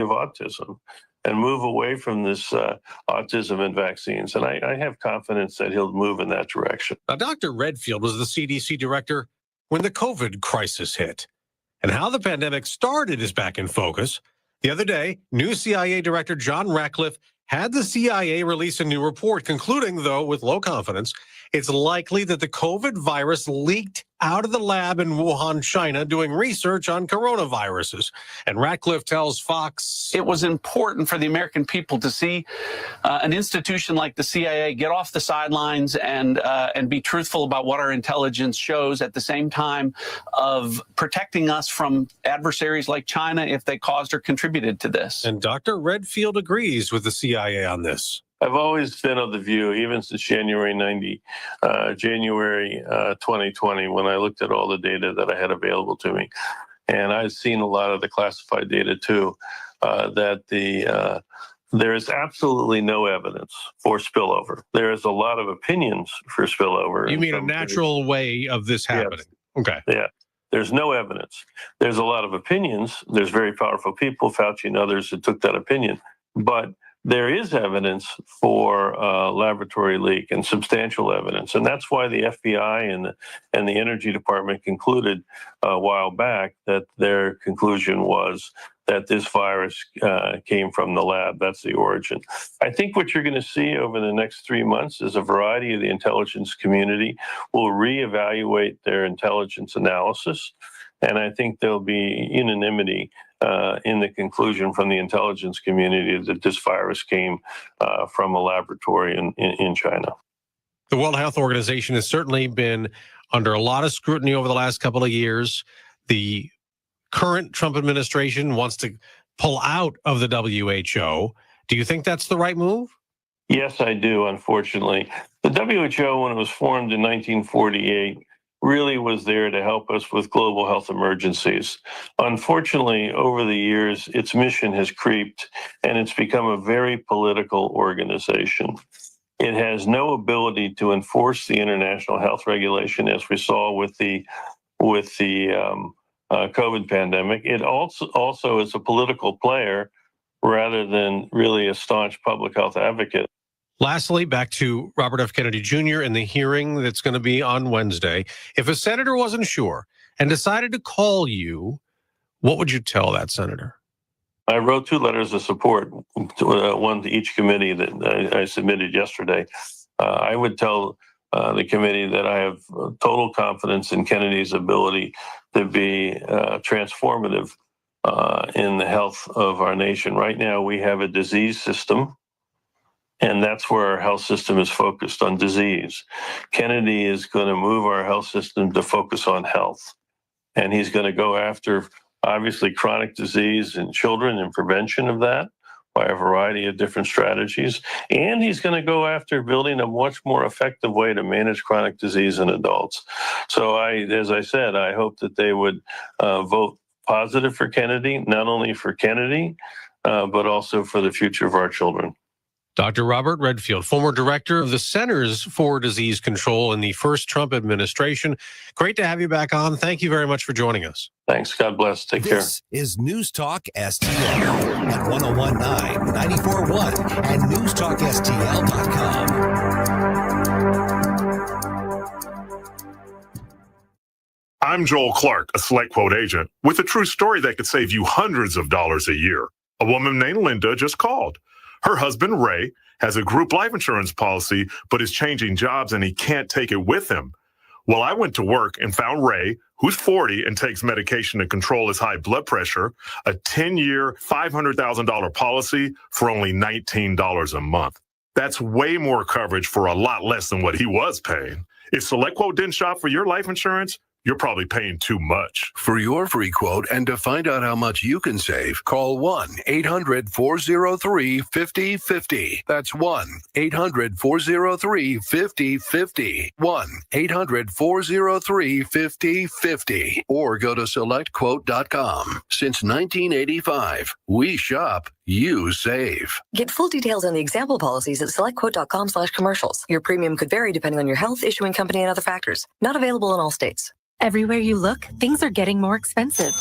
of autism and move away from this autism and vaccines. And I have confidence that he'll move in that direction. Now, Dr. Redfield was the CDC director when the COVID crisis hit. And how the pandemic started is back in focus. The other day, new CIA Director John Ratcliffe had the CIA release a new report, concluding, though, with low confidence, it's likely that the COVID virus leaked out of the lab in Wuhan, China, doing research on coronaviruses. And Ratcliffe tells Fox, it was important for the American people to see an institution like the CIA get off the sidelines and be truthful about what our intelligence shows, at the same time of protecting us from adversaries like China if they caused or contributed to this. And Dr. Redfield agrees with the CIA on this. I've always been of the view, even since January 2020, when I looked at all the data that I had available to me, and I've seen a lot of the classified data too, that there is absolutely no evidence for spillover. There is a lot of opinions for spillover. You mean a natural way of this happening? Yes. Okay. Yeah. There's no evidence. There's a lot of opinions. There's very powerful people, Fauci and others, that took that opinion. But there is evidence for laboratory leak, and substantial evidence. And that's why the FBI and the Energy Department concluded a while back that their conclusion was that this virus came from the lab. That's the origin. I think what you're going to see over the next 3 months is a variety of the intelligence community will reevaluate their intelligence analysis. And I think there'll be unanimity in the conclusion from the intelligence community that this virus came from a laboratory in China. The World Health Organization has certainly been under a lot of scrutiny over the last couple of years. The current Trump administration wants to pull out of the WHO. Do you think that's the right move? Yes, I do, unfortunately. The WHO, when it was formed in 1948, really was there to help us with global health emergencies. Unfortunately, over the years, its mission has creeped and it's become a very political organization. It has no ability to enforce the international health regulation, as we saw with the COVID pandemic. It also is a political player rather than really a staunch public health advocate. Lastly, back to Robert F. Kennedy Jr. and the hearing that's going to be on Wednesday. If a senator wasn't sure and decided to call you, what would you tell that senator? I wrote 2 letters of support, one to each committee that I submitted yesterday. I would tell the committee that I have total confidence in Kennedy's ability to be transformative in the health of our nation. Right now, we have a disease system, and that's where our health system is focused, on disease. Kennedy is going to move our health system to focus on health. And he's going to go after, obviously, chronic disease in children and prevention of that by a variety of different strategies. And he's going to go after building a much more effective way to manage chronic disease in adults. So as I said, I hope that they would vote positive for Kennedy, not only for Kennedy, but also for the future of our children. Dr. Robert Redfield, former director of the Centers for Disease Control in the first Trump administration. Great to have you back on. Thank you very much for joining us. Thanks. God bless. Take care. This is News Talk STL at 1019, 94.1 and newstalkstl.com. I'm Joel Clark, a Select Quote agent, with a true story that could save you hundreds of dollars a year. A woman named Linda just called. Her husband, Ray, has a group life insurance policy, but is changing jobs and he can't take it with him. Well, I went to work and found Ray, who's 40 and takes medication to control his high blood pressure, a 10-year, $500,000 policy for only $19 a month. That's way more coverage for a lot less than what he was paying. If SelectQuote didn't shop for your life insurance, you're probably paying too much. For your free quote and to find out how much you can save, call 1-800-403-5050. That's 1-800-403-5050. 1-800-403-5050. Or go to SelectQuote.com. Since 1985, we shop, you save. Get full details on the example policies at SelectQuote.com/commercials. Your premium could vary depending on your health, issuing company, and other factors. Not available in all states. Everywhere you look, things are getting more expensive.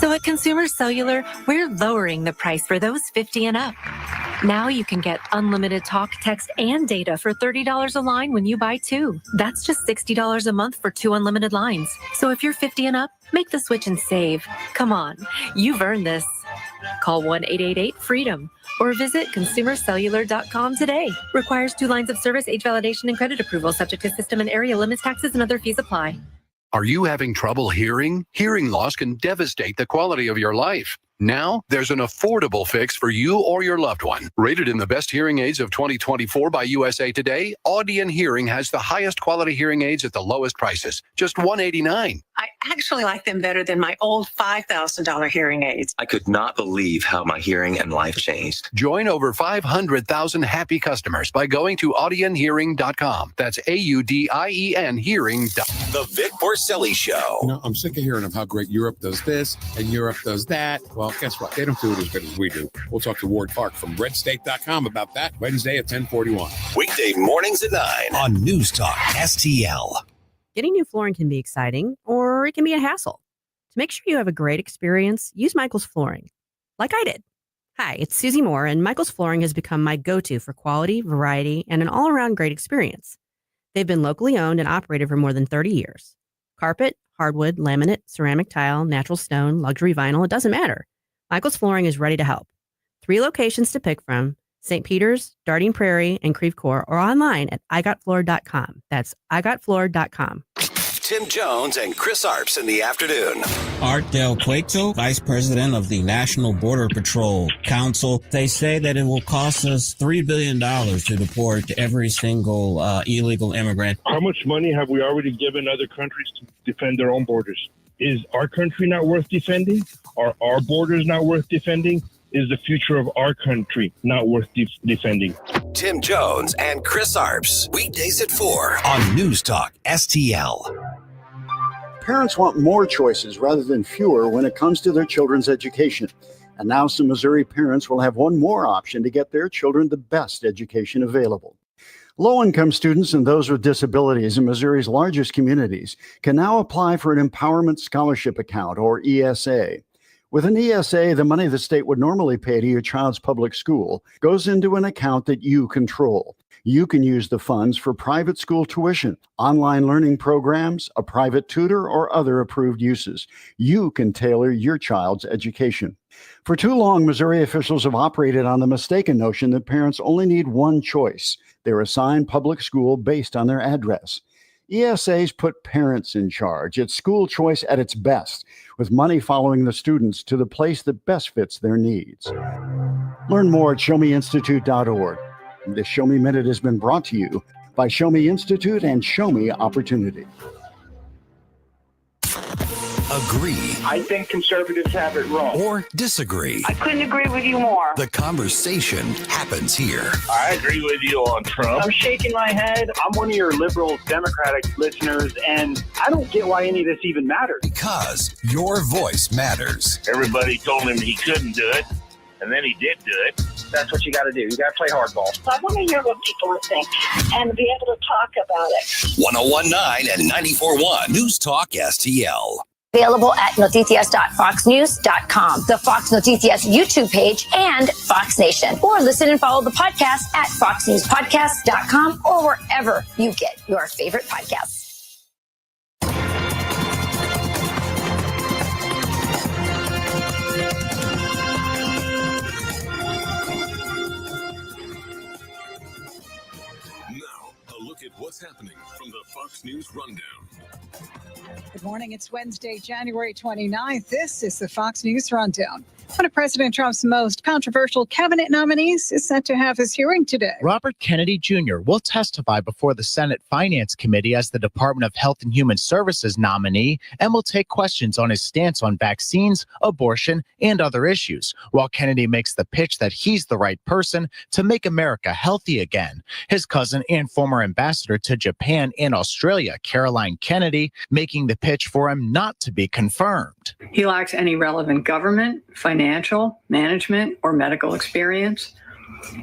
So at Consumer Cellular, we're lowering the price for those 50 and up. Now you can get unlimited talk, text, and data for $30 a line when you buy two. That's just $60 a month for 2 unlimited lines. So if you're 50 and up, make the switch and save. Come on, you've earned this. Call 1-888-FREEDOM or visit consumercellular.com today. Requires 2 lines of service, age validation, and credit approval, subject to system and area limits, taxes, and other fees apply. Are you having trouble hearing? Hearing loss can devastate the quality of your life. Now, there's an affordable fix for you or your loved one. Rated in the best hearing aids of 2024 by USA Today, Audion Hearing has the highest quality hearing aids at the lowest prices, just $189. I actually like them better than my old $5,000 hearing aids. I could not believe how my hearing and life changed. Join over 500,000 happy customers by going to audionhearing.com. That's AUDIEN hearing. The Vic Porcelli Show. You know, I'm sick of hearing of how great Europe does this and Europe does that. Well, guess what? They don't do it as good as we do. We'll talk to Ward Clark from redstate.com about that Wednesday at 10:41. Weekday mornings at 9 on News Talk STL. Getting new flooring can be exciting, or it can be a hassle. To make sure you have a great experience, use Michael's Flooring, like I did. Hi, it's Susie Moore, and Michael's Flooring has become my go-to for quality, variety, and an all-around great experience. They've been locally owned and operated for more than 30 years. Carpet, hardwood, laminate, ceramic tile, natural stone, luxury vinyl, it doesn't matter. Michael's Flooring is ready to help. 3 locations to pick from: St. Peter's, Darting Prairie, and Creve Coeur, or online at igotfloor.com. That's igotfloor.com. Tim Jones and Chris Arps in the afternoon. Art Del Cueto, Vice President of the National Border Patrol Council. They say that it will cost us $3 billion to deport every single illegal immigrant. How much money have we already given other countries to defend their own borders? Is our country not worth defending? Are our borders not worth defending? Is the future of our country not worth defending? Tim Jones and Chris Arps, weekdays at 4 on News Talk STL. Parents want more choices rather than fewer when it comes to their children's education. And now some Missouri parents will have one more option to get their children the best education available. Low-income students and those with disabilities in Missouri's largest communities can now apply for an Empowerment Scholarship Account, or ESA. With an ESA, the money the state would normally pay to your child's public school goes into an account that you control. You can use the funds for private school tuition, online learning programs, a private tutor, or other approved uses. You can tailor your child's education. For too long, Missouri officials have operated on the mistaken notion that parents only need one choice. They're assigned public school based on their address. ESAs put parents in charge. It's school choice at its best, with money following the students to the place that best fits their needs. Learn more at showmeinstitute.org. This Show Me Minute has been brought to you by Show Me Institute and Show Me Opportunity. Agree. I think conservatives have it wrong. Or disagree. I couldn't agree with you more. The conversation happens here. I agree with you on Trump. I'm shaking my head. I'm one of your liberal Democratic listeners, and I don't get why any of this even matters. Because your voice matters. Everybody told him he couldn't do it, and then he did do it. That's what you got to do. You got to play hardball. I want to hear what people think and be able to talk about it. 101.9 and 94.1 News Talk STL. Available at noticias.foxnews.com, the Fox Noticias YouTube page, and Fox Nation. Or listen and follow the podcast at foxnewspodcast.com or wherever you get your favorite podcasts. Now, a look at what's happening from the Fox News Rundown. Good morning. It's Wednesday, January 29th. This is the Fox News Rundown. One of President Trump's most controversial cabinet nominees is set to have his hearing today. Robert Kennedy Jr. will testify before the Senate Finance Committee as the Department of Health and Human Services nominee and will take questions on his stance on vaccines, abortion, and other issues, while Kennedy makes the pitch that he's the right person to make America healthy again. His cousin and former ambassador to Japan and Australia, Caroline Kennedy, making the pitch for him not to be confirmed. He lacks any relevant government, financial, management, or medical experience.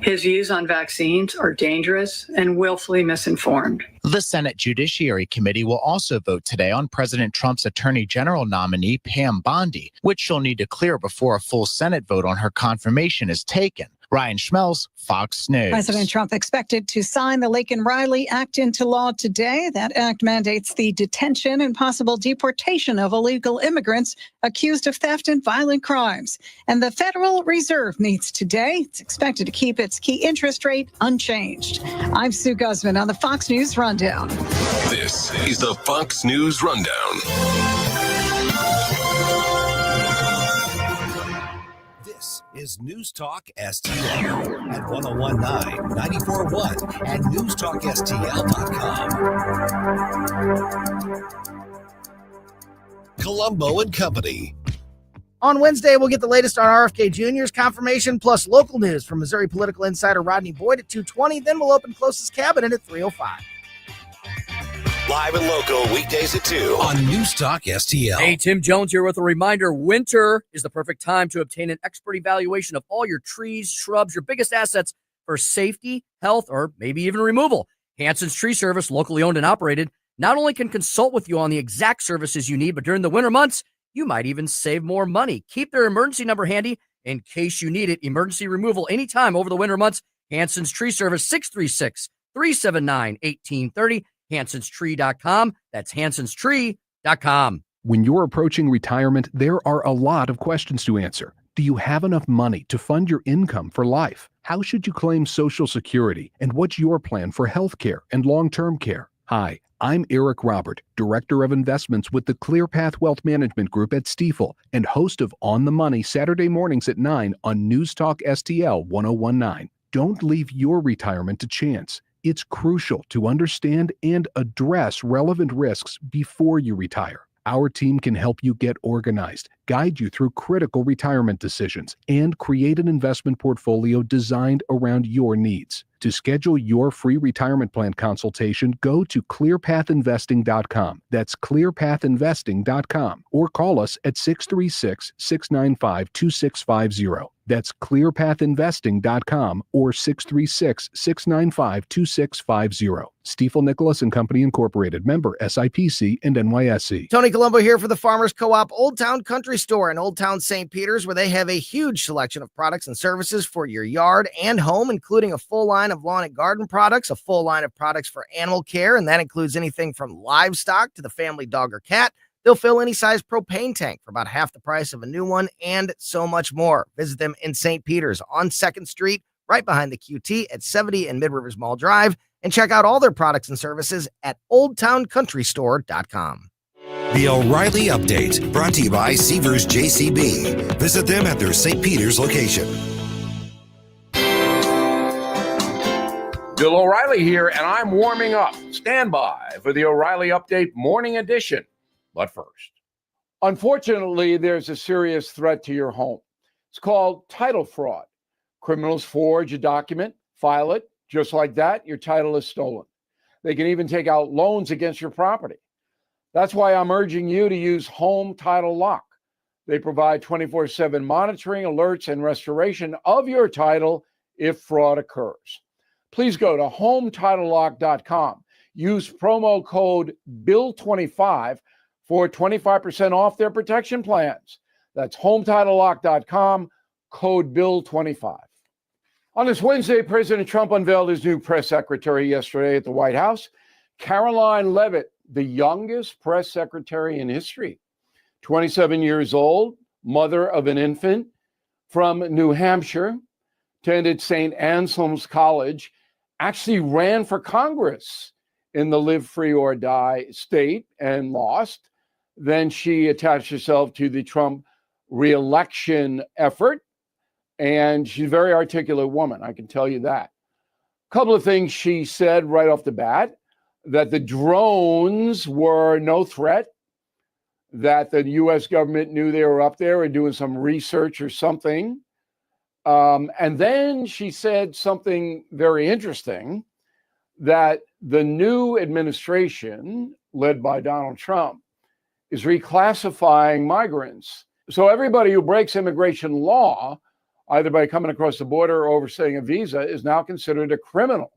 His views on vaccines are dangerous and willfully misinformed. The Senate Judiciary Committee will also vote today on President Trump's Attorney General nominee, Pam Bondi, which she'll need to clear before a full Senate vote on her confirmation is taken. Ryan Schmelz, Fox News. President Trump expected to sign the Laken-Riley Act into law today. That act mandates the detention and possible deportation of illegal immigrants accused of theft and violent crimes. And the Federal Reserve meets today. It's expected to keep its key interest rate unchanged. I'm Sue Guzman on the Fox News Rundown. This is the Fox News Rundown. This is News Talk STL at 1019, 94.1 and newstalkstl.com. Colombo and Company. On Wednesday, we'll get the latest on RFK Jr.'s confirmation, plus local news from Missouri political insider Rodney Boyd at 2:20. Then we'll open closest cabinet at 3:05. Live and local weekdays at 2 on News Talk STL. Hey, Tim Jones here with a reminder. Winter is the perfect time to obtain an expert evaluation of all your trees, shrubs, your biggest assets for safety, health, or maybe even removal. Hanson's Tree Service, locally owned and operated, not only can consult with you on the exact services you need, but during the winter months, you might even save more money. Keep their emergency number handy in case you need it. Emergency removal anytime over the winter months. Hanson's Tree Service, 636-379-1830. HansonsTree.com. That's HansonsTree.com. When you're approaching retirement, there are a lot of questions to answer. Do you have enough money to fund your income for life? How should you claim Social Security? And what's your plan for health care and long-term care? Hi, I'm Eric Robert, Director of Investments with the ClearPath Wealth Management Group at Stifel and host of On the Money Saturday mornings at 9 on News Talk STL 1019. Don't leave your retirement to chance. It's crucial to understand and address relevant risks before you retire. Our team can help you get organized, guide you through critical retirement decisions, and create an investment portfolio designed around your needs. To schedule your free retirement plan consultation, go to clearpathinvesting.com. That's clearpathinvesting.com, or call us at 636-695-2650. That's clearpathinvesting.com or 636-695-2650. Stifel Nicholas and Company Incorporated, member SIPC and NYSE. Tony Colombo here for the Farmers Co-op Old Town Country Store in Old Town St. Peters, where they have a huge selection of products and services for your yard and home, including a full line of lawn and garden products, a full line of products for animal care, and that includes anything from livestock to the family dog or cat. They'll fill any size propane tank for about half the price of a new one, and so much more. Visit them in St. Peters on 2nd Street, right behind the QT at 70 and Mid-Rivers Mall Drive, and check out all their products and services at oldtowncountrystore.com. The O'Reilly Update, brought to you by Seavers JCB. Visit them at their St. Peters location. Bill O'Reilly here, and I'm warming up. Stand by for the O'Reilly Update Morning Edition. But first, unfortunately, there's a serious threat to your home. It's called title fraud. Criminals forge a document, file it, just like that, your title is stolen. They can even take out loans against your property. That's why I'm urging you to use Home Title Lock. They provide 24/7 monitoring, alerts, and restoration of your title if fraud occurs. Please go to HomeTitleLock.com. Use promo code BILL25 for 25% off their protection plans. That's HomeTitleLock.com, code BILL25. On this Wednesday, President Trump unveiled his new press secretary yesterday at the White House, Caroline Leavitt, the youngest press secretary in history. 27 years old, mother of an infant, from New Hampshire, attended St. Anselm's College, actually ran for Congress in the Live Free or Die state and lost. Then she attached herself to the Trump re-election effort, and she's a very articulate woman, I can tell you that. A couple of things she said right off the bat: that the drones were no threat, that the U.S. government knew they were up there and doing some research or something. And then she said something very interesting, that the new administration, led by Donald Trump, is reclassifying migrants. So everybody who breaks immigration law either by coming across the border or overstaying a visa, is now considered a criminal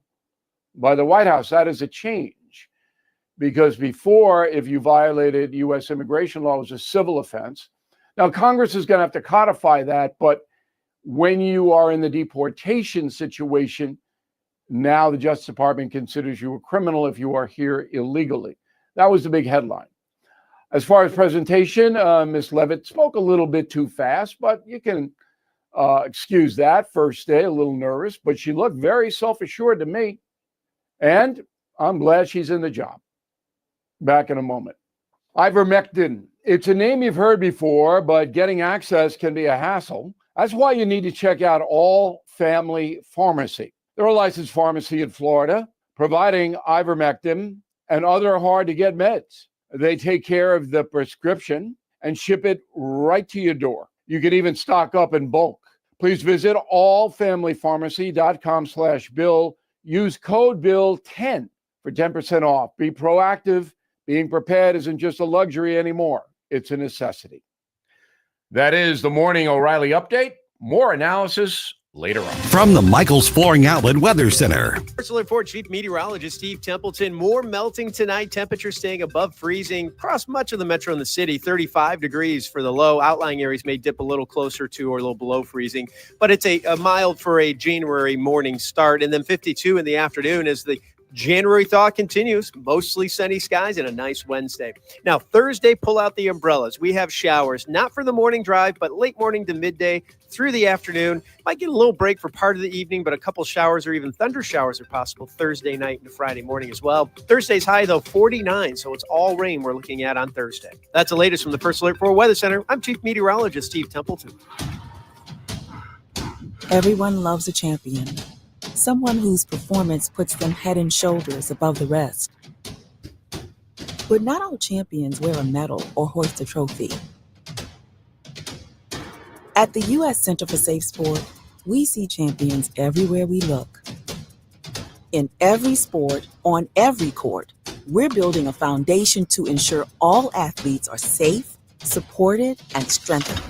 by the White House. That is a change, because before, if you violated U.S. immigration law, it was a civil offense. Now, Congress is going to have to codify that, but when you are in the deportation situation, now the Justice Department considers you a criminal if you are here illegally. That was the big headline. As far as presentation, Ms. Levitt spoke a little bit too fast, but you can excuse that. First day, a little nervous, but she looked very self-assured to me, and I'm glad she's in the job. Back in a moment. Ivermectin. It's a name you've heard before, but getting access can be a hassle. That's why you need to check out All Family Pharmacy. They're a licensed pharmacy in Florida, providing ivermectin and other hard-to-get meds. They take care of the prescription and ship it right to your door. You can even stock up in bulk. Please visit allfamilypharmacy.com/Bill. Use code BILL10 for 10% off. Be proactive. Being prepared isn't just a luxury anymore. It's a necessity. That is the Morning O'Reilly Update. More analysis later on. From the Michaels Flooring Outlet Weather Center. First alert for Chief Meteorologist Steve Templeton. More melting tonight. Temperatures staying above freezing across much of the metro and the city. 35 degrees for the low. Outlying areas may dip a little closer to or a little below freezing. But it's a mild for a January morning start. And then 52 in the afternoon as the January thaw continues, mostly sunny skies and a nice Wednesday. Now, Thursday, pull out the umbrellas. We have showers, not for the morning drive, but late morning to midday through the afternoon. Might get a little break for part of the evening, but a couple showers or even thunder showers are possible Thursday night into Friday morning as well. Thursday's high, though, 49, so it's all rain we're looking at on Thursday. That's the latest from the First Alert 4 Weather Center. I'm Chief Meteorologist Steve Templeton. Everyone loves a champion. Someone whose performance puts them head and shoulders above the rest. But not all champions wear a medal or hoist a trophy. At the U.S. Center for Safe Sport, we see champions everywhere we look. In every sport, on every court, we're building a foundation to ensure all athletes are safe, supported, and strengthened.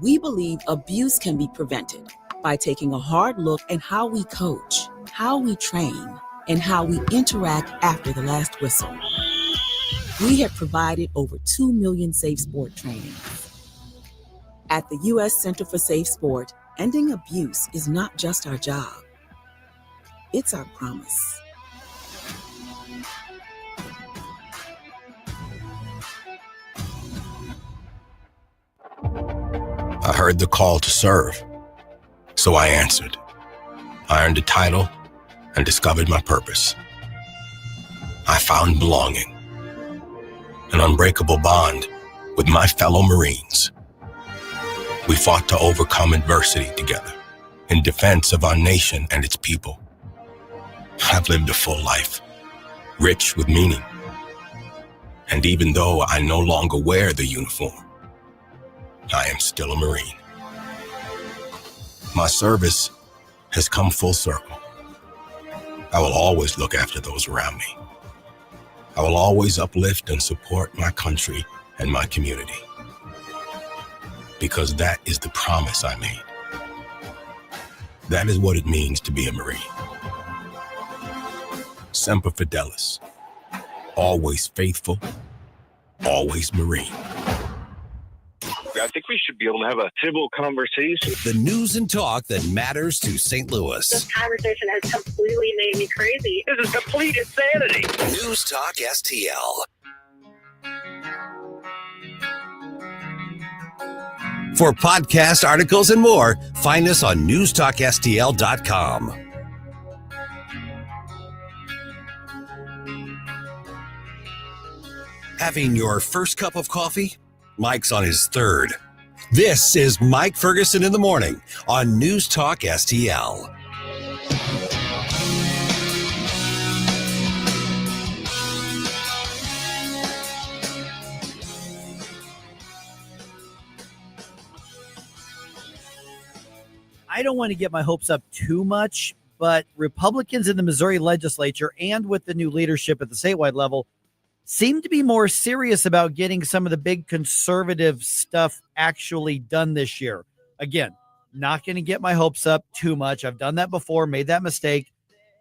We believe abuse can be prevented by taking a hard look at how we coach, how we train, and how we interact after the last whistle. We have provided over 2 million safe sport trainings. At the U.S. Center for Safe Sport, ending abuse is not just our job. It's our promise. I heard the call to serve. So I answered. I earned a title and discovered my purpose. I found belonging, an unbreakable bond with my fellow Marines. We fought to overcome adversity together in defense of our nation and its people. I've lived a full life, rich with meaning. And even though I no longer wear the uniform, I am still a Marine. My service has come full circle. I will always look after those around me. I will always uplift and support my country and my community. Because that is the promise I made. That is what it means to be a Marine. Semper Fidelis. Always faithful, always Marine. I think we should be able to have a civil conversation. The news and talk that matters to St. Louis. This conversation has completely made me crazy. This is complete insanity. News Talk STL. For podcast articles and more, find us on newstalkstl.com. Having your first cup of coffee? Mike's on his third. This is Mike Ferguson in the morning on News Talk STL. I don't want to get my hopes up too much, but Republicans in the Missouri legislature and with the new leadership at the statewide level seem to be more serious about getting some of the big conservative stuff actually done this year. Again, Not going to get my hopes up too much. I've done that before, made that mistake,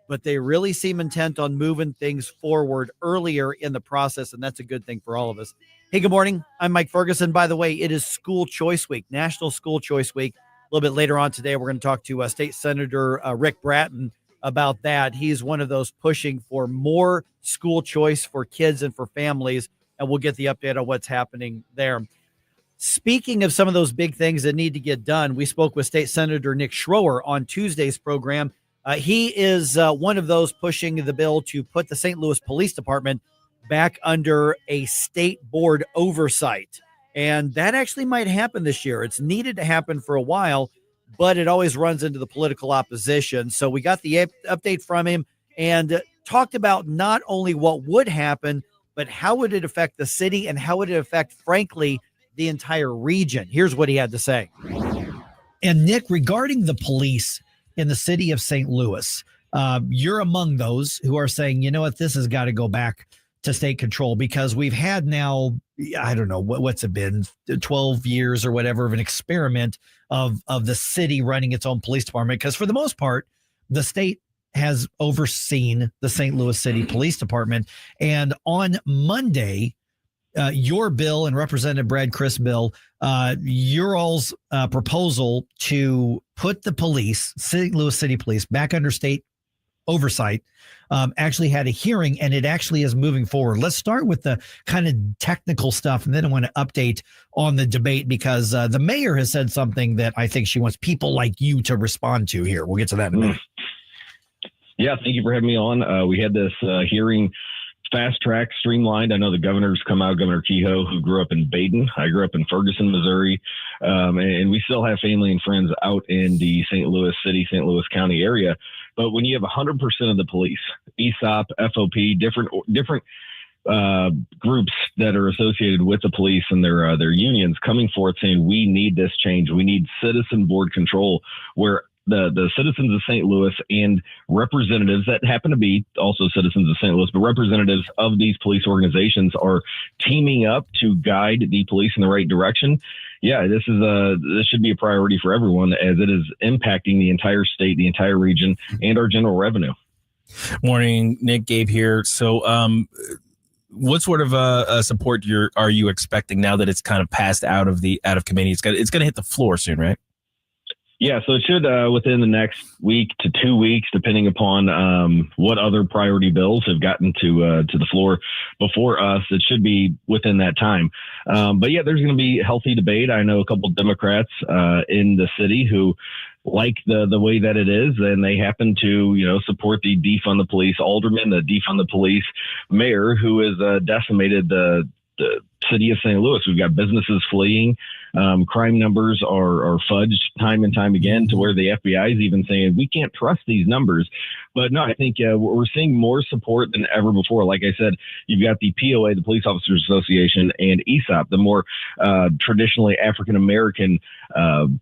but they really seem intent on moving things forward earlier in the process, and that's a good thing for all of us. Hey, good morning. I'm Mike Ferguson. By the way, it is School Choice Week, National School Choice Week. A little bit later on today, we're going to talk to State Senator Rick Bratton about that. He's one of those pushing for more school choice for kids and for families, and we'll get the update on what's happening there. Speaking of some of those big things that need to get done, we spoke with State Senator Nick Schroer on Tuesday's program. He is one of those pushing the bill to put the St. Louis Police Department back under a state board oversight. And that actually might happen this year. It's needed to happen for a while, but it always runs into the political opposition. So we got the update from him and talked about not only what would happen, but how would it affect the city and how would it affect, frankly, the entire region. Here's what he had to say. And Nick, regarding the police in the city of St. Louis, you're among those who are saying, you know what, this has got to go back to state control, because we've had now, I don't know, what's it been, 12 years or whatever of an experiment of the city running its own police department. Because for the most part, the state has overseen the St. Louis City Police Department. And on Monday, your bill and Representative Brad Criss' bill, your all's proposal to put the police, St. Louis City Police, back under state oversight, actually had a hearing, and it actually is moving forward. Let's start with the kind of technical stuff, and then I want to update on the debate, because the mayor has said something that I think she wants people like you to respond to here. We'll get to that in a minute. Yeah, thank you for having me on. We had this hearing fast track, streamlined. I know the governor's come out, Governor Kehoe, who grew up in Baden. I grew up in Ferguson, Missouri. And we still have family and friends out in the St. Louis City, St. Louis County area. But when you have 100% of the police, ESOP, FOP, different groups that are associated with the police and their unions coming forth saying, we need this change. We need citizen board control, where the citizens of St. Louis and representatives that happen to be also citizens of St. Louis, but representatives of these police organizations are teaming up to guide the police in the right direction. Yeah, this should be a priority for everyone, as it is impacting the entire state, the entire region, and our general revenue. Morning, Nick, Gabe here. So, what sort of support are you expecting now that it's kind of passed out of committee? It's going to hit the floor soon, right? Yeah, so it should within the next week to 2 weeks, depending upon what other priority bills have gotten to the floor before us. It should be within that time. But yeah, there's going to be healthy debate. I know a couple of Democrats in the city who like the way that it is, and they happen to support the defund the police alderman, the defund the police mayor, who has decimated the city of St. Louis. We've got businesses fleeing. Crime numbers are fudged time and time again, to where the FBI is even saying we can't trust these numbers. But no, I think we're seeing more support than ever before. Like I said, you've got the POA, the Police Officers Association, and ESOP, the more traditionally African-American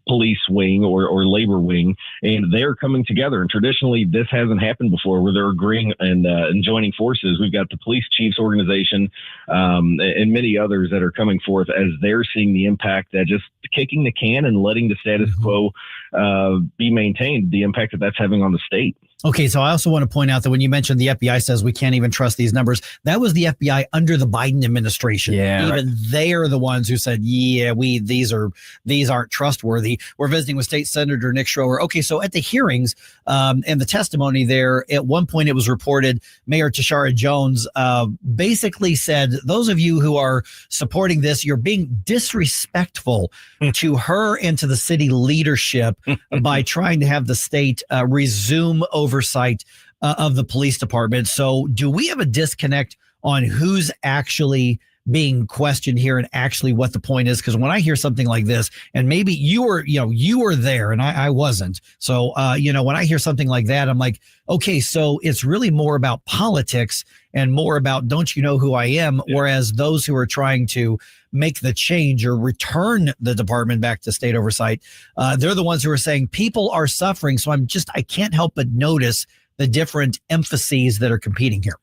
police wing or labor wing, and they're coming together. And traditionally, this hasn't happened before, where they're agreeing and joining forces. We've got the Police Chiefs Organization and many others that are coming forth as they're seeing the impact that just kicking the can and letting the status quo be maintained, the impact that that's having on the state. Okay, so I also want to point out that when you mentioned the FBI says we can't even trust these numbers, that was the FBI under the Biden administration. Yeah, even they are the ones who said, yeah, these aren't trustworthy. We're visiting with State Senator Nick Schroer. Okay, so at the hearings and the testimony there, at one point it was reported Mayor Tashara Jones basically said, those of you who are supporting this, you're being disrespectful to her and to the city leadership by trying to have the state resume oversight of the police department. So do we have a disconnect on who's actually being questioned here and actually what the point is? Because when I hear something like this, and maybe you were there and I wasn't. So, when I hear something like that, I'm like, okay, so it's really more about politics and more about, don't you know who I am? Yeah. Whereas those who are trying to make the change or return the department back to state oversight, they're the ones who are saying people are suffering. So I can't help but notice the different emphases that are competing here.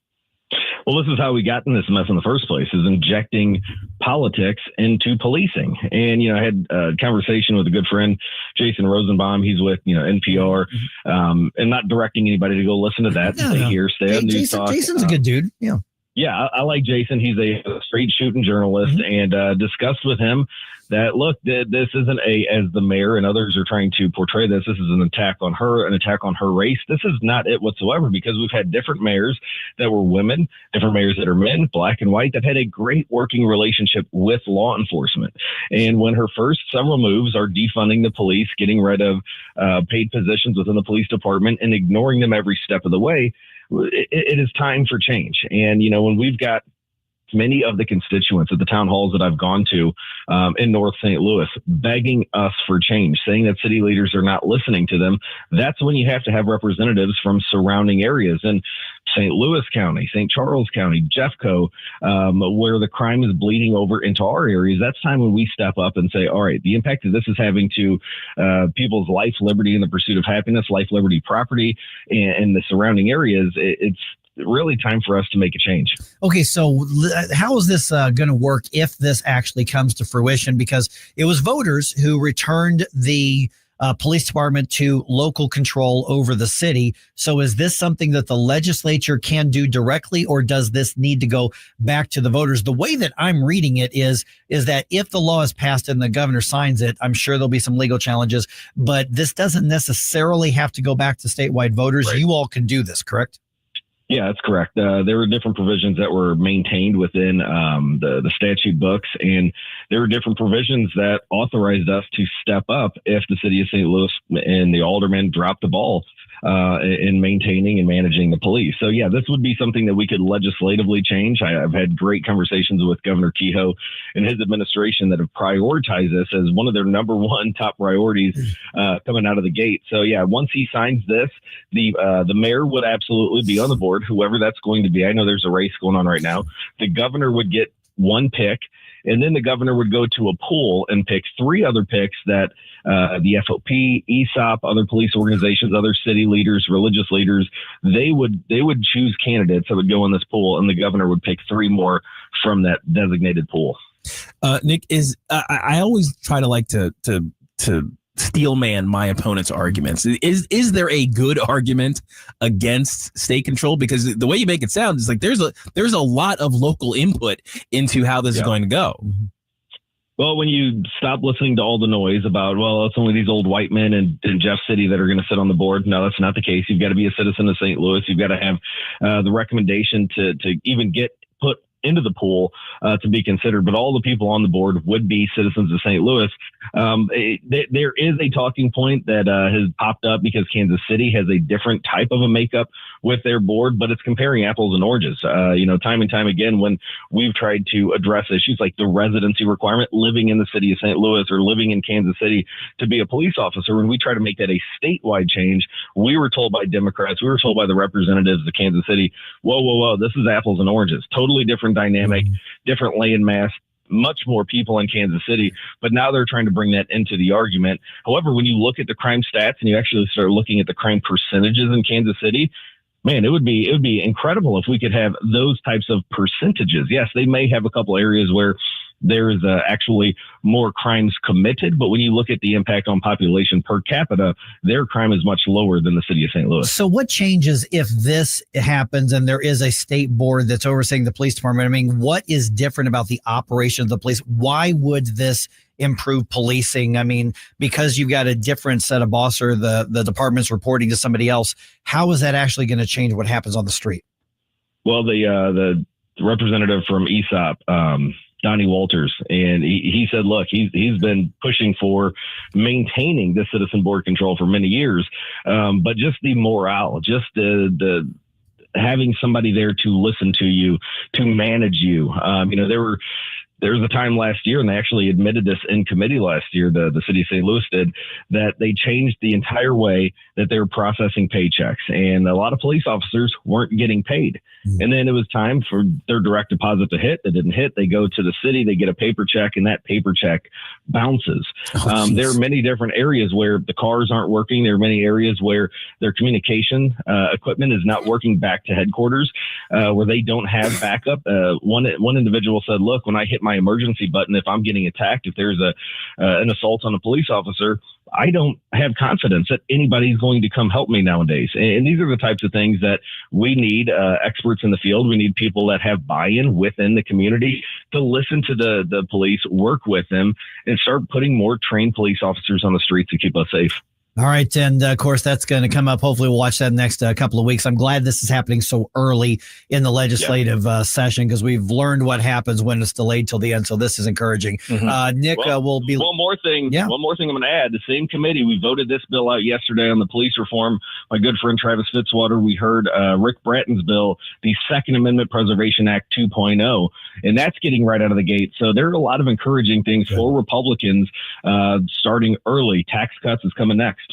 Well, this is how we got in this mess in the first place, is injecting politics into policing. And, I had a conversation with a good friend, Jason Rosenbaum. He's with, NPR, and not directing anybody to go listen to that. Stay here, stay on News Talk. Jason's a good dude. Yeah. Yeah, I like Jason. He's a straight shooting journalist, and discussed with him that, look, this isn't as the mayor and others are trying to portray this is an attack on her, an attack on her race. This is not it whatsoever, because we've had different mayors that were women, different mayors that are men, black and white, that had a great working relationship with law enforcement. And when her first several moves are defunding the police, getting rid of paid positions within the police department, and ignoring them every step of the way, it is time for change. And, when we've got many of the constituents at the town halls that I've gone to in North St. Louis begging us for change, saying that city leaders are not listening to them, that's when you have to have representatives from surrounding areas. And St. Louis County, St. Charles County, Jeffco, where the crime is bleeding over into our areas, that's time when we step up and say, all right, the impact that this is having to people's life, liberty, and the pursuit of happiness, life, liberty, property, and the surrounding areas, it's really time for us to make a change. Okay, so how is this going to work if this actually comes to fruition? Because it was voters who returned the police department to local control over the city. So is this something that the legislature can do directly, or does this need to go back to the voters? The way that I'm reading it is that if the law is passed and the governor signs it, I'm sure there'll be some legal challenges, but this doesn't necessarily have to go back to statewide voters. Right. You all can do this, correct? Yeah, that's correct. There were different provisions that were maintained within the statute books, and there were different provisions that authorized us to step up if the city of St. Louis and the aldermen dropped the ball in maintaining and managing the police. So, yeah, this would be something that we could legislatively change. I've had great conversations with Governor Kehoe and his administration that have prioritized this as one of their number one top priorities coming out of the gate. So, yeah, once he signs this, the mayor would absolutely be on the board, whoever that's going to be. I know there's a race going on right now. The governor would get one pick, and then the governor would go to a pool and pick three other picks that the FOP, ESOP, other police organizations, other city leaders, religious leaders, they would choose candidates that would go in this pool, and the governor would pick three more from that designated pool. Nick, I always try to like to steel man my opponent's arguments. Is there a good argument against state control? Because the way you make it sound is like there's a lot of local input into how this is going to go. Well, when you stop listening to all the noise about, well, it's only these old white men in Jeff City that are going to sit on the board. No, that's not the case. You've got to be a citizen of St. Louis. You've got to have the recommendation to even get put into the pool to be considered, but all the people on the board would be citizens of St. Louis. There is a talking point that has popped up because Kansas City has a different type of a makeup with their board, but it's comparing apples and oranges. Time and time again, when we've tried to address issues like the residency requirement, living in the city of St. Louis or living in Kansas City to be a police officer, when we try to make that a statewide change, we were told by Democrats, we were told by the representatives of Kansas City, whoa, this is apples and oranges, totally different dynamic, different land mass, much more people in Kansas City, but now they're trying to bring that into the argument. However, when you look at the crime stats and you actually start looking at the crime percentages in Kansas City, man, it would be incredible if we could have those types of percentages. Yes, they may have a couple areas where there's actually more crimes committed, but when you look at the impact on population per capita, their crime is much lower than the city of St. Louis. So what changes if this happens and there is a state board that's overseeing the police department? I mean, what is different about the operation of the police? Why would this improve policing? I mean, because you've got a different set of boss, or the department's reporting to somebody else, how is that actually going to change what happens on the street? Well, the representative from ESOP, Donnie Walters, and he said, look, he's been pushing for maintaining the citizen board control for many years, but just the morale, just the having somebody there to listen to you, to manage you. There were There's a time last year, and they actually admitted this in committee last year, the city of St. Louis did, that they changed the entire way that they were processing paychecks. And a lot of police officers weren't getting paid. And then it was time for their direct deposit to hit. It didn't hit. They go to the city, they get a paper check, and that paper check bounces. There are many different areas where the cars aren't working. There are many areas where their communication equipment is not working back to headquarters, where they don't have backup. One individual said, look, when I hit my emergency button, if I'm getting attacked, if there's an assault on a police officer, I don't have confidence that anybody's going to come help me nowadays. And these are the types of things that we need experts in the field. We need people that have buy-in within the community to listen to the police, work with them, and start putting more trained police officers on the streets to keep us safe. All right. And of course, that's going to come up. Hopefully we'll watch that next couple of weeks. I'm glad this is happening so early in the legislative session, because we've learned what happens when it's delayed till the end. So this is encouraging. Nick will be. One more thing I'm going to add. The same committee, we voted this bill out yesterday on the police reform. My good friend Travis Fitzwater, we heard Rick Bratton's bill, the Second Amendment Preservation Act 2.0, and that's getting right out of the gate. So there are a lot of encouraging things for Republicans starting early. Tax cuts is coming next.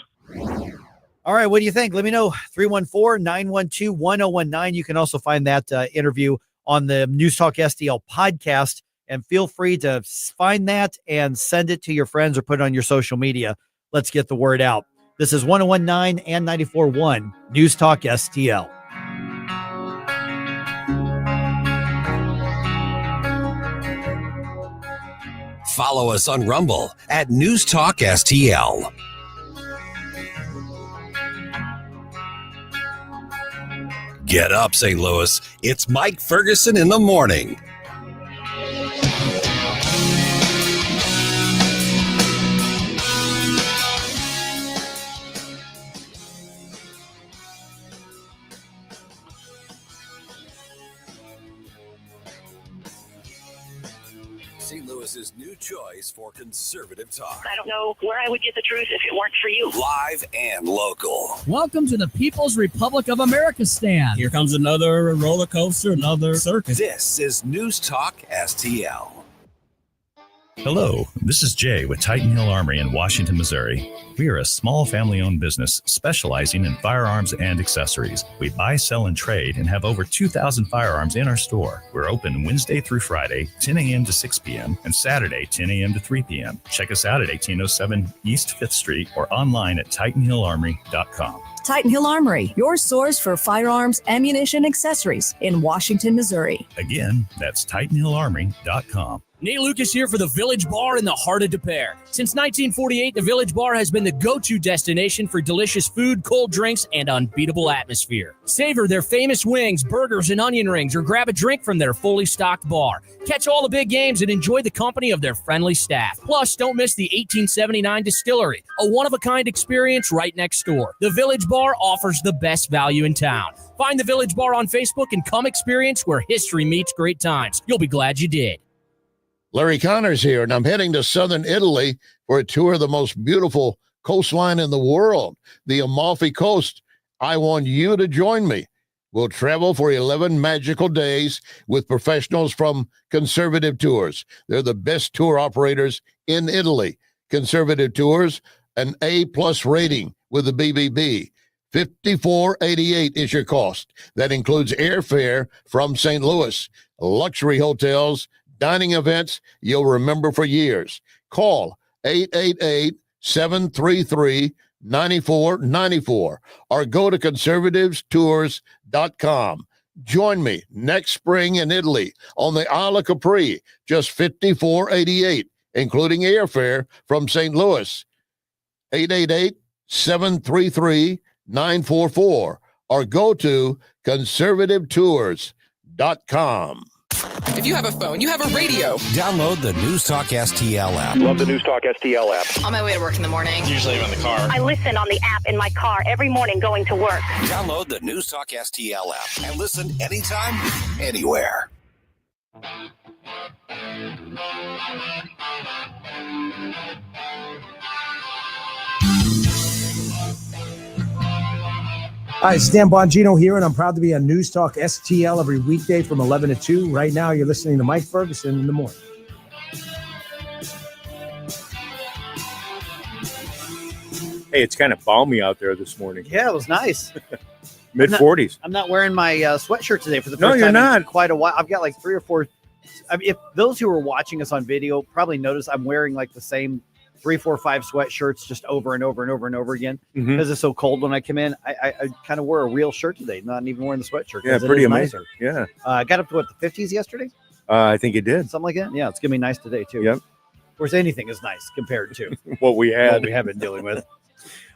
All right. What do you think? Let me know. 314-912-1019. You can also find that interview on the News Talk STL podcast, and feel free to find that and send it to your friends or put it on your social media. Let's get the word out. This is 1019 and 94.1 News Talk STL. Follow us on Rumble at News Talk STL. Get up, St. Louis. It's Mike Ferguson in the morning. St. Louis's new choice for conservative talk. I don't know where I would get the truth if it weren't for you. Live and local. Welcome to the People's Republic of America stand. Here comes another roller coaster, another circus. This is News Talk STL. Hello, this is Jay with Titan Hill Armory in Washington, Missouri. We are a small family-owned business specializing in firearms and accessories. We buy, sell, and trade and have over 2,000 firearms in our store. We're open Wednesday through Friday, 10 a.m. to 6 p.m., and Saturday, 10 a.m. to 3 p.m. Check us out at 1807 East 5th Street or online at TitanHillArmory.com. Titan Hill Armory, your source for firearms, ammunition, accessories in Washington, Missouri. Again, that's TitanHillArmory.com. Nate Lucas here for the Village Bar in the heart of Des Peres. Since 1948, the Village Bar has been the go-to destination for delicious food, cold drinks, and unbeatable atmosphere. Savor their famous wings, burgers, and onion rings, or grab a drink from their fully stocked bar. Catch all the big games and enjoy the company of their friendly staff. Plus, don't miss the 1879 Distillery, a one-of-a-kind experience right next door. The Village Bar offers the best value in town. Find the Village Bar on Facebook and come experience where history meets great times. You'll be glad you did. Larry Connors here, and I'm heading to southern Italy for a tour of the most beautiful coastline in the world, the Amalfi Coast. I want you to join me. We'll travel for 11 magical days with professionals from Conservative Tours. They're the best tour operators in Italy. Conservative Tours, an A+ rating with the BBB. $54.88 is your cost. That includes airfare from St. Louis, luxury hotels, dining events you'll remember for years. Call 888-733-9494 or go to conservativestours.com. Join me next spring in Italy on the Isle of Capri, just $54.88, including airfare from St. Louis. 888-733-9494 or go to conservativetours.com. If you have a phone, you have a radio. Download the News Talk STL app. Love the News Talk STL app. On my way to work in the morning. Usually I'm in the car. I listen on the app in my car every morning going to work. Download the News Talk STL app and listen anytime, anywhere. Hi, it's Dan Bongino here, and I'm proud to be on News Talk STL every weekday from 11 to 2. Right now, you're listening to Mike Ferguson in the morning. Hey, it's kind of balmy out there this morning. Yeah, it was nice. Mid 40s. I'm not wearing my sweatshirt today for the No, first you're time not. in quite a while. I've got like 3 or 4. I mean, if those who are watching us on video probably notice I'm wearing like the same 3, 4, 5 sweatshirts just over and over and over and over again because it's so cold when I come in. I kind of wore a real shirt today, not even wearing the sweatshirt. Yeah, pretty amazing. Nicer. Yeah. I got up to the 50s yesterday. I think it did. Something like that. Yeah, it's gonna be nice today too. Yep. Of course, anything is nice compared to what we have been dealing with.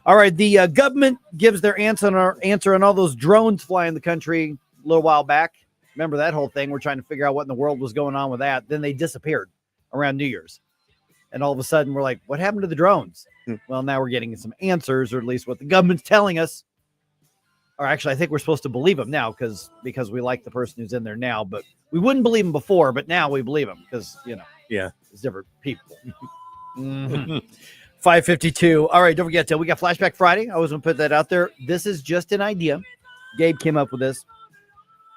All right, the government gives their answer on all those drones flying the country a little while back. Remember that whole thing? We're trying to figure out what in the world was going on with that. Then they disappeared around New Year's. And all of a sudden, we're like, what happened to the drones? Well, now we're getting some answers, or at least what the government's telling us. Or actually, I think we're supposed to believe them now because we like the person who's in there now. But we wouldn't believe him before, but now we believe him because, yeah, it's different people. 5:52. All right, don't forget, we got Flashback Friday. I was going to put that out there. This is just an idea. Gabe came up with this.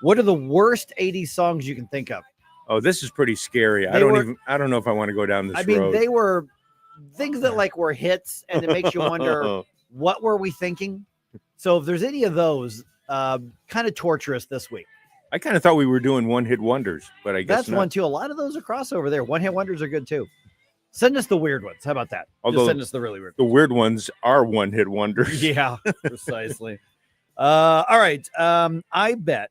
What are the worst 80s songs you can think of? Oh, this is pretty scary. I don't know if I want to go down this road. I mean, they were things that like were hits, and it makes you wonder what were we thinking. So if there's any of those, kind of torturous this week. I kind of thought we were doing one-hit wonders, but I guess that's not. One too. A lot of those are crossover there. One-hit wonders are good too. Send us the weird ones. How about that? Although just send us the really weird. The weird ones are one-hit wonders. Yeah, precisely. All right. I bet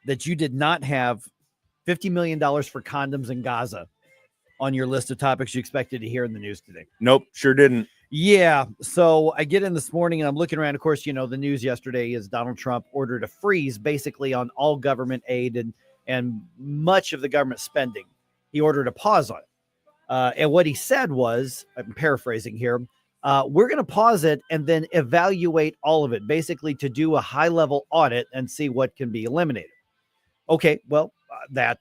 that you did not have $50 million for condoms in Gaza on your list of topics you expected to hear in the news today. Nope, sure didn't. Yeah. So I get in this morning and I'm looking around. Of course, the news yesterday is Donald Trump ordered a freeze basically on all government aid and much of the government spending. He ordered a pause on it. And what he said was, I'm paraphrasing here, we're going to pause it and then evaluate all of it, basically to do a high-level audit and see what can be eliminated. Okay, well, that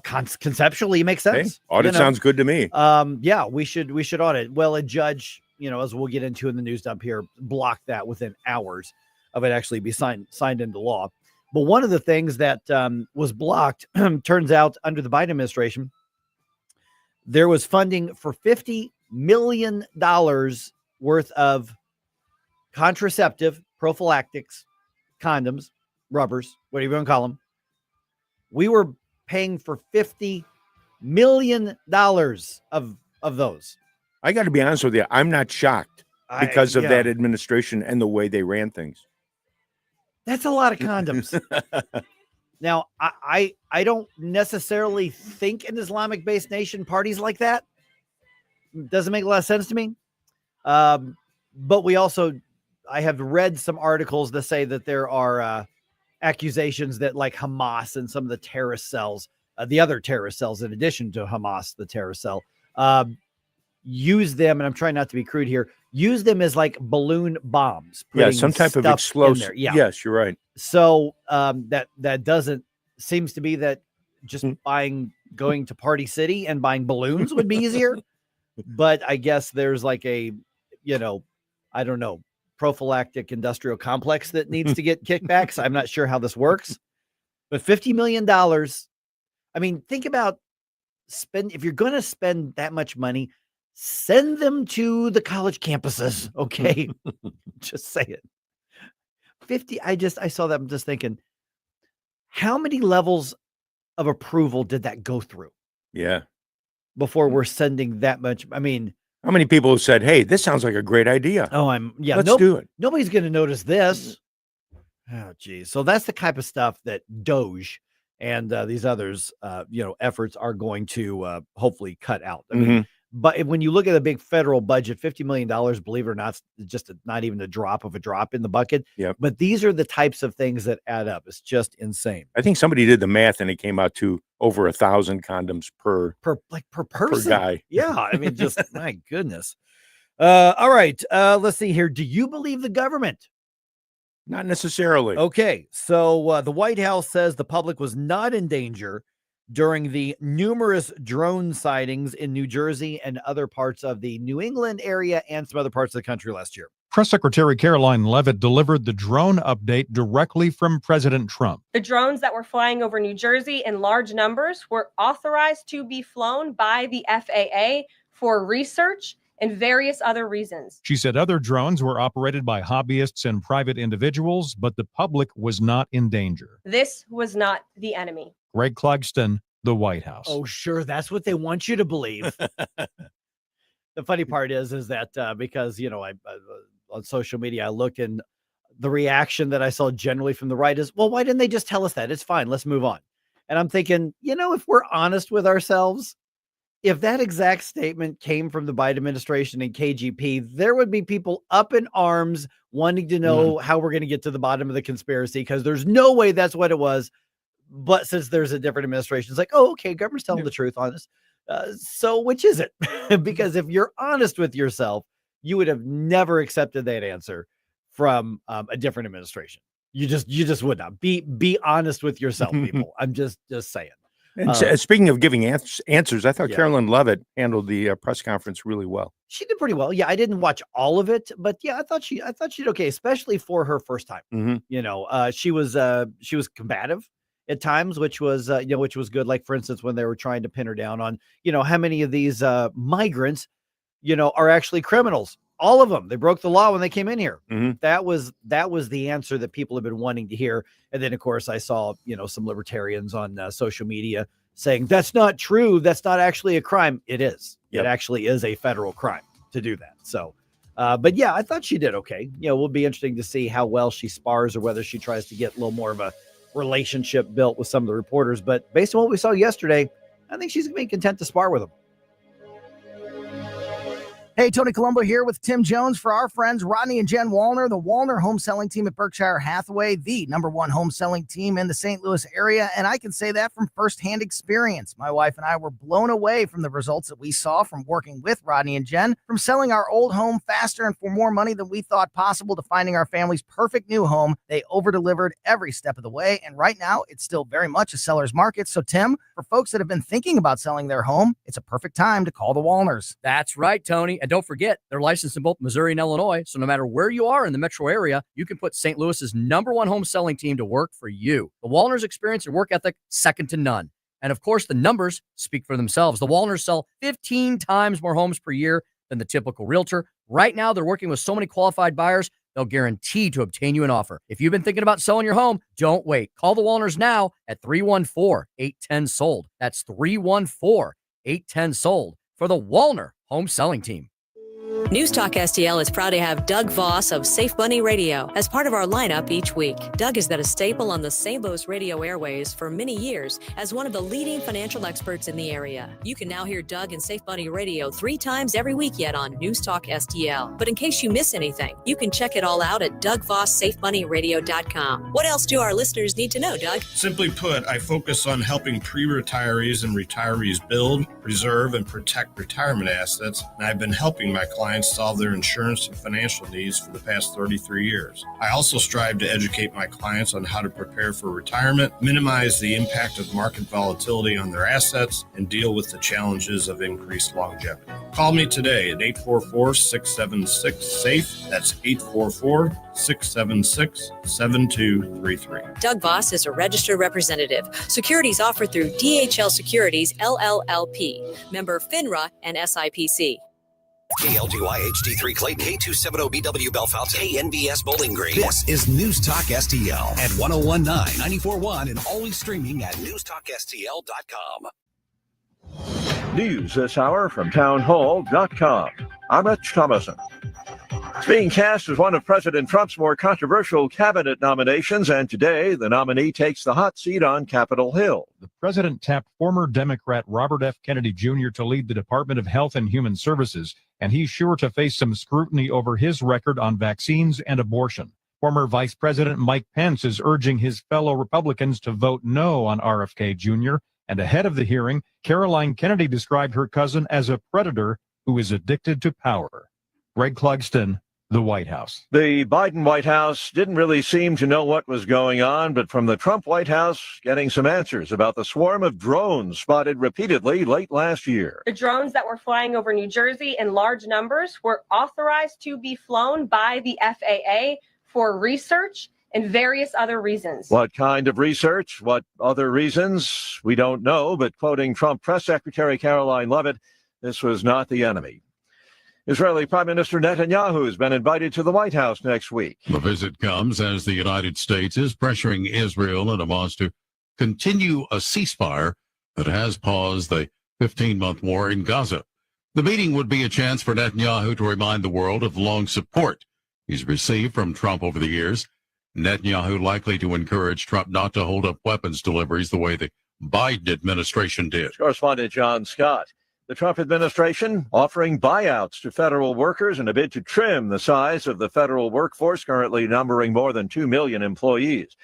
conceptually makes sense. Hey, audit sounds good to me. Yeah, we should audit. Well, a judge, as we'll get into in the news dump here, blocked that within hours of it actually be signed into law. But one of the things that was blocked, turns out under the Biden administration, there was funding for $50 million worth of contraceptive, prophylactics, condoms, rubbers, whatever you want to call them. We were paying for $50 million of those. I got to be honest with you. I'm not shocked because of that administration and the way they ran things. That's a lot of condoms. Now, I don't necessarily think an Islamic-based nation parties like that. Doesn't make a lot of sense to me. But I have read some articles that say that there are accusations that like Hamas and some of the terrorist cells, the other terrorist cells in addition to Hamas, the terrorist cell, use them, and I'm trying not to be crude here, use them as like balloon bombs. Yeah, some type of explosive. Yeah. Yes, you're right. So that doesn't seems to be that just going to Party City and buying balloons would be easier. But I guess there's like a, I don't know, prophylactic industrial complex that needs to get kickbacks. I'm not sure how this works, but $50 million. I mean, think about if you're going to spend that much money, send them to the college campuses. Okay. Just say it. 50. I saw that. I'm just thinking, how many levels of approval did that go through? Yeah. Before we're sending that much. I mean, how many people have said, hey, this sounds like a great idea? Oh, let's do it. Nobody's going to notice this. Oh, geez. So that's the type of stuff that DOGE and these others, efforts are going to hopefully cut out. I mean, but when you look at the big federal budget, $50 million, believe it or not, just not even a drop of a drop in the bucket. Yeah. But these are the types of things that add up. It's just insane. I think somebody did the math and it came out to over 1,000 condoms per person, per guy. Yeah. I mean, just my goodness. All right. Let's see here. Do you believe the government? Not necessarily. Okay. So the White House says the public was not in danger during the numerous drone sightings in New Jersey and other parts of the New England area and some other parts of the country last year. Press Secretary Caroline Leavitt delivered the drone update directly from President Trump. The drones that were flying over New Jersey in large numbers were authorized to be flown by the FAA for research and various other reasons. She said other drones were operated by hobbyists and private individuals, but the public was not in danger. This was not the enemy. Greg Clugston, the White House. Oh, sure. That's what they want you to believe. The funny part is that because, I on social media, I look and the reaction that I saw generally from the right is, well, why didn't they just tell us that? It's fine. Let's move on. And I'm thinking, if we're honest with ourselves, if that exact statement came from the Biden administration and KGP, there would be people up in arms wanting to know how we're going to get to the bottom of the conspiracy, because there's no way that's what it was. But since there's a different administration, it's like, oh, okay, government's telling the truth on this. So which is it? Because if you're honest with yourself, you would have never accepted that answer from a different administration. You just would not. Be honest with yourself, people. I'm just saying. And speaking of giving answers, I thought Carolyn Levitt handled the press conference really well. She did pretty well. Yeah, I didn't watch all of it, but yeah, I thought she did okay, especially for her first time. She was combative at times, which was good. Like, for instance, when they were trying to pin her down on, how many of these migrants, are actually criminals. All of them. They broke the law when they came in here. That was the answer that people have been wanting to hear. And then, of course, I saw, some libertarians on social media saying that's not true. That's not actually a crime. It is. It actually is a federal crime to do that. So, but yeah, I thought she did okay. It will be interesting to see how well she spars or whether she tries to get a little more of a relationship built with some of the reporters. But based on what we saw yesterday, I think she's going to be content to spar with them. Hey, Tony Colombo here with Tim Jones for our friends Rodney and Jen Wallner, the Wallner home selling team at Berkshire Hathaway, the #1 home selling team in the St. Louis area. And I can say that from firsthand experience. My wife and I were blown away from the results that we saw from working with Rodney and Jen, from selling our old home faster and for more money than we thought possible to finding our family's perfect new home. They over-delivered every step of the way. And right now, it's still very much a seller's market. So, Tim, for folks that have been thinking about selling their home, it's a perfect time to call the Wallners. That's right, Tony. And don't forget, they're licensed in both Missouri and Illinois. So no matter where you are in the metro area, you can put St. Louis's #1 home selling team to work for you. The Wallners' experience and work ethic, second to none. And of course, the numbers speak for themselves. The Wallners sell 15 times more homes per year than the typical realtor. Right now, they're working with so many qualified buyers, they'll guarantee to obtain you an offer. If you've been thinking about selling your home, don't wait. Call the Wallners now at 314-810-SOLD. That's 314-810-SOLD for the Wallner home selling team. News Talk STL is proud to have Doug Voss of Safe Bunny Radio as part of our lineup each week. Doug has been a staple on the St. Louis radio airways for many years as one of the leading financial experts in the area. You can now hear Doug and Safe Bunny Radio 3 times every week yet on News Talk STL. But in case you miss anything, you can check it all out at DougVossSafeBunnyRadio.com. What else do our listeners need to know, Doug? Simply put, I focus on helping pre-retirees and retirees build, preserve, and protect retirement assets, and I've been helping my clients solve their insurance and financial needs for the past 33 years. I also strive to educate my clients on how to prepare for retirement, minimize the impact of market volatility on their assets, and deal with the challenges of increased longevity. Call me today at 844-676-SAFE. That's 844-676-7233. Doug Voss is a registered representative. Securities offered through DHL Securities, LLLP. Member FINRA and SIPC. KLGY HD3 Clayton, K270BW Bellefonte, KNBS Bowling Green. This is News Talk STL at 1019, 94.1, and always streaming at newstalkstl.com. News this hour from townhall.com. I'm Rich Thomason. It's being cast as one of President Trump's more controversial cabinet nominations, and today the nominee takes the hot seat on Capitol Hill. The president tapped former Democrat Robert F. Kennedy Jr. to lead the Department of Health and Human Services, and he's sure to face some scrutiny over his record on vaccines and abortion. Former Vice President Mike Pence is urging his fellow Republicans to vote no on RFK Jr., and ahead of the hearing, Caroline Kennedy described her cousin as a predator who is addicted to power. Greg Clugston, the White House. The Biden White House didn't really seem to know what was going on, but from the Trump White House, getting some answers about the swarm of drones spotted repeatedly late last year. The drones that were flying over New Jersey in large numbers were authorized to be flown by the FAA for research and various other reasons. What kind of research? What other reasons? We don't know, but quoting Trump Press Secretary Caroline Levitt, this was not the enemy. Israeli Prime Minister Netanyahu has been invited to the White House next week. The visit comes as the United States is pressuring Israel and Hamas to continue a ceasefire that has paused the 15-month war in Gaza. The meeting would be a chance for Netanyahu to remind the world of the long support he's received from Trump over the years. Netanyahu likely to encourage Trump not to hold up weapons deliveries the way the Biden administration did. Correspondent John Scott. The Trump administration offering buyouts to federal workers in a bid to trim the size of the federal workforce, currently numbering more than 2 million employees.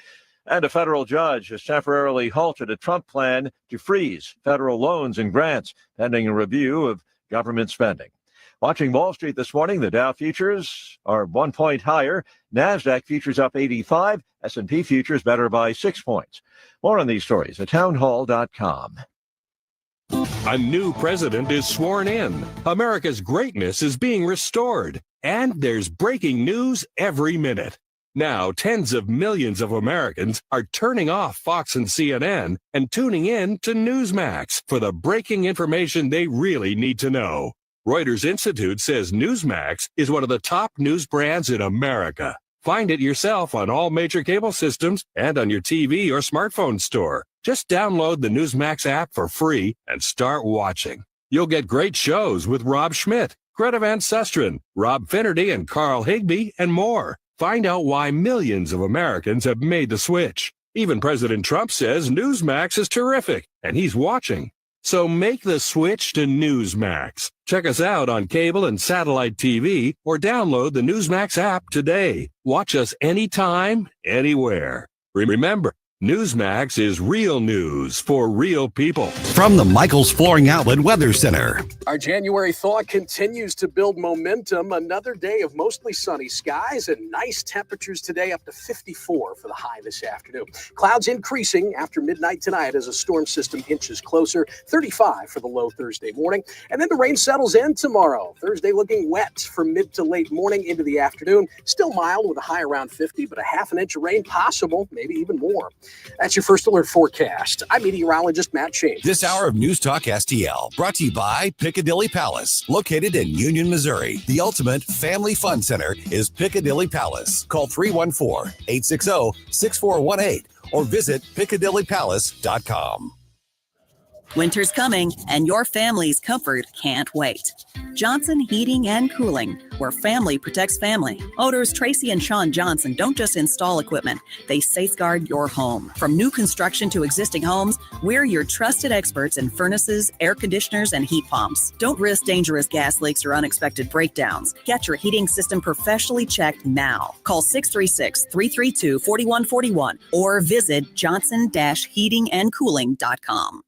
And a federal judge has temporarily halted a Trump plan to freeze federal loans and grants, pending a review of government spending. Watching Wall Street this morning, the Dow futures are 1 point higher. NASDAQ futures up 85. S&P futures better by 6 points. More on these stories at townhall.com. A new president is sworn in. America's greatness is being restored. And there's breaking news every minute. Now, tens of millions of Americans are turning off Fox and CNN and tuning in to Newsmax for the breaking information they really need to know. Reuters Institute says Newsmax is one of the top news brands in America. Find it yourself on all major cable systems and on your TV or smartphone store. Just download the Newsmax app for free and start watching. You'll get great shows with Rob Schmidt, Greta Van Susteren, Rob Finnerty, and Carl Higbie, and more. Find out why millions of Americans have made the switch. Even President Trump says Newsmax is terrific, and he's watching. So make the switch to Newsmax. Check us out on cable and satellite TV or download the Newsmax app today. Watch us anytime, anywhere. Remember, Newsmax is real news for real people. From the Michaels Flooring Outlet Weather Center. Our January thaw continues to build momentum. Another day of mostly sunny skies and nice temperatures today, up to 54 for the high this afternoon. Clouds increasing after midnight tonight as a storm system inches closer. 35 for the low Thursday morning. And then the rain settles in tomorrow. Thursday looking wet from mid to late morning into the afternoon. Still mild with a high around 50, but a half an inch of rain possible, maybe even more. That's your first alert forecast. I'm meteorologist Matt Shane. This hour of News Talk STL brought to you by Piccadilly Palace, located in Union, Missouri. The ultimate family fun center is Piccadilly Palace. Call 314-860-6418 or visit piccadillypalace.com. Winter's coming, and your family's comfort can't wait. Johnson Heating and Cooling, where family protects family. Owners Tracy and Sean Johnson don't just install equipment, they safeguard your home. From new construction to existing homes, we're your trusted experts in furnaces, air conditioners, and heat pumps. Don't risk dangerous gas leaks or unexpected breakdowns. Get your heating system professionally checked now. Call 636-332-4141 or visit johnson-heatingandcooling.com.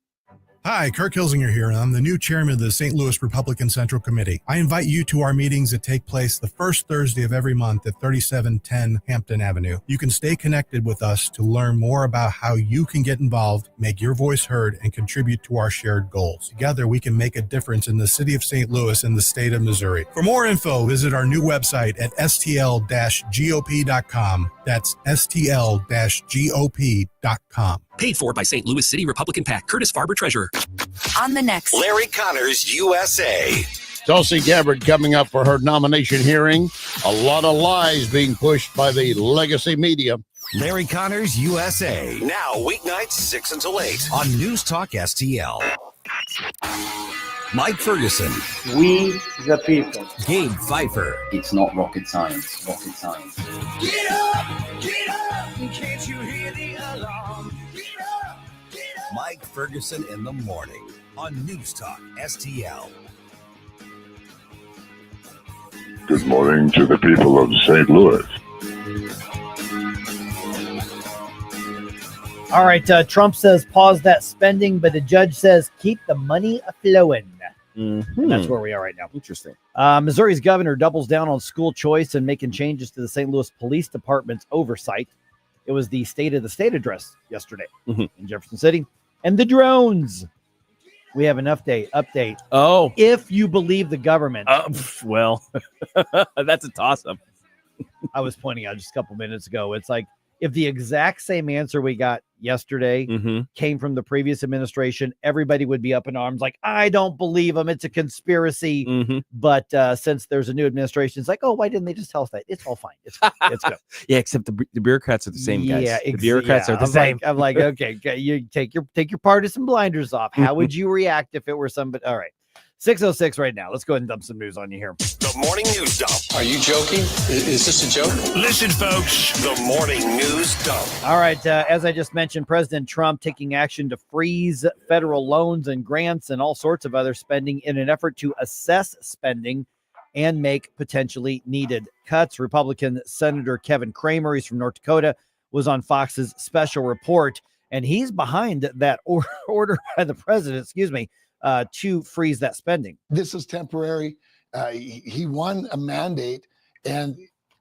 Hi, Kirk Hilsinger here, and I'm the new chairman of the St. Louis Republican Central Committee. I invite you to our meetings that take place the first Thursday of every month at 3710 Hampton Avenue. You can stay connected with us to learn more about how you can get involved, make your voice heard, and contribute to our shared goals. Together, we can make a difference in the city of St. Louis and the state of Missouri. For more info, visit our new website at stl-gop.com. That's stl-gop.com. Paid for by St. Louis City Republican PAC. Curtis Farber, Treasurer. On the next, Larry Connors, USA. Tulsi Gabbard coming up for her nomination hearing. A lot of lies being pushed by the legacy media. Larry Connors, USA. Now, weeknights 6 until 8 on News Talk STL. Mike Ferguson. We the people. Gabe Pfeiffer. It's not rocket science. Rocket science. Get up, can't you hear the alarm? Get up. Mike Ferguson in the morning on News Talk STL. Good morning to the people of St. Louis. All right, Trump says pause that spending, but the judge says keep the money a-flowing. Mm-hmm. That's where we are right now. Interesting. Missouri's governor doubles down on school choice and making changes to the St. Louis Police Department's oversight. It was the State of the State address yesterday in Jefferson City. And the drones. We have an update. Oh. If you believe the government. Well, that's a toss-up. I was pointing out just a couple minutes ago. It's like, if the exact same answer we got yesterday came from the previous administration, everybody would be up in arms like, I don't believe them. It's a conspiracy. But since there's a new administration, it's like, oh, why didn't they just tell us that? It's all fine. It's good. Yeah, except the bureaucrats are the same guys. Yeah, the bureaucrats are the same. I'm like, okay, you take your partisan blinders off. How would you react if it were somebody? All right. 6:06 right now. Let's go ahead and dump some news on you here. The morning news dump. Are you joking? Is this a joke? Listen, folks. The morning news dump. All right. As I just mentioned, President Trump taking action to freeze federal loans and grants and all sorts of other spending in an effort to assess spending and make potentially needed cuts. Republican Senator Kevin Cramer, he's from North Dakota, was on Fox's special report, and he's behind that order by the president, to freeze that spending. This is temporary. He won a mandate and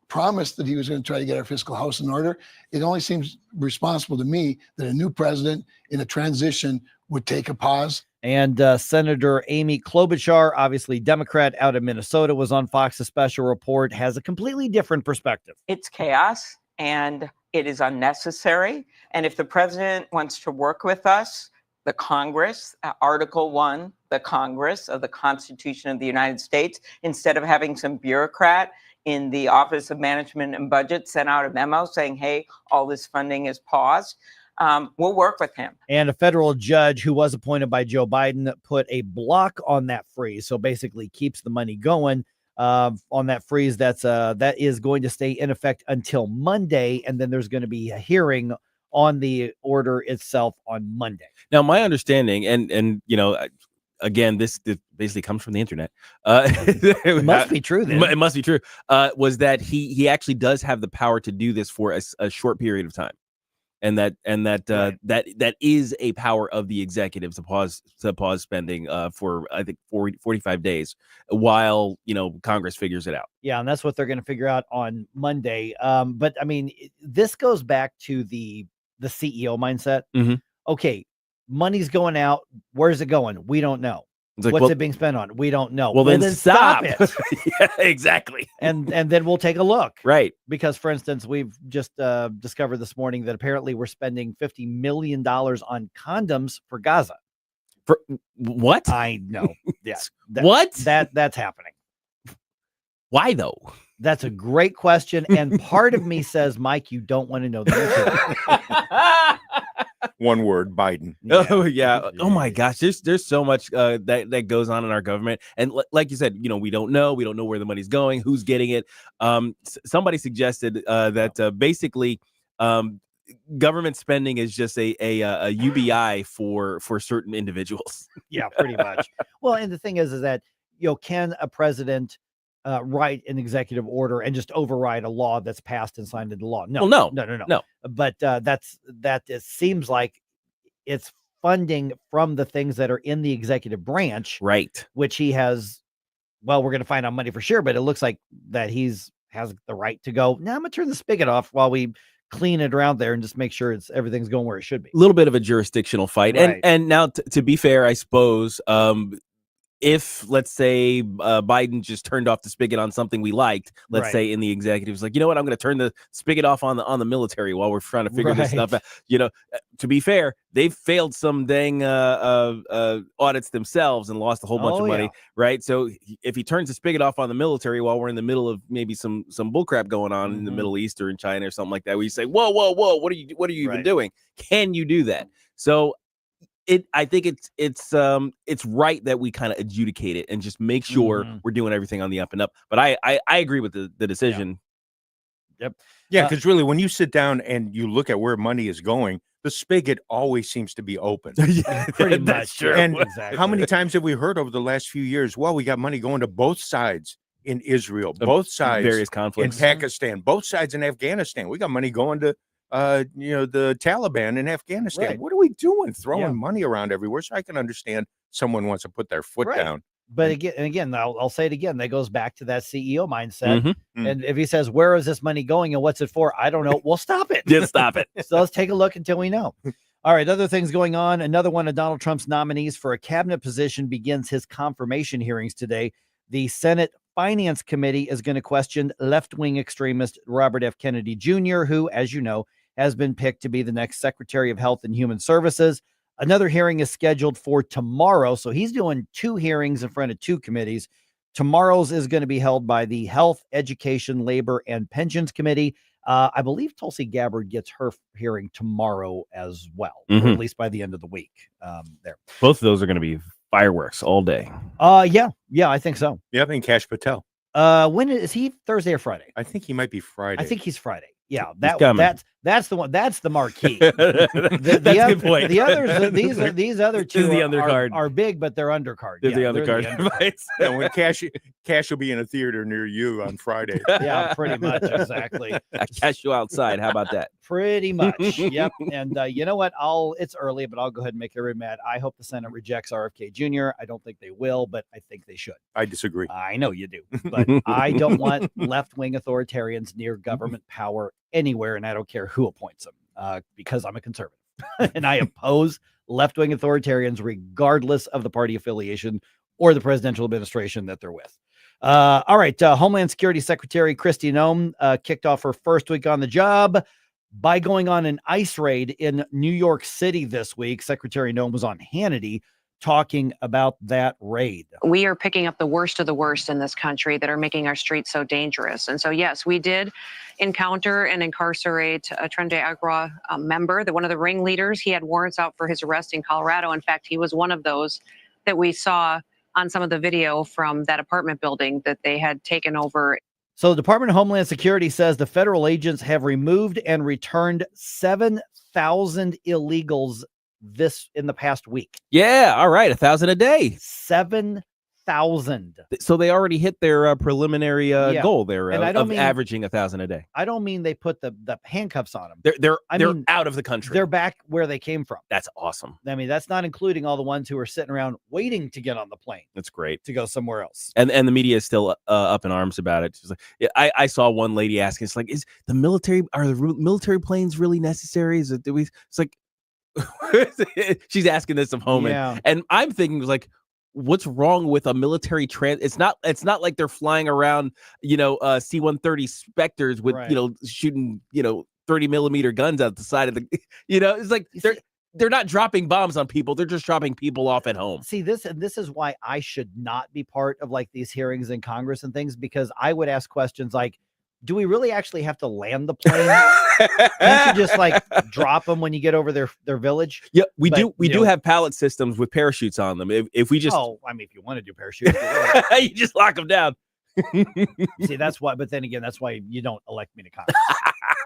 promised that he was going to try to get our fiscal house in order. It only seems responsible to me that a new president in a transition would take a pause. And Senator Amy Klobuchar, obviously Democrat out of Minnesota, was on Fox's special report, has a completely different perspective. It's chaos and it is unnecessary. And if the president wants to work with us, the Congress, Article 1, the Congress of the Constitution of the United States, instead of having some bureaucrat in the Office of Management and Budget send out a memo saying, hey, all this funding is paused, we'll work with him. And a federal judge who was appointed by Joe Biden put a block on that freeze. So basically keeps the money going on that freeze. That is going to stay in effect until Monday. And then there's going to be a hearing on the order itself on Monday. Now, my understanding, and again, this basically comes from the internet. It must be true then. It must be true. Was that he actually does have the power to do this for a short period of time, and that is a power of the executive to pause spending for I think 45 days while Congress figures it out. Yeah, and that's what they're going to figure out on Monday. But I mean, this goes back to the CEO mindset. Okay, money's going out. Where's it going? We don't know. What's it being spent on? We don't know. Well, then stop it. Yeah, exactly. And then we'll take a look. Right. Because, for instance, we've just discovered this morning that apparently we're spending $50 million on condoms for Gaza. For what? I know. Yeah. That's happening. Why though? That's a great question. And part of me says, Mike, you don't want to know the answer. One word, Biden. Yeah. Oh yeah. Oh my gosh. There's so much that goes on in our government. And like you said, we don't know where the money's going, who's getting it. Somebody suggested that basically government spending is just a UBI for certain individuals. Yeah, pretty much. Well, and the thing is that, can a president write an executive order and just override a law that's passed and signed into law? No, well, no. But it seems like it's funding from the things that are in the executive branch, right? Which he has. Well, we're going to find out money for sure, but it looks like that has the right to go. Now I'm going to turn the spigot off while we clean it around there and just make sure everything's going where it should be. A little bit of a jurisdictional fight, right. And now to be fair, I suppose. If, let's say, Biden just turned off the spigot on something we liked, let's say in the executive, was like, you know what, I'm going to turn the spigot off on the military while we're trying to figure this stuff out. To be fair, they've failed some dang audits themselves and lost a whole bunch of money, right? So if he turns the spigot off on the military while we're in the middle of maybe some bullcrap going on in the Middle East or in China or something like that, we say, whoa, what are you even doing? Can you do that? So I think it's right that we kind of adjudicate it and just make sure we're doing everything on the up and up. But I agree with the decision. Yep. Yeah, because really, when you sit down and you look at where money is going, the spigot always seems to be open. Yeah, pretty much. True. And how many times have we heard over the last few years? Well, we got money going to both sides in Israel, both sides various conflicts in Pakistan, both sides in Afghanistan. We got money going to the Taliban in Afghanistan. Right. What are we doing? Throwing money around everywhere. So I can understand someone wants to put their foot down. But again, I'll say it again. That goes back to that CEO mindset. And if he says, where is this money going and what's it for? I don't know. Well, stop it. Just stop it. So let's take a look until we know. All right. Other things going on. Another one of Donald Trump's nominees for a cabinet position begins his confirmation hearings today. The Senate Finance Committee is going to question left-wing extremist Robert F. Kennedy Jr., who, as you know, has been picked to be the next Secretary of Health and Human Services. Another hearing is scheduled for tomorrow. So he's doing 2 hearings in front of 2 committees. Tomorrow's is going to be held by the Health, Education, Labor, and Pensions Committee. I believe Tulsi Gabbard gets her hearing tomorrow as well, or at least by the end of the week. There. Both of those are going to be fireworks all day. Yeah, I think so. Yep, and Kash Patel. When is he? Thursday or Friday? I think he might be Friday. I think he's Friday. Yeah, He's that's the one. That's the marquee. That's a good point. The others, these other two the undercard. are big, but they're undercard. They're Yeah, the undercard. Yeah, when Cash will be in a theater near you on Friday. Yeah, pretty much, exactly. I catch you outside. How about that? Pretty much. Yep. And you know what? It's early, but I'll go ahead and make everybody mad. I hope the Senate rejects RFK Jr. I don't think they will, but I think they should. I disagree. I know you do, but I don't want left-wing authoritarians near government power anywhere, and I don't care who appoints them, because I'm a conservative and I oppose left-wing authoritarians regardless of the party affiliation or the presidential administration that they're with. All right, Homeland Security Secretary Kristi Noem kicked off her first week on the job by going on an ICE raid in New York City this week. Secretary Noem was on Hannity talking about that raid. We are picking up the worst of the worst in this country that are making our streets so dangerous. And so, yes, we did encounter and incarcerate a Trende Agra member, one of the ringleaders. He had warrants out for his arrest in Colorado. In fact, he was one of those that we saw on some of the video from that apartment building that they had taken over. So the Department of Homeland Security says the federal agents have removed and returned 7,000 illegals in the past week. Yeah, all right, 1,000 a day. 7,000. So they already hit their preliminary goal there and I don't mean averaging 1,000 a day. I don't mean they put the handcuffs on them. They're out of the country. They're back where they came from. That's awesome. I mean, that's not including all the ones who are sitting around waiting to get on the plane. That's great. To go somewhere else. And the media is still up in arms about it. She's like, I saw one lady asking, it's like, are the military planes really necessary? It's like, she's asking this of Homan, and I'm thinking like, what's wrong with a military it's not like they're flying around, C-130 Spectres with shooting 30 millimeter guns out the side of the it's like they're not dropping bombs on people, they're just dropping people off at home. See, this is why I should not be part of like these hearings in Congress and things, because I would ask questions like, do we really actually have to land the plane? Can't you just like drop them when you get over their village? Yeah, we do have pallet systems with parachutes on them. If we just, I mean, if you want to do parachutes, you just lock them down. See, that's why. But then again, that's why you don't elect me to Congress.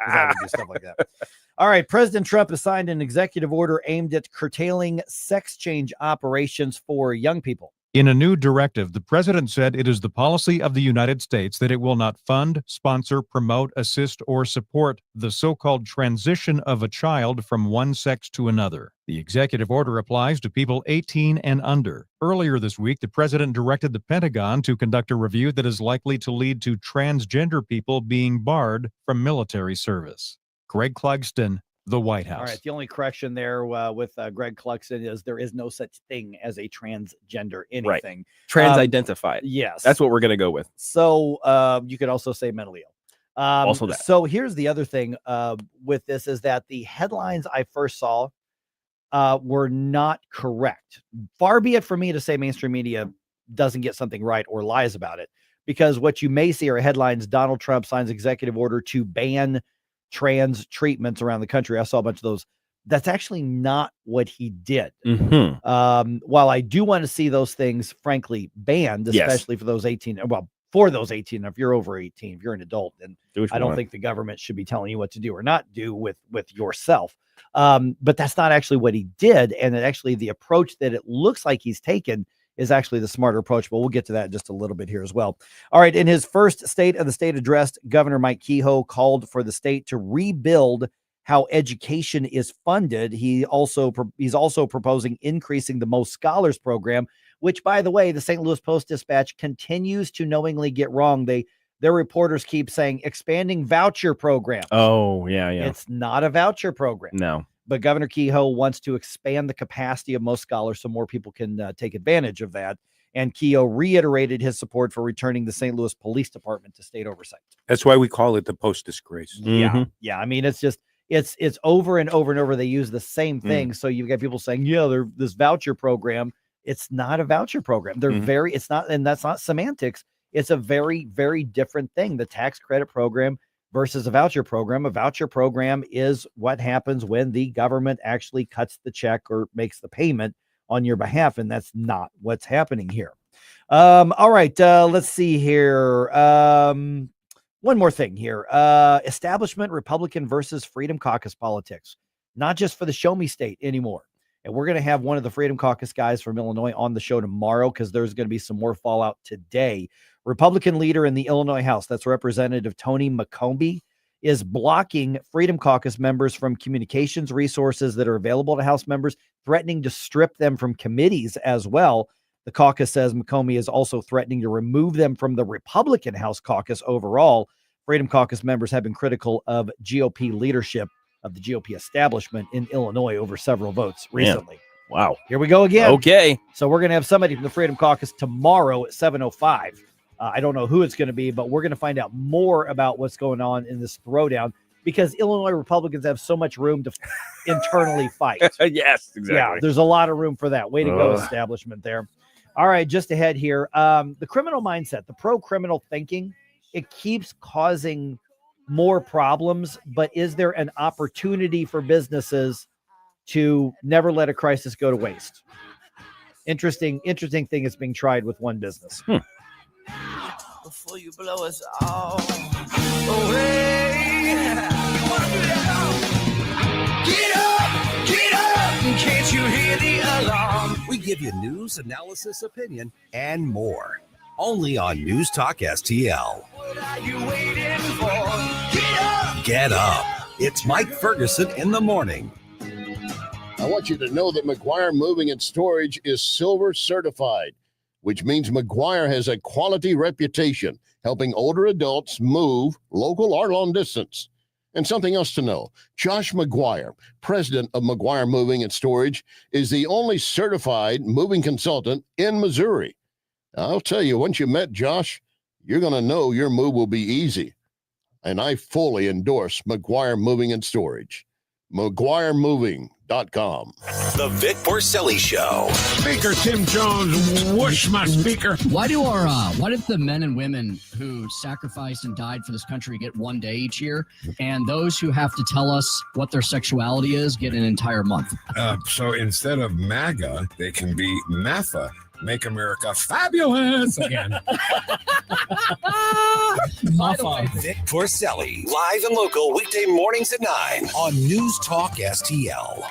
I would do stuff like that. All right, President Trump has signed an executive order aimed at curtailing sex change operations for young people. In a new directive, the president said it is the policy of the United States that it will not fund, sponsor, promote, assist, or support the so-called transition of a child from one sex to another. The executive order applies to people 18 and under. Earlier this week, the president directed the Pentagon to conduct a review that is likely to lead to transgender people being barred from military service. Greg Clugston, the White House. All right. The only correction there with Greg Clugston is there is no such thing as a transgender anything. Right. Trans-identified. Yes. That's what we're going to go with. So you could also say mentally ill. Also that. So here's the other thing with this is that the headlines I first saw were not correct. Far be it for me to say mainstream media doesn't get something right or lies about it, because what you may see are headlines: Donald Trump signs executive order to ban trans treatments around the country. I saw a bunch of those. That's actually not what he did. While I do want to see those things, frankly, banned, especially for those 18. Well, for those 18, if you're over 18, if you're an adult, then I don't think the government should be telling you what to do or not do with yourself. But that's not actually what he did. And actually the approach that it looks like he's taken is actually the smarter approach, but we'll get to that in just a little bit here as well. All right. In his first State of the State address, Governor Mike Kehoe called for the state to rebuild how education is funded. He's also proposing increasing the Most Scholars program, which, by the way, the St. Louis Post-Dispatch continues to knowingly get wrong. Their reporters keep saying expanding voucher program. Oh, yeah. It's not a voucher program. No. But Governor Kehoe wants to expand the capacity of Most Scholars so more people can take advantage of that. And Kehoe reiterated his support for returning the St. Louis Police Department to state oversight. That's why we call it the post-disgrace. Yeah. I mean, it's it's over and over and over. They use the same thing. So you've got people saying, yeah, they're this voucher program. It's not a voucher program. They're it's not, and that's not semantics. It's a very, very different thing. The tax credit program versus a voucher program. A voucher program is what happens when the government actually cuts the check or makes the payment on your behalf. And that's not what's happening here. All right. Let's see here. One more thing here. Establishment Republican versus Freedom Caucus politics, not just for the Show Me State anymore. And we're going to have one of the Freedom Caucus guys from Illinois on the show tomorrow because there's going to be some more fallout today. Republican leader in the Illinois House, that's Representative Tony McCombie, is blocking Freedom Caucus members from communications resources that are available to House members, threatening to strip them from committees as well. The caucus says McCombie is also threatening to remove them from the Republican House caucus overall. Freedom Caucus members have been critical of GOP leadership of the GOP establishment in Illinois over several votes recently. Wow. Here we go again. Okay. So we're going to have somebody from the Freedom Caucus tomorrow at 7:05. I don't know who it's going to be, but we're going to find out more about what's going on in this throwdown because Illinois Republicans have so much room to internally fight. Yes, exactly. Yeah, there's a lot of room for that. Way to go, establishment there. All right, just ahead here. The criminal mindset, the pro-criminal thinking, it keeps causing more problems, but is there an opportunity for businesses to never let a crisis go to waste? Interesting thing is being tried with one business. Before you blow us all away. Get up, can't you hear the alarm? We give you news, analysis, opinion, and more. Only on News Talk STL. What are you waiting for? Get up! Get up. It's Mike Ferguson in the morning. I want you to know that McGuire Moving and Storage is silver certified, which means McGuire has a quality reputation helping older adults move local or long distance. And something else to know, Josh McGuire, president of McGuire Moving and Storage, is the only certified moving consultant in Missouri. I'll tell you, once you met Josh, you're going to know your move will be easy. And I fully endorse McGuire Moving and Storage. McGuireMoving.com. The Vic Porcelli Show. Speaker Tim Jones, whoosh my speaker. Why did the men and women who sacrificed and died for this country get one day each year, and those who have to tell us what their sexuality is get an entire month? So instead of MAGA, they can be MAFA. Make America fabulous again. Vic Porcelli, live and local weekday mornings at 9 on News Talk STL.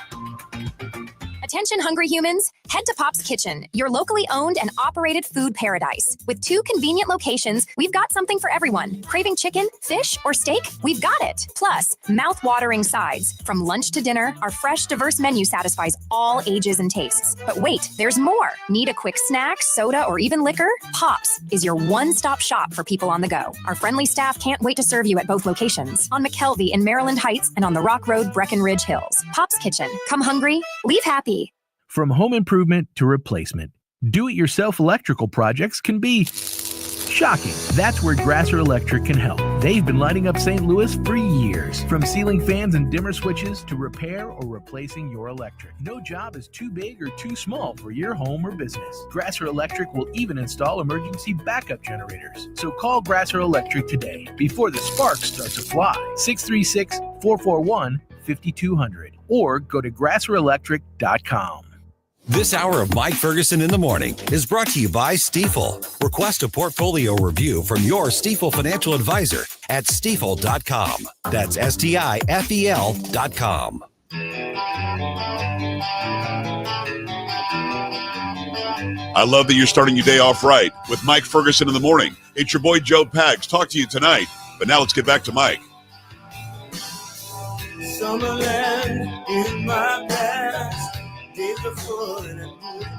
Attention hungry humans, head to Pop's Kitchen, your locally owned and operated food paradise. With 2 convenient locations, we've got something for everyone. Craving chicken, fish, or steak? We've got it. Plus, mouth-watering sides. From lunch to dinner, our fresh, diverse menu satisfies all ages and tastes. But wait, there's more. Need a quick snack, soda, or even liquor? Pop's is your one-stop shop for people on the go. Our friendly staff can't wait to serve you at both locations, on McKelvey in Maryland Heights and on the Rock Road, Breckenridge Hills. Pop's Kitchen. Come hungry, leave happy. From home improvement to replacement, do-it-yourself electrical projects can be shocking. That's where Grasser Electric can help. They've been lighting up St. Louis for years. From ceiling fans and dimmer switches to repair or replacing your electric. No job is too big or too small for your home or business. Grasser Electric will even install emergency backup generators. So call Grasser Electric today before the sparks start to fly. 636-441-5200 or go to grasserelectric.com. This hour of Mike Ferguson in the morning is brought to you by Stifel. Request a portfolio review from your Stifel financial advisor at stifel.com. That's STIFEL.com. I love that you're starting your day off right with Mike Ferguson in the morning. It's your boy Joe Pags. Talk to you tonight. But now let's get back to Mike. Summerland in my past.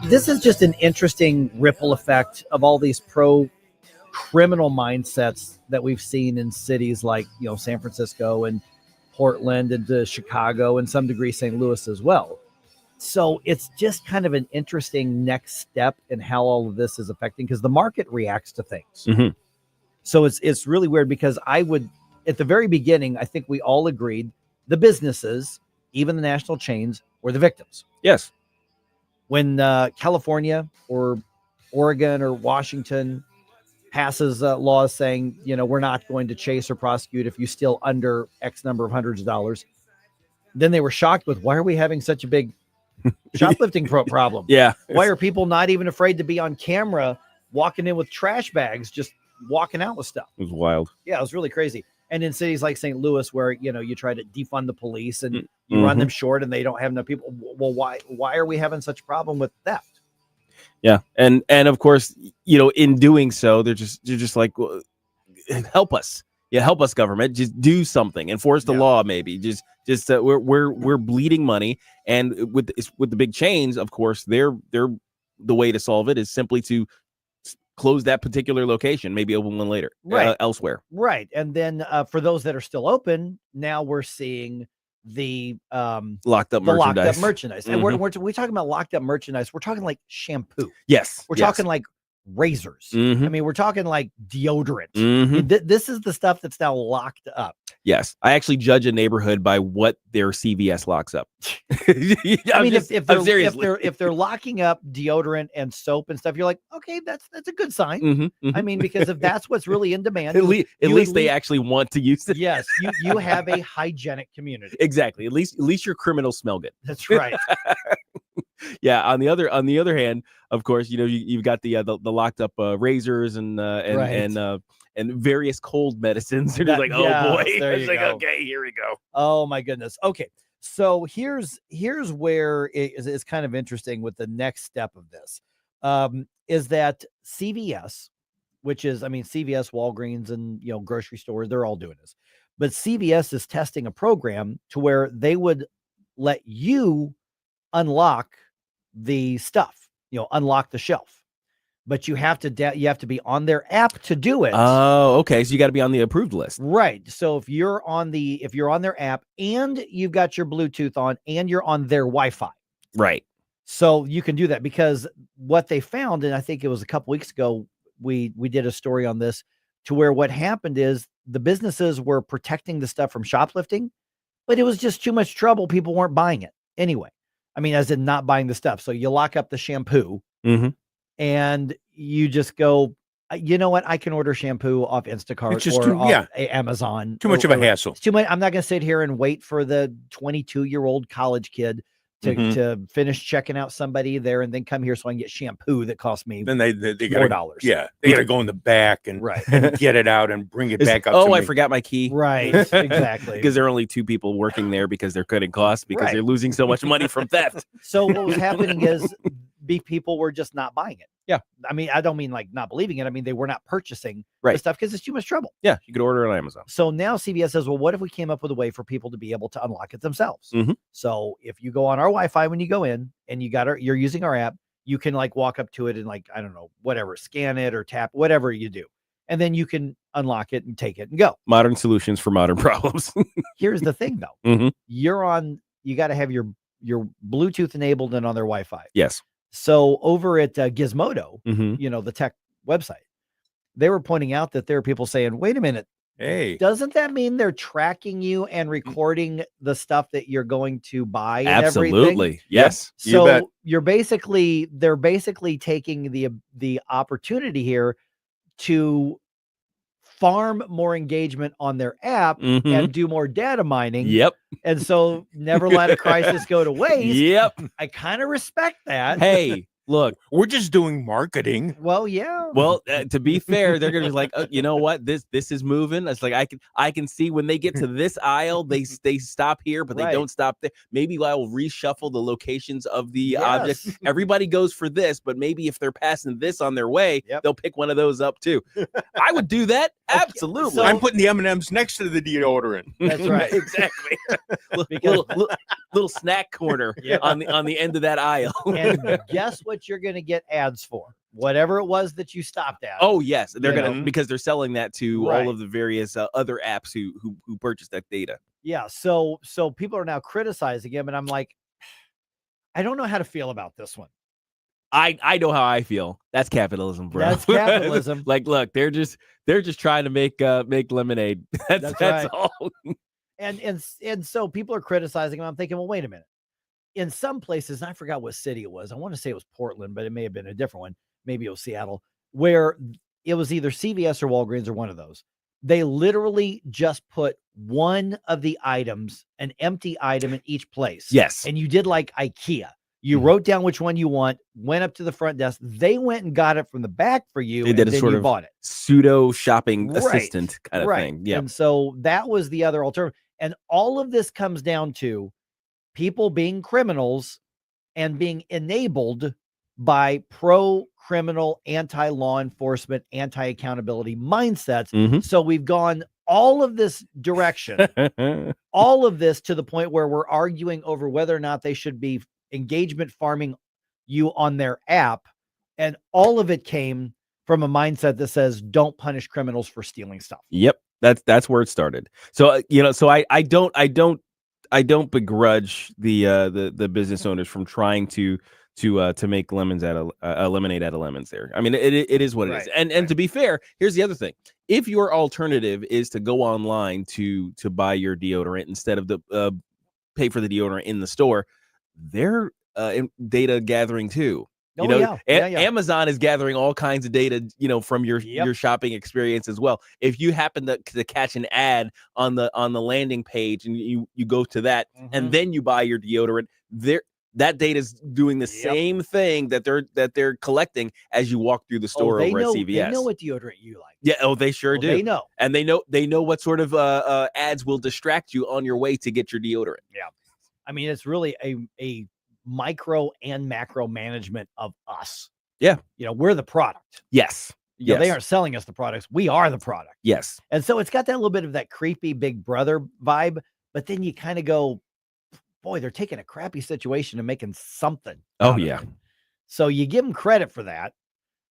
This is just an interesting ripple effect of all these pro-criminal mindsets that we've seen in cities like, San Francisco and Portland and Chicago and some degree St. Louis as well. So it's just kind of an interesting next step in how all of this is affecting because the market reacts to things. Mm-hmm. So it's really weird because at the very beginning, I think we all agreed the businesses, even the national chains, were the victims. Yes. When California or Oregon or Washington passes laws saying, we're not going to chase or prosecute if you steal under X number of hundreds of dollars, then they were shocked with, why are we having such a big shoplifting problem? Yeah. Why are people not even afraid to be on camera walking in with trash bags, just walking out with stuff? It was wild. Yeah, it was really crazy. And in cities like St. Louis, where, you try to defund the police and you run them short and they don't have enough people. Well, why are we having such a problem with theft? Yeah. And of course, in doing so, they're just like, well, help us. Yeah. Help us, government. Just do something. Enforce the law. Maybe just we're bleeding money. And with the big chains, of course, they're the way to solve it is simply to close that particular location, maybe open one later, elsewhere. Right. And then for those that are still open, now we're seeing the locked up merchandise. And we're talking about locked up merchandise. We're talking like shampoo. Yes. We're talking like razors. I mean, we're talking like deodorant. This is the stuff that's now locked up. Yes. I actually judge a neighborhood by what their CVS locks up. I mean, if they're locking up deodorant and soap and stuff, you're like, okay, that's a good sign. I mean, because if that's what's really in demand, at least they actually want to use it. Yes, you have a hygienic community. Exactly. At least your criminals smell good. That's right. Yeah. On the other hand, of course, you've got the locked up razors and various cold medicines. They're just like, oh boy. It's like, okay, here we go. Oh my goodness. Okay. So here's where it is kind of interesting with the next step of this, is that CVS, which is, CVS, Walgreens, and, grocery stores, they're all doing this, but CVS is testing a program to where they would let you unlock the stuff, unlock the shelf, but you have to be on their app to do it. Oh, okay. So you got to be on the approved list. Right. So if you're on their app and you've got your Bluetooth on and you're on their Wi-Fi. Right. So you can do that, because what they found, and I think it was a couple weeks ago, we did a story on this, to where what happened is the businesses were protecting the stuff from shoplifting, but it was just too much trouble. People weren't buying it anyway. As in not buying the stuff. So you lock up the shampoo and you just go, you know what? I can order shampoo off Instacart or off Amazon. Too much of a hassle. It's too much. I'm not going to sit here and wait for the 22-year-old college kid to finish checking out somebody there and then come here so I can get shampoo that costs me then they $4. $4. Yeah. They got to go in the back and get it out and bring it back up. Oh, I forgot my key. Right. Exactly. Because there are only 2 people working there because they're cutting costs because they're losing so much money from theft. So what was happening is people were just not buying it. Yeah. I don't mean like not believing it. They were not purchasing the stuff because it's too much trouble. Yeah. You could order it on Amazon. So now CVS says, well, what if we came up with a way for people to be able to unlock it themselves? So if you go on our Wi-Fi when you go in and you're using our app, you can like walk up to it and like, I don't know, whatever, scan it or tap, whatever you do. And then you can unlock it and take it and go. Modern solutions for modern problems. Here's the thing though. You got to have your Bluetooth enabled and on their Wi-Fi. Yes. So over at Gizmodo, the tech website, they were pointing out that there are people saying, wait a minute. Hey, doesn't that mean they're tracking you and recording the stuff that you're going to buy? And absolutely. Everything? Yes. So they're basically taking the opportunity here to farm more engagement on their app and do more data mining. Yep. And so never let a crisis go to waste. Yep. I kind of respect that. Hey, look, we're just doing marketing. Well, yeah. Well, to be fair, they're gonna be like, you know what, this is moving. It's like I can see when they get to this aisle, they stop here, but they don't stop there. Maybe I will reshuffle the locations of the objects. Everybody goes for this, but maybe if they're passing this on their way, they'll pick one of those up too. I would do that. Absolutely. So I'm putting the M&Ms next to the deodorant. That's right. Exactly. little snack corner on the end of that aisle. And guess what you're going to get ads for? Whatever it was that you stopped at. Oh yes, they're gonna because they're selling that to all of the various other apps who purchase that data. Yeah. So people are now criticizing him, and I'm like, I don't know how to feel about this one. I know how I feel. That's capitalism, bro. That's capitalism. Like, look, they're just trying to make lemonade. That's right. all. And so people are criticizing him. I'm thinking, well, wait a minute. In some places, and I forgot what city it was. I want to say it was Portland, but it may have been a different one. Maybe it was Seattle, where it was either CVS or Walgreens or one of those. They literally just put one of the items, an empty item in each place. Yes. And you did like IKEA. You wrote down which one you want, went up to the front desk. They went and got it from the back for you. They did and a then sort you of bought it. pseudo shopping assistant kind of thing. Yeah. And so that was the other alternative. And all of this comes down to people being criminals and being enabled by pro-criminal, anti-law enforcement, anti-accountability mindsets. So we've gone all of this direction, all of this to the point where we're arguing over whether or not they should be engagement farming you on their app. And all of it came from a mindset that says, don't punish criminals for stealing stuff. Yep. That's where it started. So, so I don't begrudge the business owners from trying to make lemonade out of lemons there. I mean, it is what it is. And to be fair, here's the other thing. If your alternative is to go online to buy your deodorant instead of the pay for the deodorant in the store, they're data gathering too. Amazon is gathering all kinds of data, from your shopping experience as well. If you happen to catch an ad on the landing page and you go to that and then you buy your deodorant, that data is doing the same thing that they're collecting as you walk through the store over at CVS. They know what deodorant you like. Yeah. Oh, they sure do. They know. And they know what sort of ads will distract you on your way to get your deodorant. Yeah. I mean, it's really a micro and macro management of us. Yeah. We're the product. Yes. They aren't selling us the products. We are the product. Yes. And so it's got that little bit of that creepy big brother vibe, but then you kind of go, boy, they're taking a crappy situation and making something. Oh, yeah. So you give them credit for that.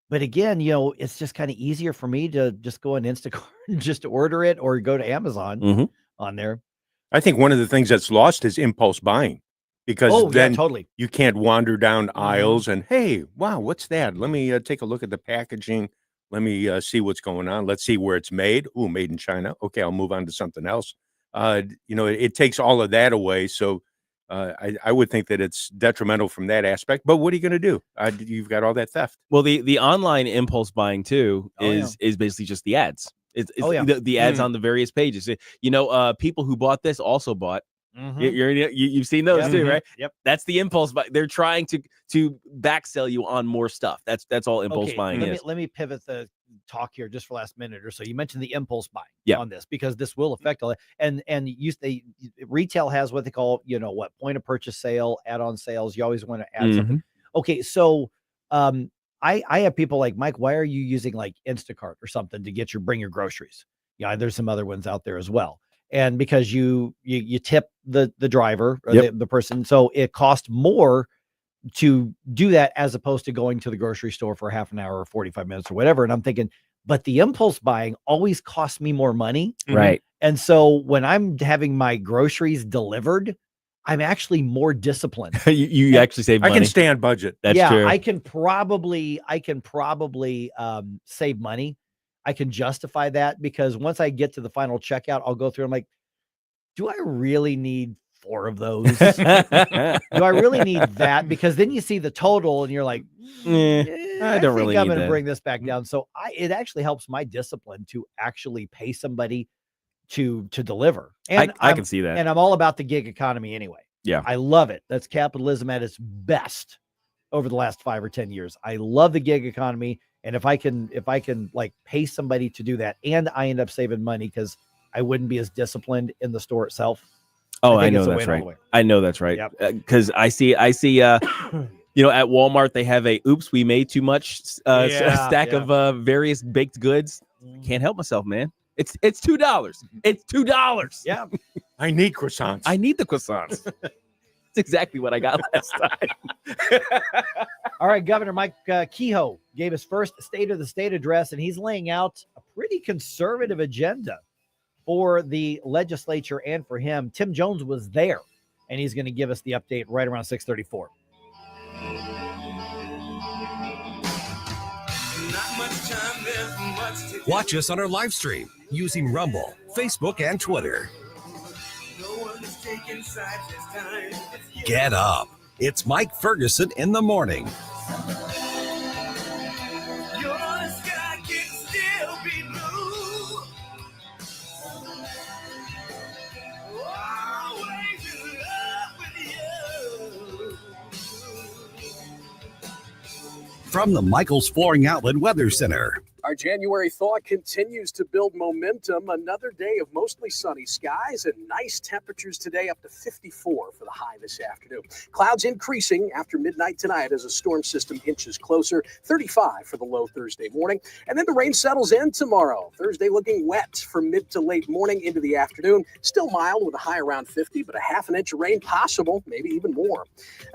But again, it's just kind of easier for me to just go on Instacart and just order it or go to Amazon on there. I think one of the things that's lost is impulse buying. Because then you can't wander down aisles and, hey, wow, what's that? Let me take a look at the packaging. Let me see what's going on. Let's see where it's made. Ooh, made in China. Okay, I'll move on to something else. It takes all of that away. So I would think that it's detrimental from that aspect. But what are you going to do? You've got all that theft. Well, the online impulse buying too is basically just the ads. It's the ads on the various pages. People who bought this also bought. You've seen those too, right? Yep. That's the impulse buy. They're trying to back sell you on more stuff. That's all impulse buying is. Let me pivot the talk here just for the last minute or so. You mentioned the impulse buying on this because this will affect all that. And retail has what they call, point of purchase sale, add-on sales. You always want to add something. Okay, so I have people like, Mike, why are you using like Instacart or something to bring your groceries? There's some other ones out there as well. And because you tip the driver or the person, so it costs more to do that as opposed to going to the grocery store for half an hour or 45 minutes or whatever. And I'm thinking, but the impulse buying always costs me more money. Right. And so when I'm having my groceries delivered, I'm actually more disciplined. you actually save money. I can stay on budget. That's true. I can probably save money. I can justify that because once I get to the final checkout, I'll go through. I'm like, do I really need 4 of those? Do I really need that? Because then you see the total and you're like, I don't really I'm need going to that. bring this back down. So it actually helps my discipline to actually pay somebody to deliver. And I can see that. And I'm all about the gig economy anyway. Yeah. I love it. That's capitalism at its best over the last 5 or 10 years. I love the gig economy. And if I can like pay somebody to do that and I end up saving money because I wouldn't be as disciplined in the store itself. Oh, I know that's right. I know that's right. Because I see, at Walmart, they have a, oops, we made too much stack of various baked goods. Can't help myself, man. It's $2. It's $2. Yeah. I need croissants. I need the croissants. That's exactly what I got last time. All right, Governor Mike Kehoe gave his first State of the State address, and he's laying out a pretty conservative agenda for the legislature and for him. Tim Jones was there, and he's going to give us the update right around 6:34. Watch us on our live stream using Rumble, Facebook, and Twitter. Get up. It's Mike Ferguson in the morning. From the Michaels Flooring Outlet Weather Center. Our January thaw continues to build momentum. Another day of mostly sunny skies and nice temperatures today, up to 54 for the high this afternoon. Clouds increasing after midnight tonight as a storm system inches closer. 35 for the low Thursday morning. And then the rain settles in tomorrow. Thursday looking wet from mid to late morning into the afternoon. Still mild with a high around 50, but a half an inch of rain possible, maybe even more.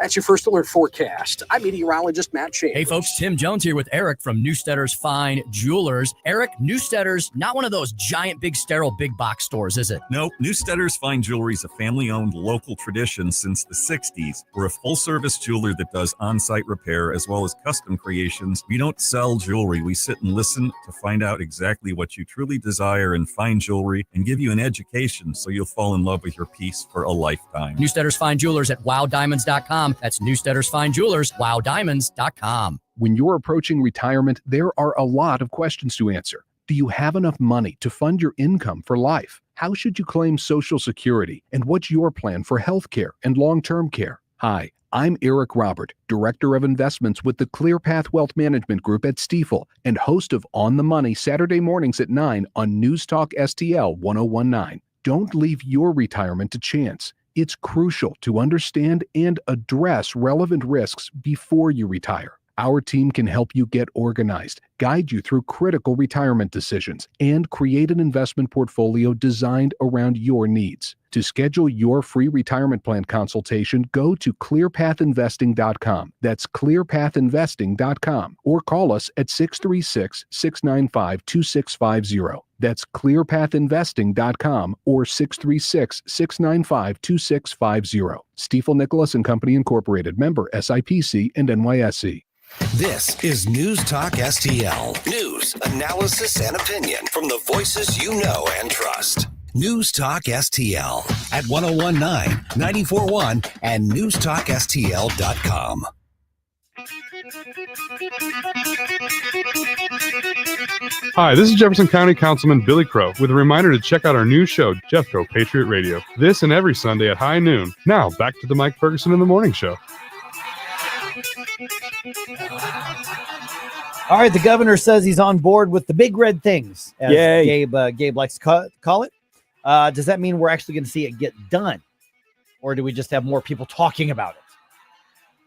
That's your first alert forecast. I'm meteorologist Matt Shane. Hey folks, Tim Jones here with Eric from Newstetter's Fine Jewelers. Eric, Newstetter's not one of those giant, big, sterile, big box stores, is it? No, Newstetter's Fine Jewelry is a family-owned local tradition since the 60s. We're a full-service jeweler that does on-site repair as well as custom creations. We don't sell jewelry. We sit and listen to find out exactly what you truly desire in fine jewelry and give you an education so you'll fall in love with your piece for a lifetime. Newstetter's Fine Jewelers at wowdiamonds.com. That's Newstetter's Fine Jewelers, wowdiamonds.com. When you're approaching retirement, there are a lot of questions to answer. Do you have enough money to fund your income for life? How should you claim Social Security? And what's your plan for health care and long-term care? Hi, I'm Eric Robert, Director of Investments with the ClearPath Wealth Management Group at Stifel and host of On the Money Saturday mornings at 9 on News Talk STL 1019. Don't leave your retirement to chance. It's crucial to understand and address relevant risks before you retire. Our team can help you get organized, guide you through critical retirement decisions, and create an investment portfolio designed around your needs. To schedule your free retirement plan consultation, go to clearpathinvesting.com. That's clearpathinvesting.com, or call us at 636-695-2650. That's clearpathinvesting.com or 636-695-2650. Stifel Nicholas and Company Incorporated, member SIPC and NYSE. This is News Talk STL. News, analysis, and opinion from the voices you know and trust. News Talk STL at 1019, 94.1, and newstalkstl.com. Hi, this is Jefferson County Councilman Billy Crow with a reminder to check out our new show, Jeffco Patriot Radio, this and every Sunday at high noon. Now, back to the Mike Ferguson in the Morning Show. All right, the governor says he's on board with the big red things, as Gabe likes to call it. Does that mean we're actually going to see it get done? Or do we just have more people talking about it?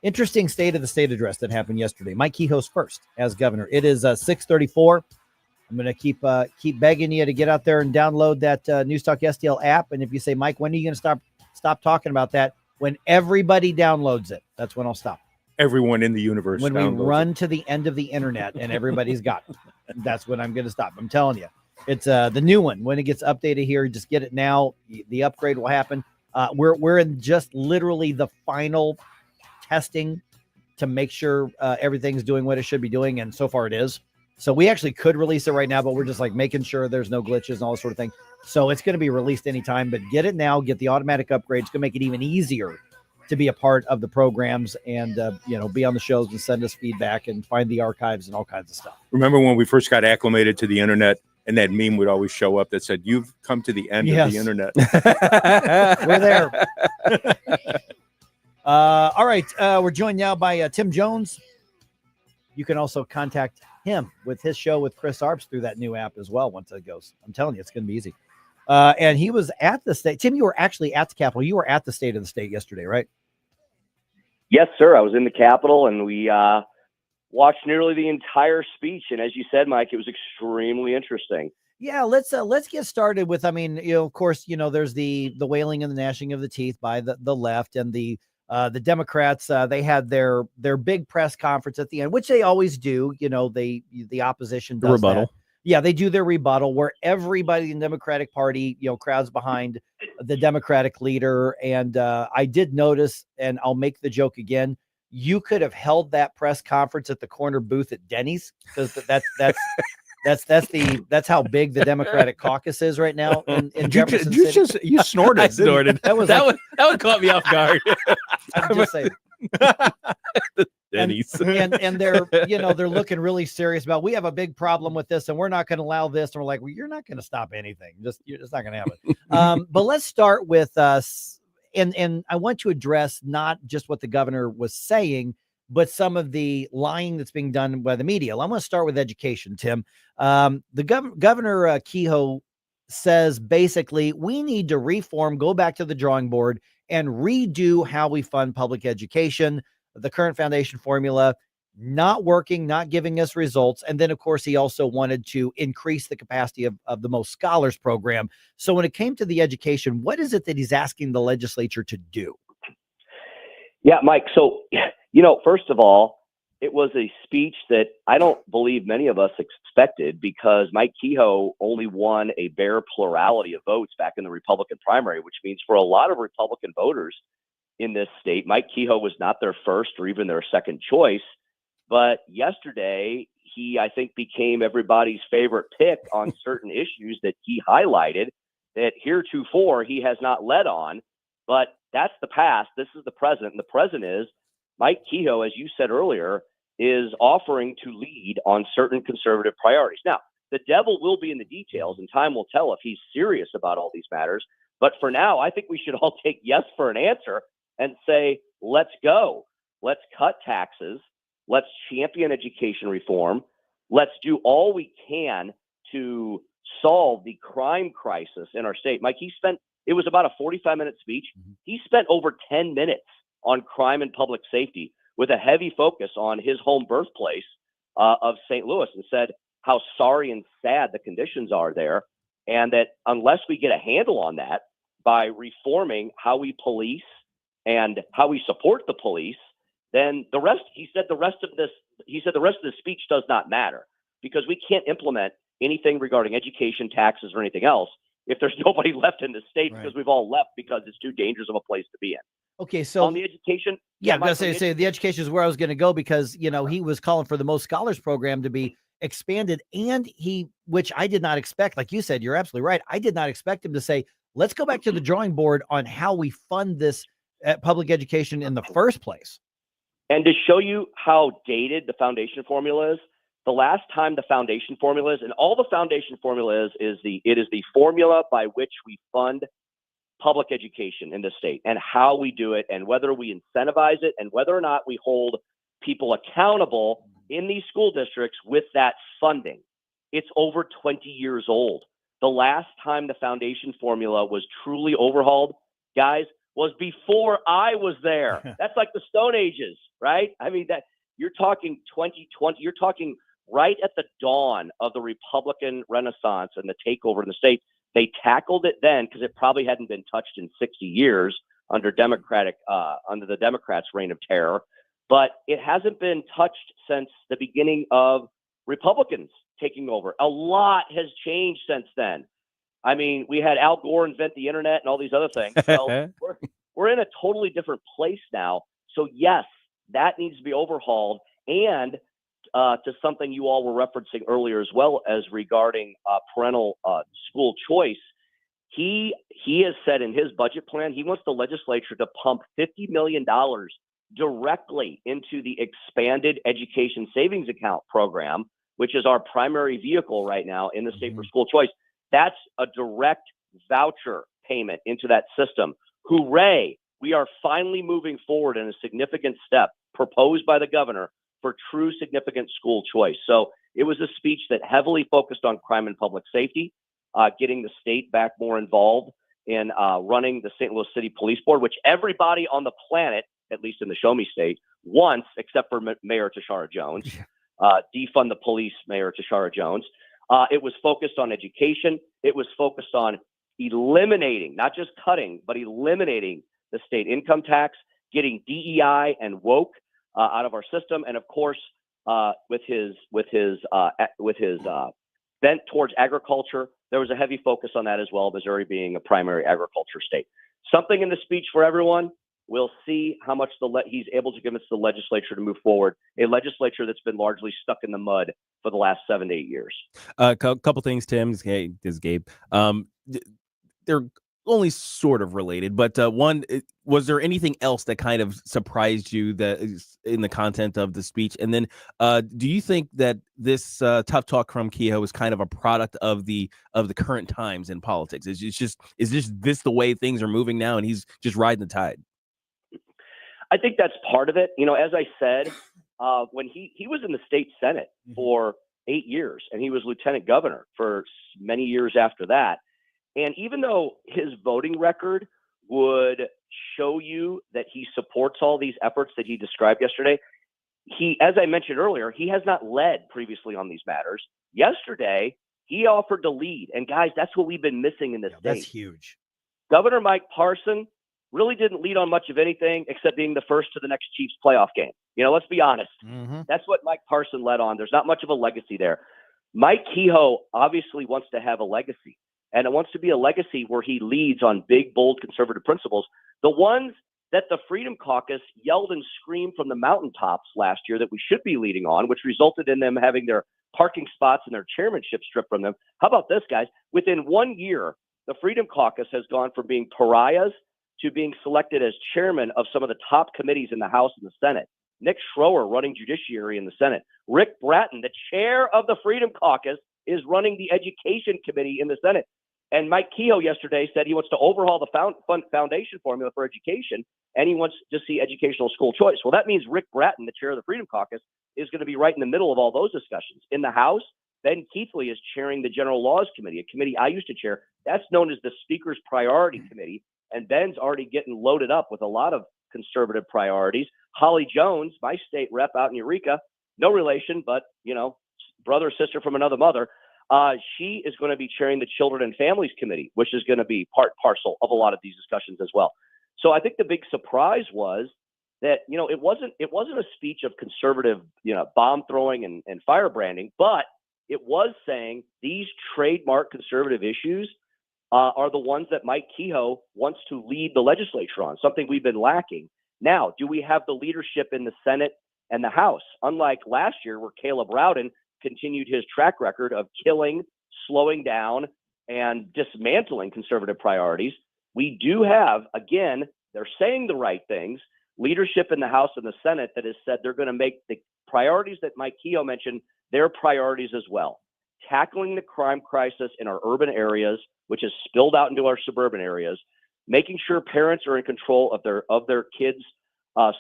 Interesting State of the State address that happened yesterday. Mike Kehoe's first as governor. It is 6:34. I'm going to keep begging you to get out there and download that News Talk STL app. And if you say, Mike, when are you going to stop talking about that? When everybody downloads it, that's when I'll stop. Everyone in the universe. When we run to the end of the internet and everybody's got it, that's when I'm going to stop. I'm telling you, it's the new one. When it gets updated here, just get it now. The upgrade will happen. We're in just literally the final testing to make sure everything's doing what it should be doing, and so far it is. So we actually could release it right now, but we're just like making sure there's no glitches and all this sort of thing. So it's going to be released anytime, but get it now. Get the automatic upgrade. It's going to make it even easier to be a part of the programs and, be on the shows and send us feedback and find the archives and all kinds of stuff. Remember when we first got acclimated to the internet and that meme would always show up that said, "You've come to the end of the internet." We're there. All right. We're joined now by Tim Jones. You can also contact him with his show with Chris Arps through that new app as well once it goes. I'm telling you, it's going to be easy. And he was at the state. Tim, you were actually at the Capitol. You were at the State of the State yesterday, right? Yes, sir. I was in the Capitol, and we watched nearly the entire speech. And as you said, Mike, it was extremely interesting. Yeah, let's get started with. I mean, of course, there's the wailing and the gnashing of the teeth by the left and the Democrats. They had their big press conference at the end, which they always do. The opposition does rebuttal. That. Yeah, they do their rebuttal where everybody in the Democratic Party, crowds behind the Democratic leader. And I did notice, and I'll make the joke again, you could have held that press conference at the corner booth at Denny's, because That's how big the Democratic caucus is right now in Jefferson City. You snorted. I snorted. That was that one caught me off guard. I'm just saying. Denny's. And they're they're looking really serious about, we have a big problem with this and we're not going to allow this. And we're like, well, you're not going to stop anything. You're just not going to have it. But let's start with us. And I want to address not just what the governor was saying, but some of the lying that's being done by the media. I'm going to start with education, Tim. The Governor Kehoe says basically we need to reform, go back to the drawing board and redo how we fund public education. The current foundation formula not working, not giving us results. And then, of course, he also wanted to increase the capacity of the Most Scholars program. So when it came to the education, what is it that he's asking the legislature to do? Yeah, Mike. So, first of all, it was a speech that I don't believe many of us expected, because Mike Kehoe only won a bare plurality of votes back in the Republican primary, which means for a lot of Republican voters in this state, Mike Kehoe was not their first or even their second choice. But yesterday, he, I think, became everybody's favorite pick on certain issues that he highlighted that heretofore he has not led on. But that's the past. This is the present. And the present is Mike Kehoe, as you said earlier, is offering to lead on certain conservative priorities. Now, the devil will be in the details, and time will tell if he's serious about all these matters. But for now, I think we should all take yes for an answer and say, let's go. Let's cut taxes. Let's champion education reform. Let's do all we can to solve the crime crisis in our state. Mike, it was about a 45-minute speech. He spent over 10 minutes on crime and public safety with a heavy focus on his home birthplace of St. Louis, and said how sorry and sad the conditions are there, and that unless we get a handle on that by reforming how we police and how we support the police, then the rest of the speech does not matter, because we can't implement anything regarding education, taxes, or anything else if there's nobody left in the state, right? Because we've all left because it's too dangerous of a place to be in. Okay, so on the education, I'm going to say the education is where I was going to go, because he was calling for the Most Scholars program to be expanded, and which I did not expect. Like you said, you're absolutely right. I did not expect him to say, let's go back to the drawing board on how we fund this public education in the first place. And to show you how dated the foundation formula is, the last time the foundation formula is, and all the foundation formula is the formula by which we fund public education in the state, and how we do it, and whether we incentivize it, and whether or not we hold people accountable in these school districts with that funding. It's over 20 years old. The last time the foundation formula was truly overhauled, guys, was before I was there. That's like the Stone Ages, right? I mean, that you're talking 2020, you're talking right at the dawn of the Republican Renaissance and the takeover in the state. They tackled it then because it probably hadn't been touched in 60 years under the Democrats' reign of terror. But it hasn't been touched since the beginning of Republicans taking over. A lot has changed since then. I mean, we had Al Gore invent the internet and all these other things. So we're in a totally different place now. So yes, that needs to be overhauled. And to something you all were referencing earlier, as well as regarding parental school choice, he has said in his budget plan, he wants the legislature to pump $50 million directly into the expanded education savings account program, which is our primary vehicle right now in the state for school choice. That's a direct voucher payment into that system. Hooray! We are finally moving forward in a significant step proposed by the governor for true significant school choice. So it was a speech that heavily focused on crime and public safety, getting the state back more involved in running the St. Louis City Police Board, which everybody on the planet, at least in the Show Me State, wants, except for Mayor Tashara Jones, defund the police, Mayor Tashara Jones. It was focused on education. It was focused on eliminating, not just cutting, but eliminating the state income tax, getting DEI and woke out of our system, and of course, with his bent towards agriculture, there was a heavy focus on that as well. Missouri being a primary agriculture state. Something in the speech for everyone, we'll see how much he's able to convince the legislature to move forward, a legislature that's been largely stuck in the mud for the last 7 to 8 years. Couple things, Tim. This is Gabe. They're only sort of related, but one, was there anything else that kind of surprised you that is in the content of the speech? And then do you think that this tough talk from Kehoe is kind of a product of the current times in politics? Is this the way things are moving now, and he's just riding the tide? I think that's part of it. As I said, when he was in the state Senate for 8 years, and he was lieutenant governor for many years after that. And even though his voting record would show you that he supports all these efforts that he described yesterday, as I mentioned earlier, he has not led previously on these matters. Yesterday, he offered to lead. And guys, that's what we've been missing in this state. That's huge. Governor Mike Parson really didn't lead on much of anything except being the first to the next Chiefs playoff game. Let's be honest. That's what Mike Parson led on. There's not much of a legacy there. Mike Kehoe obviously wants to have a legacy. And it wants to be a legacy where he leads on big, bold conservative principles. The ones that the Freedom Caucus yelled and screamed from the mountaintops last year that we should be leading on, which resulted in them having their parking spots and their chairmanship stripped from them. How about this, guys? Within 1 year, the Freedom Caucus has gone from being pariahs to being selected as chairman of some of the top committees in the House and the Senate. Nick Schroer running Judiciary in the Senate. Rick Bratton, the chair of the Freedom Caucus, is running the Education Committee in the Senate. And Mike Kehoe yesterday said he wants to overhaul the foundation formula for education, and he wants to see educational school choice. Well, that means Rick Bratton, the chair of the Freedom Caucus, is going to be right in the middle of all those discussions. In the House, Ben Keithley is chairing the General Laws Committee, a committee I used to chair. That's known as the Speaker's Priority Committee, and Ben's already getting loaded up with a lot of conservative priorities. Holly Jones, my state rep out in Eureka, no relation, but, brother or sister from another mother, she is going to be chairing the Children and Families Committee, which is going to be part and parcel of a lot of these discussions as well. So I think the big surprise was that, it wasn't a speech of conservative, bomb throwing and firebranding, but it was saying these trademark conservative issues are the ones that Mike Kehoe wants to lead the legislature on, something we've been lacking. Now, do we have the leadership in the Senate and the House? Unlike last year where Caleb Rowden continued his track record of killing, slowing down, and dismantling conservative priorities, we do have, again, they're saying the right things, leadership in the House and the Senate that has said they're going to make the priorities that Mike Kehoe mentioned their priorities as well. Tackling the crime crisis in our urban areas, which has spilled out into our suburban areas, making sure parents are in control of their kids'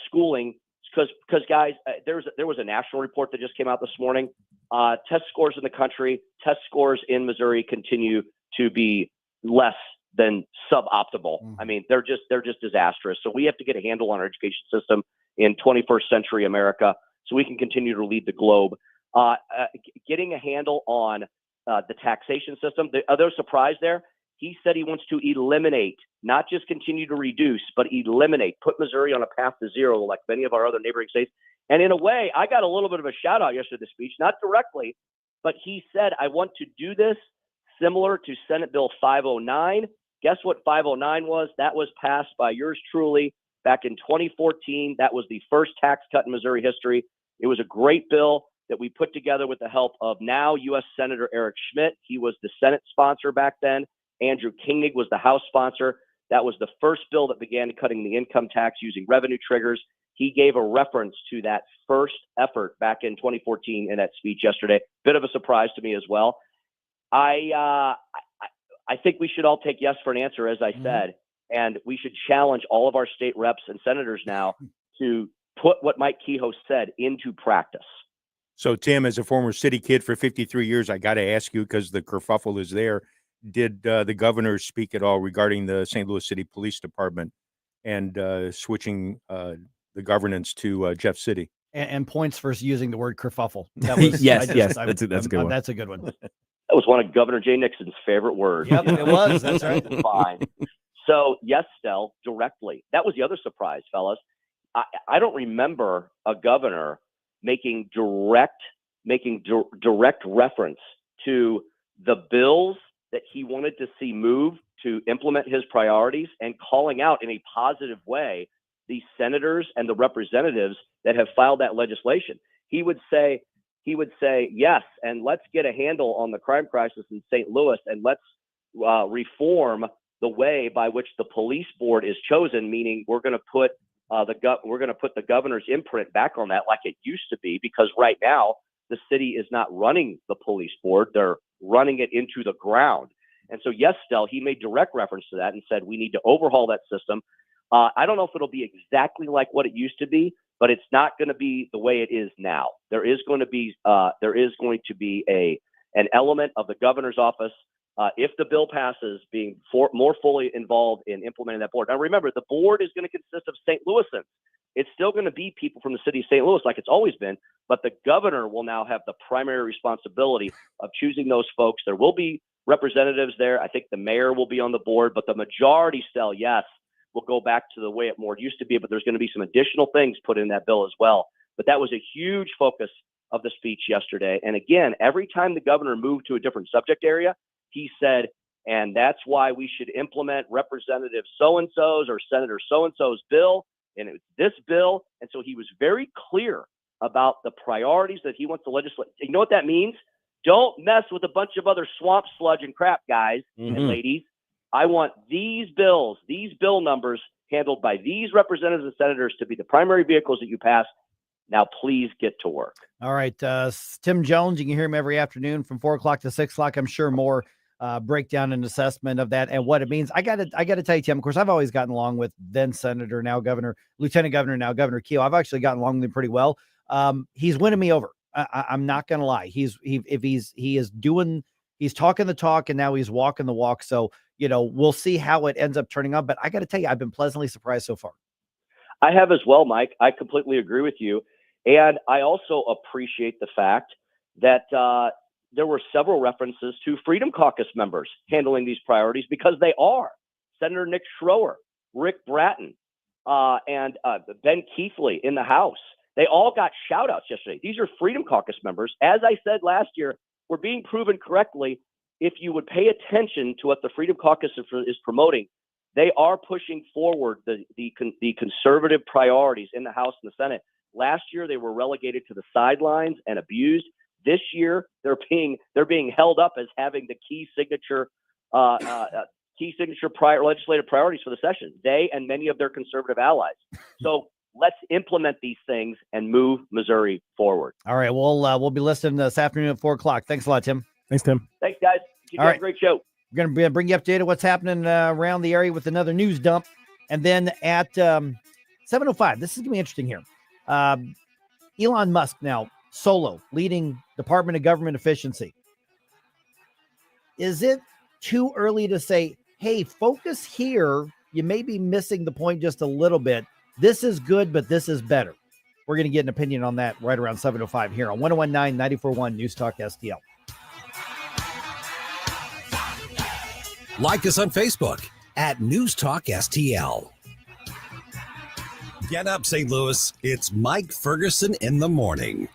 schooling. Because guys, there was a national report that just came out this morning. Test scores in the country, test scores in Missouri continue to be less than suboptimal. I mean, they're just disastrous. So we have to get a handle on our education system in 21st century America so we can continue to lead the globe. Getting a handle on the taxation system. The other surprise there, he said he wants to eliminate, not just continue to reduce, but eliminate, put Missouri on a path to zero like many of our other neighboring states. And in a way, I got a little bit of a shout out yesterday in the speech, not directly, but he said, I want to do this similar to Senate Bill 509. Guess what 509 was? That was passed by yours truly back in 2014. That was the first tax cut in Missouri history. It was a great bill that we put together with the help of now U.S. Senator Eric Schmidt. He was the Senate sponsor back then. Andrew Koenig was the House sponsor. That was the first bill that began cutting the income tax using revenue triggers. He gave a reference to that first effort back in 2014 in that speech yesterday. Bit of a surprise to me as well. I think we should all take yes for an answer, as I said, and we should challenge all of our state reps and senators now to put what Mike Kehoe said into practice. So, Tim, as a former city kid for 53 years, I got to ask you, because the kerfuffle is there, did the governor speak at all regarding the St. Louis City Police Department and switching the governance to Jeff City? And points for using the word kerfuffle. That was, yes, that's a good one. That's a good one. That was one of Governor Jay Nixon's favorite words. Yep, it was. That's right. Fine. So, yes, Stell, directly. That was the other surprise, fellas. I don't remember a governor making direct reference to the bills that he wanted to see move to implement his priorities and calling out in a positive way the senators and the representatives that have filed that legislation. He would say, yes, and let's get a handle on the crime crisis in St. Louis, and let's reform the way by which the police board is chosen, meaning we're going to put the governor's imprint back on that like it used to be, because right now the city is not running the police board. They're running it into the ground. And so, yes, Stell, he made direct reference to that and said we need to overhaul that system. I don't know if it'll be exactly like what it used to be, but it's not going to be the way it is now. There is going to be an element of the governor's office, if the bill passes, being more fully involved in implementing that board. Now, remember, the board is going to consist of St. Louisans. It's still going to be people from the city of St. Louis like it's always been, but the governor will now have the primary responsibility of choosing those folks. There will be representatives there. I think the mayor will be on the board, but the majority, Stell, yes, will go back to the way it more used to be, but there's going to be some additional things put in that bill as well. But that was a huge focus of the speech yesterday. And again, every time the governor moved to a different subject area, he said, and that's why we should implement Representative so-and-so's or Senator so-and-so's bill, and it's this bill. And so he was very clear about the priorities that he wants to legislate. You know what that means? Don't mess with a bunch of other swamp sludge and crap, guys and ladies. I want these bills, these bill numbers handled by these representatives and senators to be the primary vehicles that you pass. Now, please get to work. All right. Tim Jones, you can hear him every afternoon from 4 o'clock to 6 o'clock. I'm sure more breakdown and assessment of that and what it means. I got to tell you, Tim, of course, I've always gotten along with then Senator, now Governor, Lieutenant Governor, now Governor Kehoe. I've actually gotten along with him pretty well. He's winning me over. I'm not going to lie. He's talking the talk and now he's walking the walk. So, we'll see how it ends up turning out. But I got to tell you, I've been pleasantly surprised so far. I have as well, Mike. I completely agree with you. And I also appreciate the fact that there were several references to Freedom Caucus members handling these priorities, because they are. Senator Nick Schroer, Rick Bratton, and Ben Keithley in the House. They all got shout outs yesterday. These are Freedom Caucus members. As I said last year, we're being proven correctly. If you would pay attention to what the Freedom Caucus is promoting, they are pushing forward the conservative priorities in the House and the Senate. Last year, they were relegated to the sidelines and abused. This year, they're being held up as having the key signature legislative priorities for the session. They and many of their conservative allies. So let's implement these things and move Missouri forward. All right. We'll be listening this afternoon at 4 o'clock. Thanks a lot, Tim. Thanks, Tim. Thanks, guys. You have a great show. We're going to bring you updated what's happening around the area with another news dump. And then at 7:05, this is going to be interesting here. Elon Musk now solo leading Department of Government Efficiency. Is it too early to say, hey, focus here? You may be missing the point just a little bit. This is good, but this is better. We're going to get an opinion on that right around 7:05 here on 1019 94.1 News Talk STL. Like us on Facebook at News Talk STL. Get up, St. Louis. It's Mike Ferguson in the morning.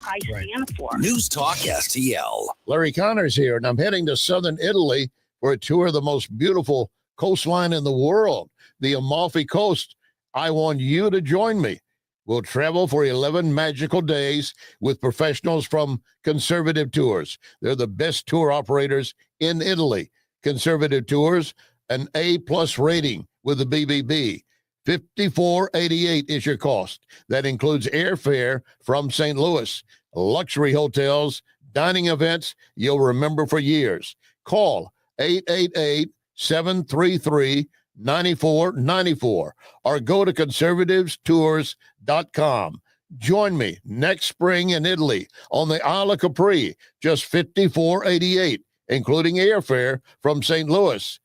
I stand for. News Talk STL. Larry Connors here, and I'm heading to southern Italy for a tour of the most beautiful coastline in the world, the Amalfi Coast. I want you to join me. We'll travel for 11 magical days with professionals from Conservative Tours. They're the best tour operators in Italy. Conservative Tours, an A+ rating with the BBB. $54.88 is your cost. That includes airfare from St. Louis, luxury hotels, dining events you'll remember for years. Call 888-733-9494 or go to conservativestours.com. Join me next spring in Italy on the Isle of Capri, just $54.88, including airfare from St. Louis.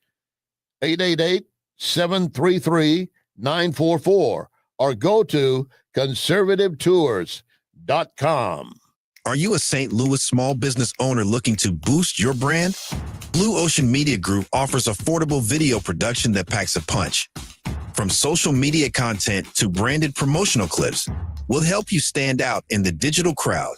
888-733-9494 or go to conservativetours.com. Are you a St. Louis small business owner looking to boost your brand? Blue Ocean Media Group offers affordable video production that packs a punch. From social media content to branded promotional clips, we'll help you stand out in the digital crowd.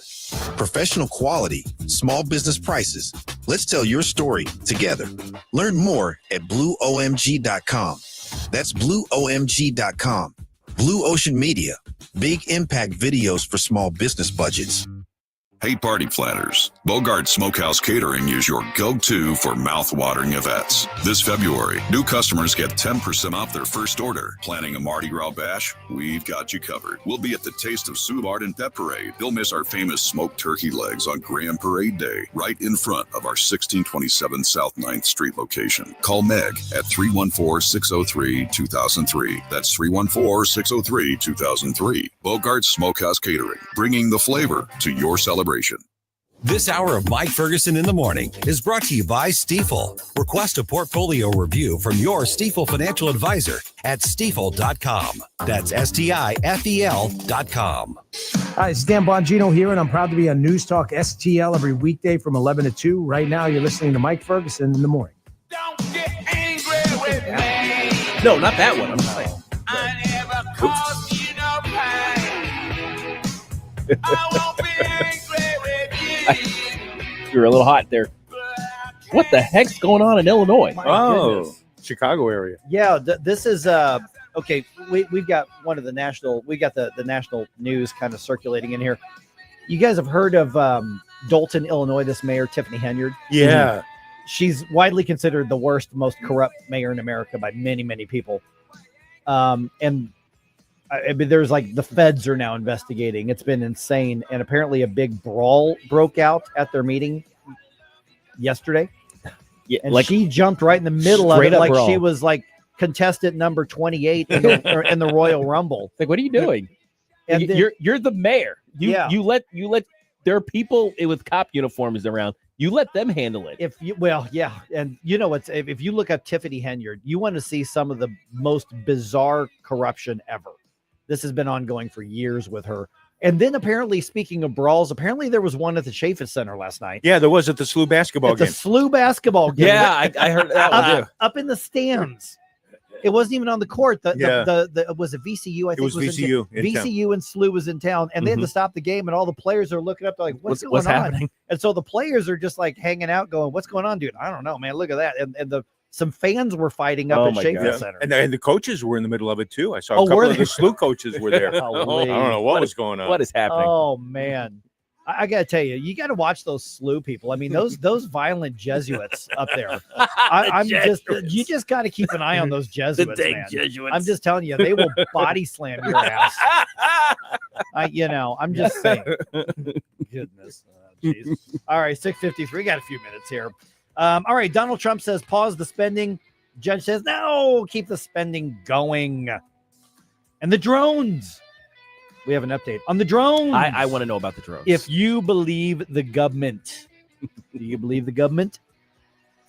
Professional quality, small business prices. Let's tell your story together. Learn more at blueomg.com. That's blueomg.com. Blue Ocean Media. Big impact videos for small business budgets. Hey, party planners. Bogart Smokehouse Catering is your go-to for mouth-watering events. This February, new customers get 10% off their first order. Planning a Mardi Gras bash? We've got you covered. We'll be at the Taste of Soulard and Pet Parade. Don't miss our famous smoked turkey legs on Grand Parade Day, right in front of our 1627 South 9th Street location. Call Meg at 314-603-2003. That's 314-603-2003. Bogart Smokehouse Catering, bringing the flavor to your celebration. This hour of Mike Ferguson in the Morning is brought to you by Stifel. Request a portfolio review from your Stifel financial advisor at stifel.com. That's STIFEL.com. Hi, it's Dan Bongino here, and I'm proud to be on News Talk STL every weekday from 11 to 2. Right now, you're listening to Mike Ferguson in the Morning. Don't get angry with me. No, not that one. I'm sorry. I never caused you no pain. I won't be angry with you. You're a little hot there. What the heck's going on in Illinois? Oh, Chicago area. Yeah, this is okay. We've got one of the national. We got the national news kind of circulating in here. You guys have heard of Dolton, Illinois? This mayor, Tiffany Henyard. Yeah, she's widely considered the worst, most corrupt mayor in America by many, many people. And I mean, there's like the feds are now investigating. It's been insane, and apparently a big brawl broke out at their meeting yesterday. Yeah, and like she jumped right in the middle of it, like brawl. she was like contestant number 28 in the Royal Rumble. Like, what are you doing? And You're the mayor. You let there are people with cop uniforms around. You let them handle it. And you know what's if you look at Tiffany Henyard, you want to see some of the most bizarre corruption ever. This has been ongoing for years with her. And then apparently, speaking of brawls, apparently there was one at the Chaffetz Center last night. Yeah, there was at the SLU basketball game. The SLU basketball game. Yeah, I heard that one too. Up in the stands. It wasn't even on the court. It was a VCU. I think it was VCU. VCU and SLU was in town, and they had to stop the game, and all the players are looking up. They're like, "What's going on?" Happening? And so the players are just like hanging out, going, "What's going on, dude? I don't know, man. Look at that." And some fans were fighting up at Chaffetz Center, and the coaches were in the middle of it too. I saw a couple of the SLU coaches were there. I don't know what was going on. What is happening? Oh man. I gotta tell you, you got to watch those SLU people. I mean, those violent Jesuits up there. You just got to keep an eye on those Jesuits, man. Jesuits. I'm just telling you, they will body slam your ass. I'm just saying. Goodness, jeez. All right, 6:53. Got a few minutes here. All right, Donald Trump says pause the spending. Judge says no, keep the spending going. And the drones. We have an update on the drones. I want to know about the drones. If you believe the government, do you believe the government?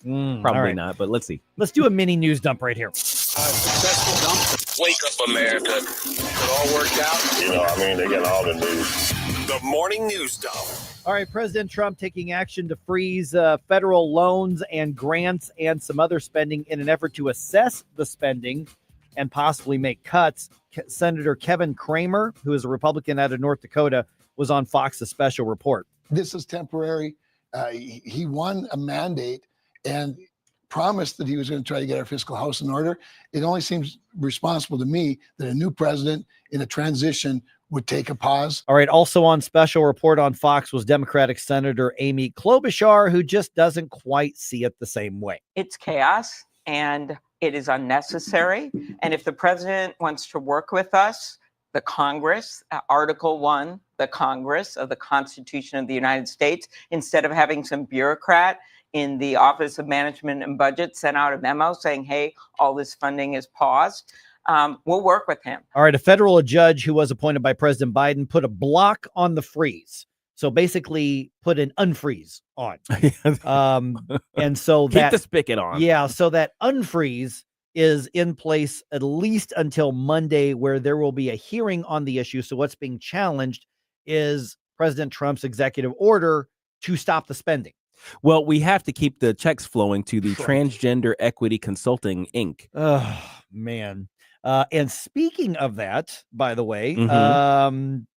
Probably not, but let's see. Let's do a mini news dump right here. Successful dump. Wake up, America. It all worked out. They got all the news. The morning news dump. All right, President Trump taking action to freeze federal loans and grants and some other spending in an effort to assess the spending and possibly make cuts. Senator Kevin Cramer, who is a Republican out of North Dakota, was on Fox's special report. This is temporary. He won a mandate and promised that he was going to try to get our fiscal house in order. It only seems responsible to me that a new president in a transition would take a pause. All right. Also on special report on Fox was Democratic Senator Amy Klobuchar, who just doesn't quite see it the same way. It's chaos and it is unnecessary. And if the president wants to work with us, the Congress, Article 1, the Congress of the Constitution of the United States, instead of having some bureaucrat in the Office of Management and Budget send out a memo saying, hey, all this funding is paused, we'll work with him. All right. A federal judge who was appointed by President Biden put a block on the freeze. So basically put an unfreeze on. And so keep the spigot on. Yeah. So that unfreeze is in place at least until Monday, where there will be a hearing on the issue. So what's being challenged is President Trump's executive order to stop the spending. Well, we have to keep the checks flowing to the Transgender Equity Consulting, Inc. Oh, man. And speaking of that, by the way,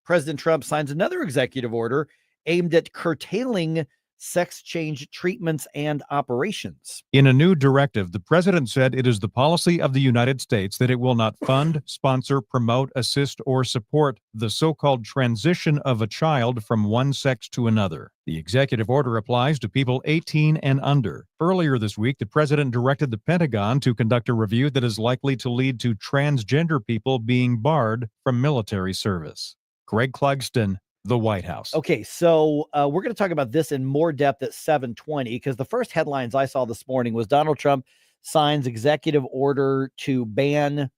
President Trump signs another executive order aimed at curtailing sex change treatments and operations. In a new directive, the president said it is the policy of the United States that it will not fund, sponsor, promote, assist, or support the so-called transition of a child from one sex to another. The executive order applies to people 18 and under. Earlier this week, the president directed the Pentagon to conduct a review that is likely to lead to transgender people being barred from military service. Greg Clugston, the White House. Okay, so we're going to talk about this in more depth at 7:20, because the first headlines I saw this morning was Donald Trump signs executive order to ban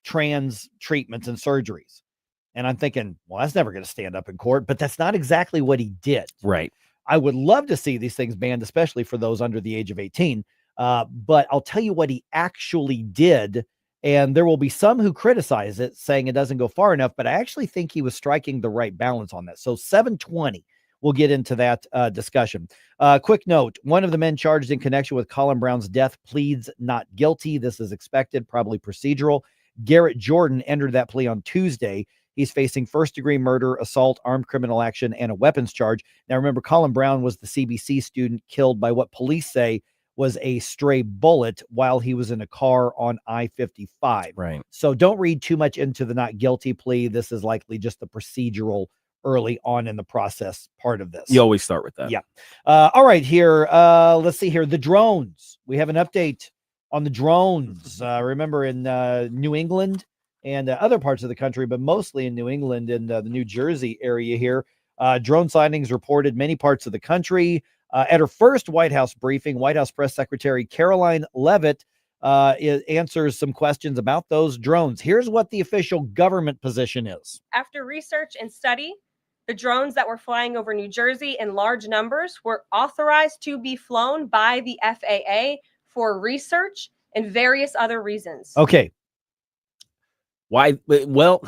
trans treatments and surgeries. And I'm thinking, well, that's never going to stand up in court, but that's not exactly what he did. Right. I would love to see these things banned, especially for those under the age of 18. But I'll tell you what he actually did. And there will be some who criticize it, saying it doesn't go far enough, but I actually think he was striking the right balance on that. So 7:20, we'll get into that discussion. Quick note, one of the men charged in connection with Colin Brown's death pleads not guilty. This is expected, probably procedural. Garrett Jordan entered that plea on Tuesday. He's facing first-degree murder, assault, armed criminal action, and a weapons charge. Now, remember, Colin Brown was the CBC student killed by what police say was a stray bullet while he was in a car on I-55. Right. So don't read too much into the not guilty plea. This is likely just the procedural early on in the process part of this. You always start with that. Yeah. All right, here. Let's see here. The drones. We have an update on the drones. Remember in New England and other parts of the country, but mostly in New England and the New Jersey area here. Drone sightings reported many parts of the country. At her first White House briefing, White House Press Secretary Caroline Leavitt answers some questions about those drones. Here's what the official government position is. After research and study, the drones that were flying over New Jersey in large numbers were authorized to be flown by the FAA for research and various other reasons. Okay. Why? Well,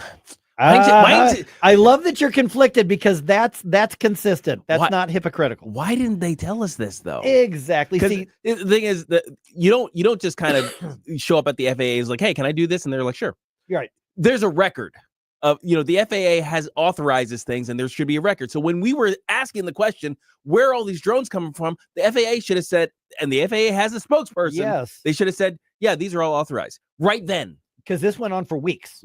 I love that you're conflicted, because that's consistent. That's not hypocritical. Why didn't they tell us this though? Exactly. See, the thing is that you don't just kind of show up at the FAA is like, hey, can I do this? And they're like, sure. You're right. There's a record of, the FAA has authorizes things, and there should be a record. So when we were asking the question, where are all these drones coming from? The FAA should have said, and the FAA has a spokesperson. Yes. They should have said, yeah, these are all authorized right then. Because this went on for weeks.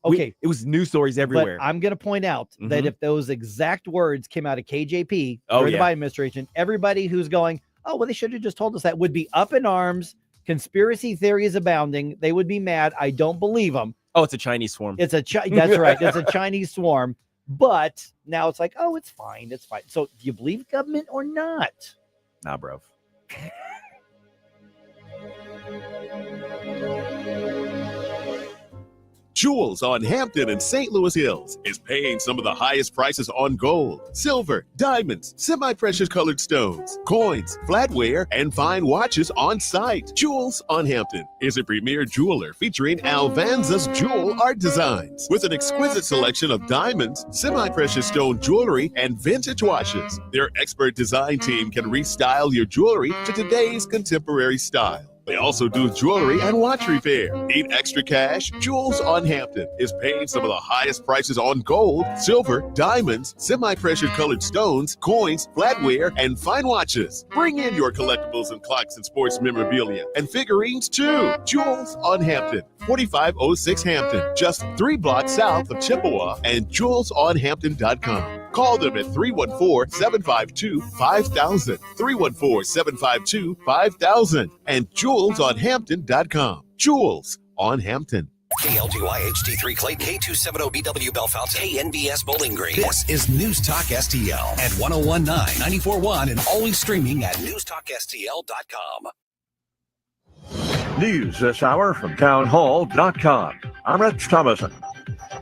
Okay. It was news stories everywhere. But I'm going to point out that if those exact words came out of KJP or the Biden administration, everybody who's going, oh, well, they should have just told us that, would be up in arms. Conspiracy theories abounding. They would be mad. I don't believe them. Oh, it's a Chinese swarm. That's right. It's a Chinese swarm. But now it's like, oh, it's fine. It's fine. So do you believe government or not? Nah, bro. Jewels on Hampton and St. Louis Hills is paying some of the highest prices on gold, silver, diamonds, semi-precious colored stones, coins, flatware, and fine watches on site. Jewels on Hampton is a premier jeweler featuring Alvanza's jewel art designs with an exquisite selection of diamonds, semi-precious stone jewelry, and vintage watches. Their expert design team can restyle your jewelry to today's contemporary style. They also do jewelry and watch repair. Need extra cash? Jewels on Hampton is paying some of the highest prices on gold, silver, diamonds, semi-precious colored stones, coins, flatware, and fine watches. Bring in your collectibles and clocks and sports memorabilia and figurines too. Jewels on Hampton, 4506 Hampton, just 3 blocks south of Chippewa, and jewelsonhampton.com. Call them at 314-752-5000, 314-752-5000, and jewelsonhampton.com. Jewels on Hampton. KLGY HD3 Clayton, K270BW Bellefonte, KNBS Bowling Green. This is News Talk STL at 1019, 94.1, and always streaming at newstalkstl.com. News this hour from townhall.com. I'm Rich Thomason.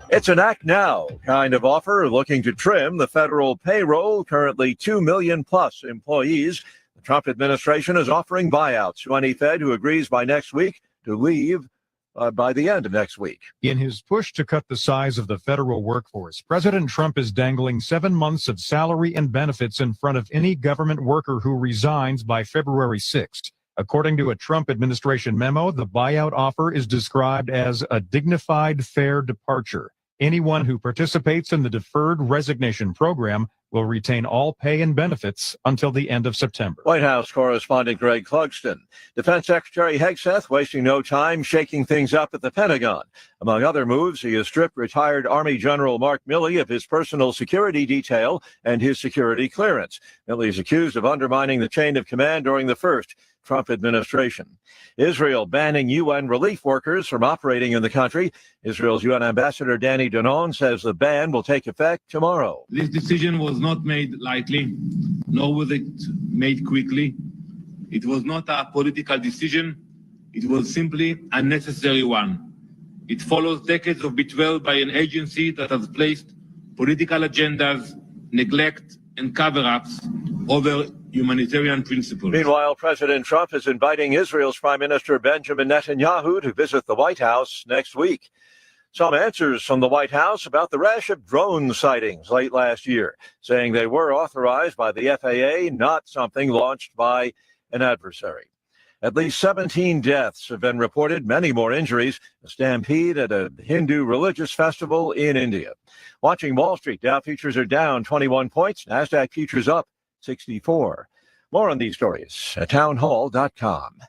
It's an act now kind of offer looking to trim the federal payroll, currently 2 million plus employees. The Trump administration is offering buyouts to any Fed who agrees by next week to leave by the end of next week. In his push to cut the size of the federal workforce, President Trump is dangling 7 months of salary and benefits in front of any government worker who resigns by February 6th. According to a Trump administration memo, the buyout offer is described as a dignified, fair departure. Anyone who participates in the deferred resignation program will retain all pay and benefits until the end of September. White House correspondent Greg Clugston. Defense Secretary Hegseth wasting no time shaking things up at the Pentagon. Among other moves, he has stripped retired Army General Mark Milley of his personal security detail and his security clearance. Milley is accused of undermining the chain of command during the first Trump administration. Israel banning UN relief workers from operating in the country. Israel's UN ambassador Danny Danon says the ban will take effect tomorrow. This decision was not made lightly, nor was it made quickly. It was not a political decision. It was simply a necessary one. It follows decades of betrayal by an agency that has placed political agendas, neglect, and cover-ups over humanitarian principles. Meanwhile, President Trump is inviting Israel's Prime Minister Benjamin Netanyahu to visit the White House next week. Some answers from the White House about the rash of drone sightings late last year, saying they were authorized by the FAA, not something launched by an adversary. At least 17 deaths have been reported, many more injuries. A stampede at a Hindu religious festival in India. Watching Wall Street, Dow futures are down 21 points, NASDAQ futures up 64. More on these stories at townhall.com.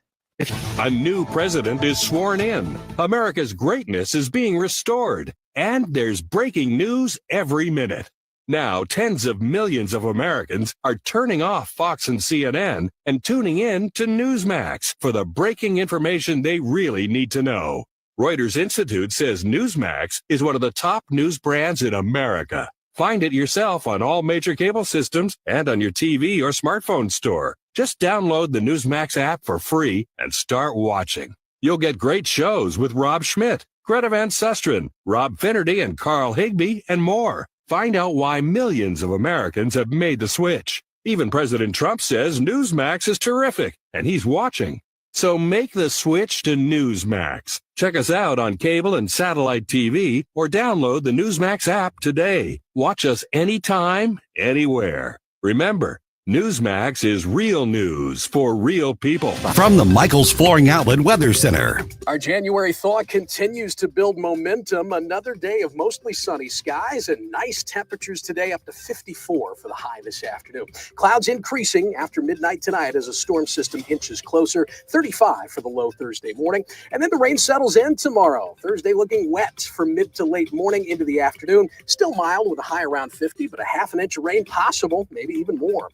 A new president is sworn in. America's greatness is being restored. And there's breaking news every minute. Now, tens of millions of Americans are turning off Fox and CNN and tuning in to Newsmax for the breaking information they really need to know. Reuters Institute says Newsmax is one of the top news brands in America. Find it yourself on all major cable systems and on your TV or smartphone store. Just download the Newsmax app for free and start watching. You'll get great shows with Rob Schmidt, Greta Van Susteren, Rob Finnerty, and Carl Higbee, and more. Find out why millions of Americans have made the switch. Even President Trump says Newsmax is terrific, and he's watching. So make the switch to Newsmax. Check us out on cable and satellite TV or download the Newsmax app today. Watch us anytime, anywhere. Remember, Newsmax is real news for real people. From the Michaels Flooring Outlet Weather Center. Our January thaw continues to build momentum. Another day of mostly sunny skies and nice temperatures today, up to 54 for the high this afternoon. Clouds increasing after midnight tonight as a storm system inches closer. 35 for the low Thursday morning. And then the rain settles in tomorrow. Thursday looking wet from mid to late morning into the afternoon. Still mild with a high around 50, but a half an inch of rain possible, maybe even more.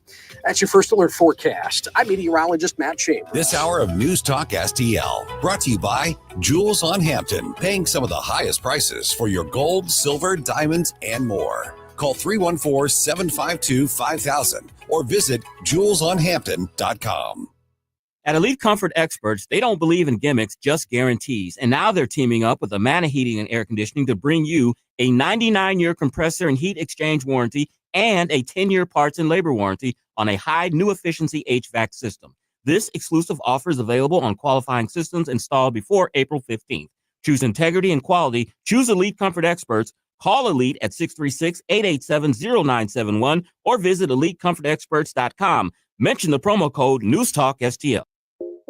That's your first alert forecast. I'm meteorologist Matt Chambers. This hour of News Talk STL brought to you by Jewels on Hampton, paying some of the highest prices for your gold, silver, diamonds, and more. Call 314-752-5000 or visit jewelsonhampton.com. At Elite Comfort Experts, they don't believe in gimmicks, just guarantees. And now they're teaming up with Amana Heating and Air Conditioning to bring you a 99-year compressor and heat exchange warranty and a 10-year parts and labor warranty on a high new efficiency HVAC system. This exclusive offer is available on qualifying systems installed before April 15th. Choose integrity and quality. Choose Elite Comfort Experts. Call Elite at 636-887-0971 or visit EliteComfortExperts.com. Mention the promo code NewsTalkSTL.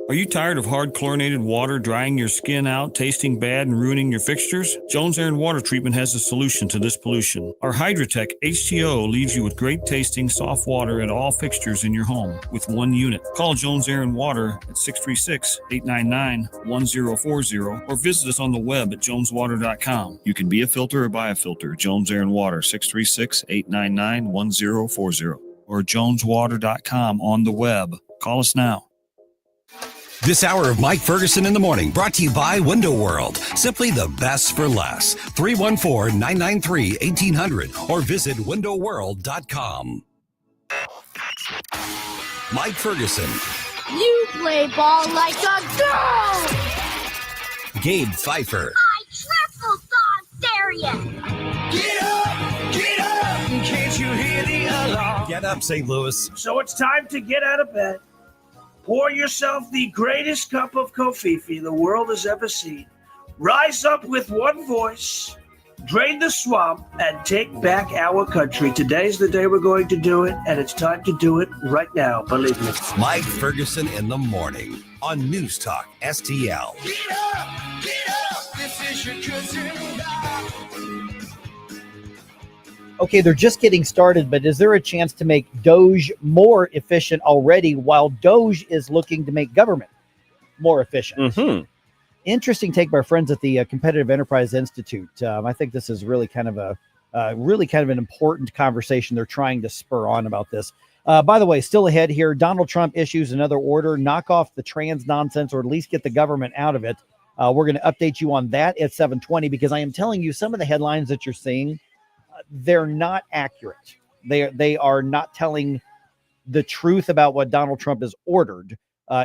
Are you tired of hard chlorinated water drying your skin out, tasting bad, and ruining your fixtures? Jones Air and Water Treatment has a solution to this pollution. Our Hydratech H2O leaves you with great tasting, soft water at all fixtures in your home with one unit. Call Jones Air and Water at 636-899-1040 or visit us on the web at joneswater.com. You can be a filter or buy a filter. Jones Air and Water, 636-899-1040 or joneswater.com on the web. Call us now. This hour of Mike Ferguson in the Morning brought to you by Window World. Simply the best for less. 314-993-1800 or visit windowworld.com. Mike Ferguson. You play ball like a girl! Gabe Pfeiffer. I triple dog dare you! Get up! Get up! Can't you hear the alarm? Get up, St. Louis. So it's time to get out of bed. Pour yourself the greatest cup of Kofifi the world has ever seen. Rise up with one voice Drain the swamp and take back our country. Today's the day we're going to do it, and it's time to do it right now. Believe me. Mike Ferguson in the morning on News Talk STL. Get up, this is your cousin Bob. Okay, they're just getting started, but is there a chance to make DOGE more efficient already while DOGE is looking to make government more efficient? Interesting take by our friends at the Competitive Enterprise Institute. I think this is really kind of an important conversation they're trying to spur on about this. By the way, still ahead here, Donald Trump issues another order, knock off the trans nonsense, or at least get the government out of it. We're going to update you on that at 7:20, because I am telling you, some of the headlines that you're seeing, they're not accurate. They are not telling the truth about what Donald Trump has ordered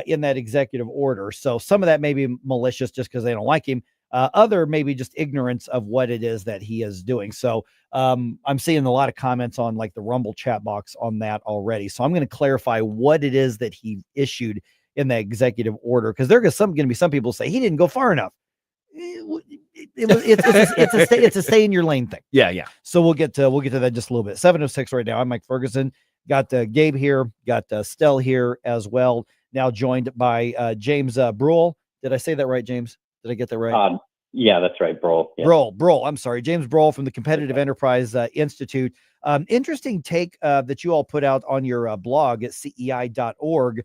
in that executive order. So some of that may be malicious just because they don't like him. Other maybe just ignorance of what it is that he is doing. So I'm seeing a lot of comments on like the Rumble chat box on that already. So I'm going to clarify what it is that he issued in the executive order, because there's going to be some people say he didn't go far enough. It's a stay in your lane thing. Yeah. So we'll get to that in just a little bit. 7:06 right now. I'm Mike Ferguson. Got Gabe here. Got Stell here as well. Now joined by James Broughel. Did I say that right, James? Did I get that right? Yeah, that's right, Broughel. Yeah. Broughel. I'm sorry, James Broughel from the Competitive Enterprise Institute. Interesting take that you all put out on your blog at CEI.org.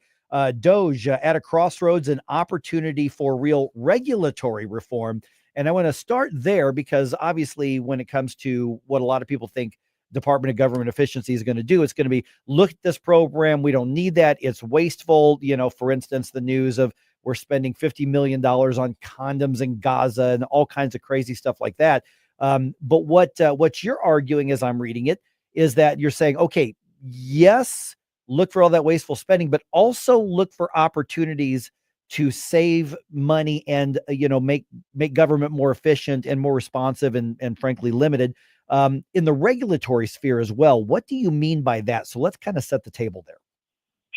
DOGE at a crossroads, an opportunity for real regulatory reform. And I want to start there because obviously when it comes to what a lot of people think Department of Government Efficiency is going to do, it's going to be, look at this program. We don't need that. It's wasteful. For instance, the news of we're spending $50 million on condoms in Gaza and all kinds of crazy stuff like that. But what you're arguing, as I'm reading it, is that you're saying, okay, yes, look for all that wasteful spending, but also look for opportunities to save money and, make government more efficient and more responsive and frankly limited in the regulatory sphere as well. What do you mean by that? So let's kind of set the table there.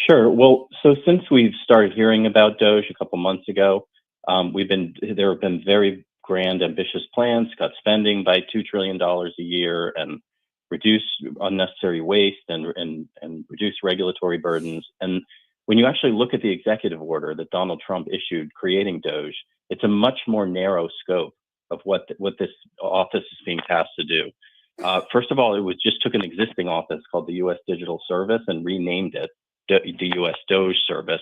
Sure. Well, so since we've started hearing about DOGE a couple months ago, there have been very grand, ambitious plans to cut spending by $2 trillion a year and reduce unnecessary waste and reduce regulatory burdens. And when you actually look at the executive order that Donald Trump issued creating DOGE, it's a much more narrow scope of what this office is being tasked to do. First of all, it just took an existing office called the U.S. Digital Service and renamed it the U.S. DOGE Service.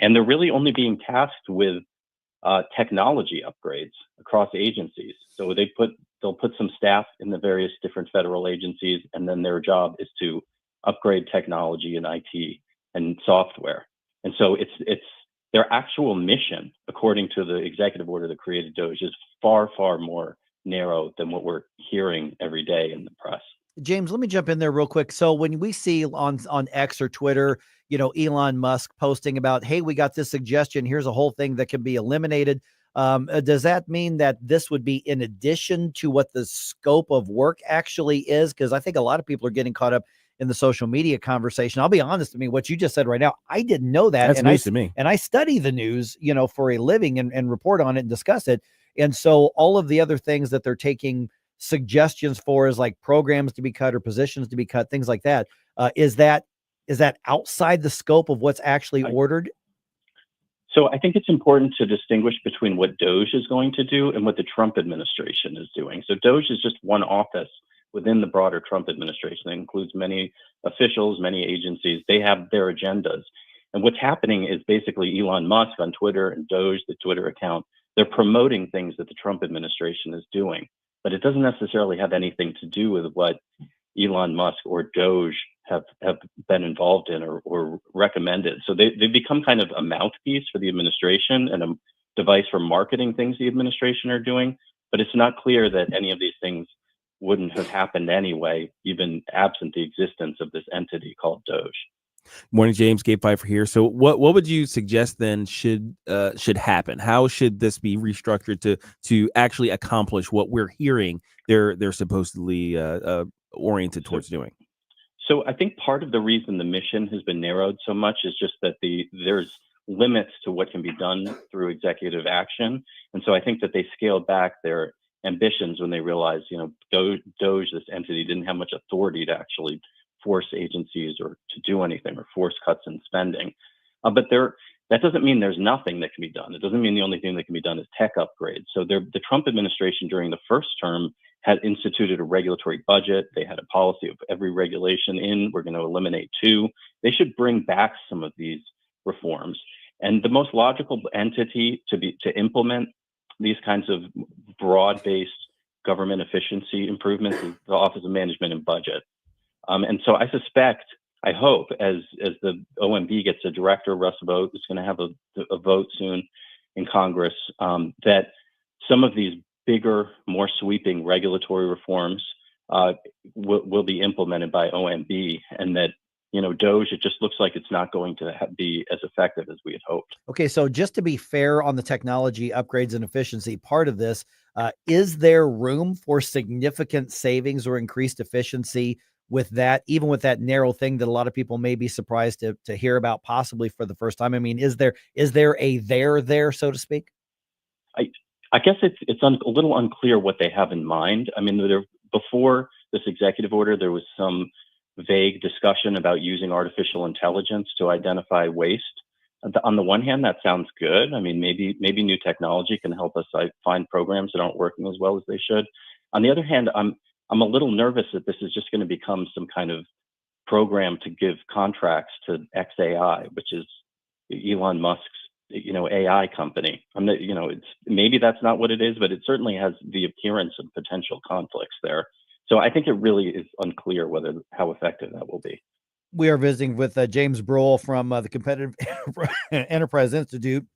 And they're really only being tasked with technology upgrades across agencies. So they'll put some staff in the various different federal agencies, and then their job is to upgrade technology and IT and software. And so it's their actual mission, according to the executive order that created DOGE, is far, far more narrow than what we're hearing every day in the press. James, let me jump in there real quick. So when we see on X or Twitter, Elon Musk posting about, hey, we got this suggestion, here's a whole thing that can be eliminated. Does that mean that this would be in addition to what the scope of work actually is? Because I think a lot of people are getting caught up in the social media conversation. I'll be honest, what you just said right now, I didn't know that. That's news to me. And I study the news, for a living and report on it and discuss it. And so all of the other things that they're taking suggestions for is like programs to be cut or positions to be cut, things like that. Is that outside the scope of what's actually ordered? So I think it's important to distinguish between what DOGE is going to do and what the Trump administration is doing. So DOGE is just one office within the broader Trump administration. That includes many officials, many agencies. They have their agendas. And what's happening is basically Elon Musk on Twitter and DOGE, the Twitter account, they're promoting things that the Trump administration is doing. But it doesn't necessarily have anything to do with what Elon Musk or DOGE have been involved in or recommended. So they've become kind of a mouthpiece for the administration and a device for marketing things the administration are doing. But it's not clear that any of these things wouldn't have happened anyway, even absent the existence of this entity called DOGE. Morning, James. Gabe Pfeiffer here. So what would you suggest then should happen? How should this be restructured to actually accomplish what we're hearing they're supposedly oriented towards doing? So I think part of the reason the mission has been narrowed so much is just that there's limits to what can be done through executive action. And so I think that they scaled back their ambitions when they realized, DOGE, this entity, didn't have much authority to actually force agencies or to do anything or force cuts in spending. But that doesn't mean there's nothing that can be done. It doesn't mean the only thing that can be done is tech upgrades. So the Trump administration during the first term had instituted a regulatory budget. They had a policy of every regulation in, we're going to eliminate 2. They should bring back some of these reforms. And the most logical entity to implement these kinds of broad-based government efficiency improvements is the Office of Management and Budget. And so I hope, as the OMB gets a director, Russ Vogt is going to have a vote soon in Congress, that some of these bigger, more sweeping regulatory reforms will be implemented by OMB, and that DOGE, it just looks like it's not going to be as effective as we had hoped. Okay, so just to be fair on the technology upgrades and efficiency part of this, is there room for significant savings or increased efficiency with that, even with that narrow thing that a lot of people may be surprised to hear about possibly for the first time? I mean, is there a there, so to speak? I guess it's a little unclear what they have in mind. I mean, before this executive order, there was some vague discussion about using artificial intelligence to identify waste. On the one hand, that sounds good. I mean, maybe new technology can help us find programs that aren't working as well as they should. On the other hand, I'm a little nervous that this is just going to become some kind of program to give contracts to XAI, which is Elon Musk's, AI company. Maybe that's not what it is, but it certainly has the appearance of potential conflicts there. So I think it really is unclear how effective that will be. We are visiting with James Broughel from the Competitive Enterprise Institute.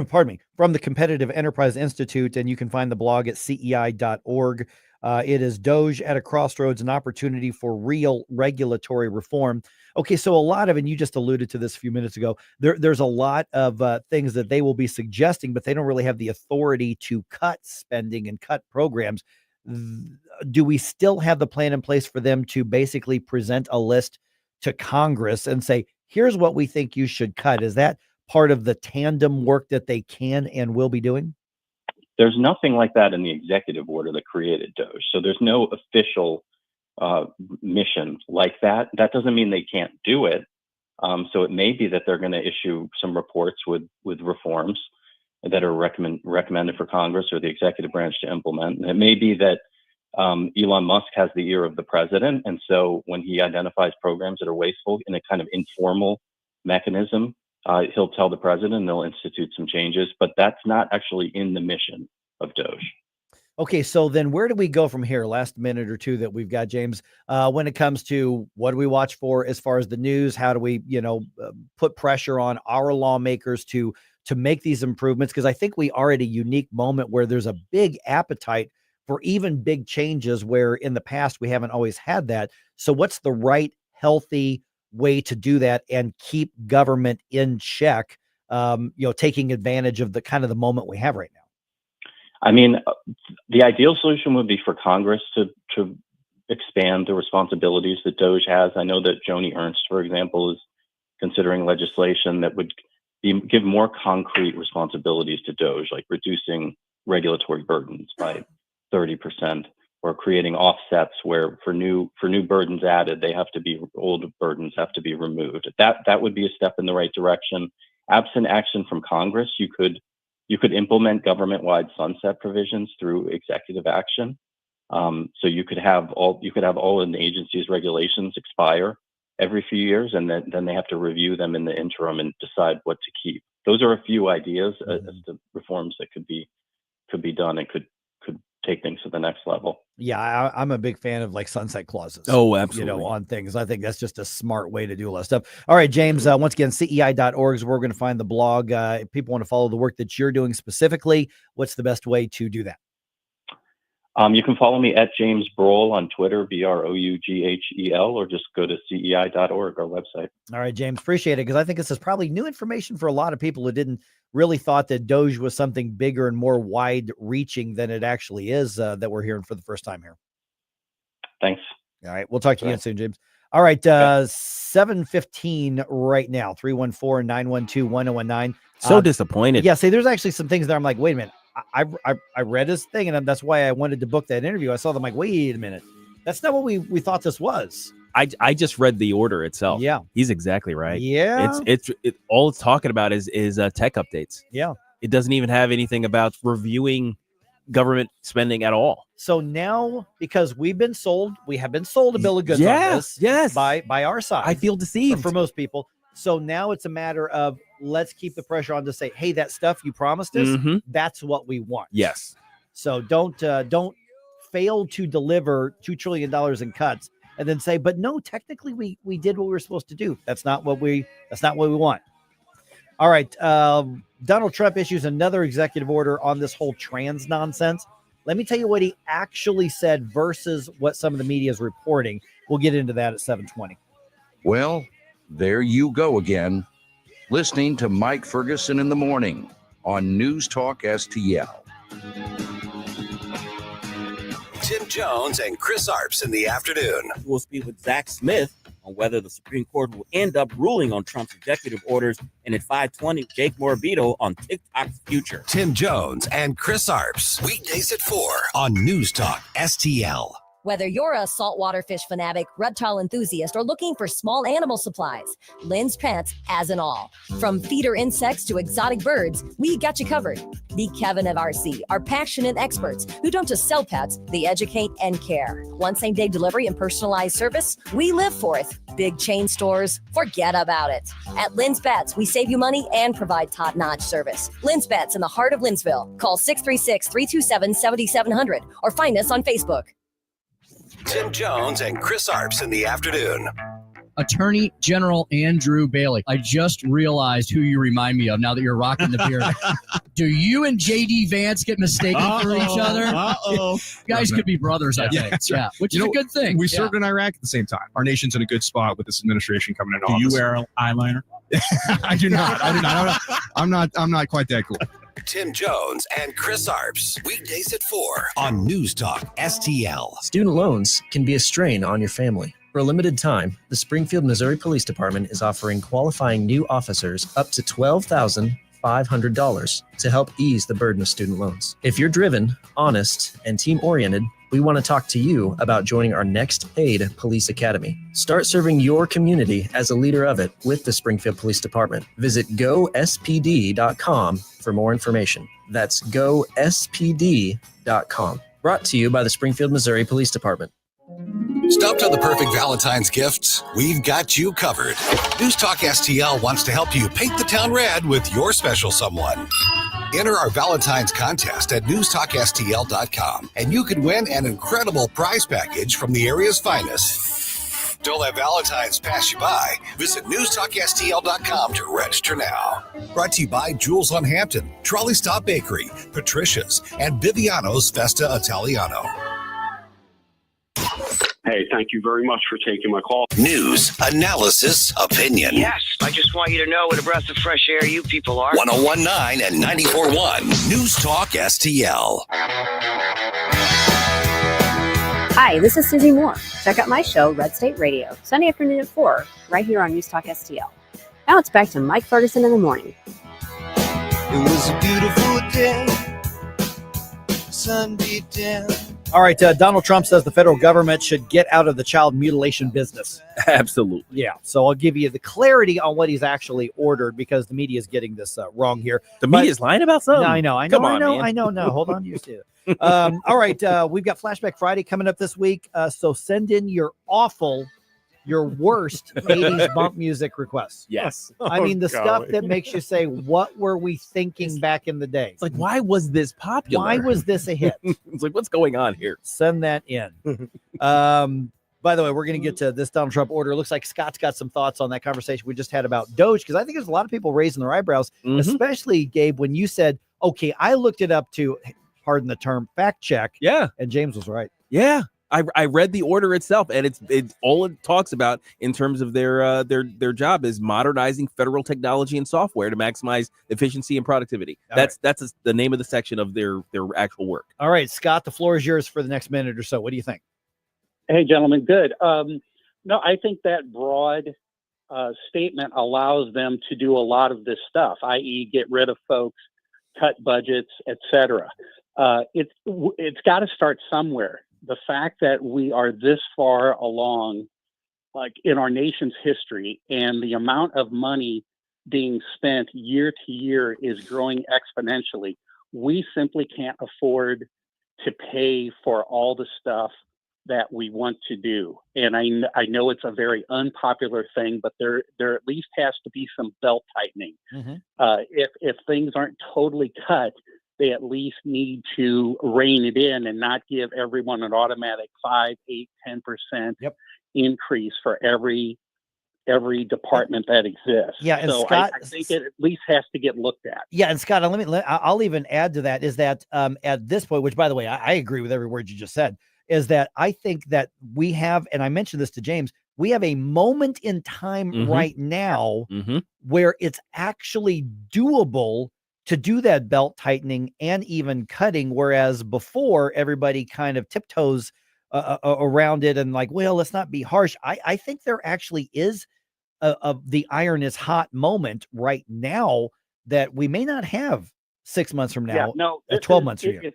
Pardon me, from the Competitive Enterprise Institute, and you can find the blog at cei.org. It is DOGE at a crossroads, an opportunity for real regulatory reform. Okay, so a lot of, and you just alluded to this a few minutes ago, there's a lot of things that they will be suggesting, but they don't really have the authority to cut spending and cut programs. Do we still have the plan in place for them to basically present a list to Congress and say, here's what we think you should cut? Is that part of the tandem work that they can and will be doing? There's nothing like that in the executive order that created DOGE. So there's no official mission like that. That doesn't mean they can't do it. So it may be that they're going to issue some reports with reforms that are recommended for Congress or the executive branch to implement. And it may be that Elon Musk has the ear of the president. And so when he identifies programs that are wasteful in a kind of informal mechanism, he'll tell the president and they'll institute some changes, but that's not actually in the mission of DOGE. Okay, so then where do we go from here? Last minute or two that we've got, James, when it comes to what do we watch for as far as the news? How do we, put pressure on our lawmakers to make these improvements? Because I think we are at a unique moment where there's a big appetite for even big changes, where in the past we haven't always had that. So what's the right, healthy way to do that and keep government in check, taking advantage of the kind of the moment we have right now? I mean, the ideal solution would be for Congress to expand the responsibilities that DOGE has. I know that Joni Ernst, for example, is considering legislation that would give more concrete responsibilities to DOGE, like reducing regulatory burdens by 30%, or creating offsets where for new burdens added, old burdens have to be removed. That would be a step in the right direction. Absent action from Congress, you could implement government-wide sunset provisions through executive action. So you could have all an agency's regulations expire every few years, and then they have to review them in the interim and decide what to keep. Those are a few ideas as to reforms that could be done and could take things to the next level. Yeah, I'm a big fan of like sunset clauses. Oh, absolutely. On things. I think that's just a smart way to do a lot of stuff. All right, James, once again, cei.org is where we're going to find the blog. If people want to follow the work that you're doing specifically, what's the best way to do that? You can follow me at James Broughel on Twitter, BROUGHEL, or just go to CEI.org, our website. All right, James, appreciate it, because I think this is probably new information for a lot of people who didn't really thought that DOGE was something bigger and more wide-reaching than it actually is, that we're hearing for the first time here. Thanks. All right, we'll talk to you again soon, James. All right, 7:15 right now, 314-912-1019. So disappointed. Yeah, see, there's actually some things there I'm like, wait a minute. I read his thing, and that's why I wanted to book that interview. I saw them like, wait a minute, that's not what we thought this was. I just read the order itself. Yeah, he's exactly right. Yeah, it's all it's talking about is tech updates. Yeah, it doesn't even have anything about reviewing government spending at all. So now, because we have been sold a bill of goods on this, by our side. I feel deceived for most people. So now it's a matter of let's keep the pressure on to say, hey, that stuff you promised us, that's what we want. Yes. So don't fail to deliver $2 trillion in cuts and then say, but no, technically we did what we were supposed to do. That's not what we want. All right. Donald Trump issues another executive order on this whole trans nonsense. Let me tell you what he actually said versus what some of the media is reporting. We'll get into that at 7:20. Well, there you go again, listening to Mike Ferguson in the morning on News Talk STL. Tim Jones and Chris Arps in the afternoon. We'll speak with Zach Smith on whether the Supreme Court will end up ruling on Trump's executive orders, and at 5:20, Jake Morabito on TikTok's future. Tim Jones and Chris Arps, weekdays at 4 on News Talk STL. Whether you're a saltwater fish fanatic, reptile enthusiast, or looking for small animal supplies, Lynn's Pets has it all. From feeder insects to exotic birds, we got you covered. The Kevin of RC are passionate experts who don't just sell pets, they educate and care. One same-day delivery and personalized service, we live for it. Big chain stores, forget about it. At Lynn's Pets, we save you money and provide top-notch service. Lynn's Pets in the heart of Lynn'sville. Call 636-327-7700 or find us on Facebook. Tim Jones and Chris Arps in the afternoon. Attorney General Andrew Bailey. I just realized who you remind me of now that you're rocking the beard. Do you and J.D. Vance get mistaken for each other? You guys could be brothers, I think. Yeah, which is a good thing. We served in Iraq at the same time. Our nation's in a good spot with this administration coming in office. Do you wear eyeliner? I do not. I'm not quite that cool. Tim Jones and Chris Arps, weekdays at 4 on News Talk STL. Student loans can be a strain on your family. For a limited time, the Springfield, Missouri Police Department is offering qualifying new officers up to $12,500 to help ease the burden of student loans. If you're driven, honest, and team-oriented, we want to talk to you about joining our next paid police academy. Start serving your community as a leader of it with the Springfield Police Department. Visit gospd.com for more information. That's gospd.com. Brought to you by the Springfield, Missouri Police Department. Stumped on the perfect Valentine's gift? We've got you covered. News Talk STL wants to help you paint the town red with your special someone. Enter our Valentine's contest at newstalkstl.com, and you could win an incredible prize package from the area's finest. Don't let Valentine's pass you by. Visit newstalkstl.com to register now. Brought to you by Jules on Hampton, Trolley Stop Bakery, Patricia's, and Viviano's Festa Italiano. Hey, thank you very much for taking my call. News, analysis, opinion. Yes, I just want you to know what a breath of fresh air you people are. 101.9 and 94.1 News Talk STL. Hi, this is Susie Moore. Check out my show, Red State Radio, Sunday afternoon at 4, right here on News Talk STL. Now it's back to Mike Ferguson in the morning. It was a beautiful day. Sun beat down. All right. Donald Trump says the federal government should get out of the child mutilation business. Absolutely. Yeah. So I'll give you the clarity on what he's actually ordered because the media is getting this wrong here. The media is lying about something. No, I know. Come on, man. I know. No, hold on. You too. All right. We've got Flashback Friday coming up this week. So send in your worst 80s bump music requests. Yes. I mean, the stuff that makes you say, what were we thinking back in the day? It's like, why was this popular? Why was this a hit? It's like, what's going on here? Send that in. By the way, we're going to get to this Donald Trump order. It looks like Scott's got some thoughts on that conversation we just had about DOGE, because I think there's a lot of people raising their eyebrows, especially, Gabe, when you said, okay, I looked it up to, pardon the term, fact check. Yeah. And James was right. Yeah. I read the order itself, and it's all it talks about in terms of their job is modernizing federal technology and software to maximize efficiency and productivity. That's the name of the section of their actual work. All right, Scott, the floor is yours for the next minute or so. What do you think? Hey, gentlemen, good. No, I think that broad statement allows them to do a lot of this stuff, i.e. get rid of folks cut budgets, etc. It's got to start somewhere. The fact that we are this far along, like in our nation's history, and the amount of money being spent year to year is growing exponentially. We simply can't afford to pay for all the stuff that we want to do. And I know it's a very unpopular thing, but there at least has to be some belt tightening. If things aren't totally cut, they at least need to rein it in and not give everyone an automatic 5, 8, 10% increase for every department that exists. Yeah, and so Scott, I think it at least has to get looked at. Yeah, and Scott, I'll even add to that is that at this point, which by the way, I agree with every word you just said, is that I think that we have, and I mentioned this to James, we have a moment in time right now where it's actually doable to do that belt tightening and even cutting, whereas before everybody kind of tiptoes around it and like, well, let's not be harsh. I think there actually is the iron is hot moment right now that we may not have 6 months from now, 12 months from now.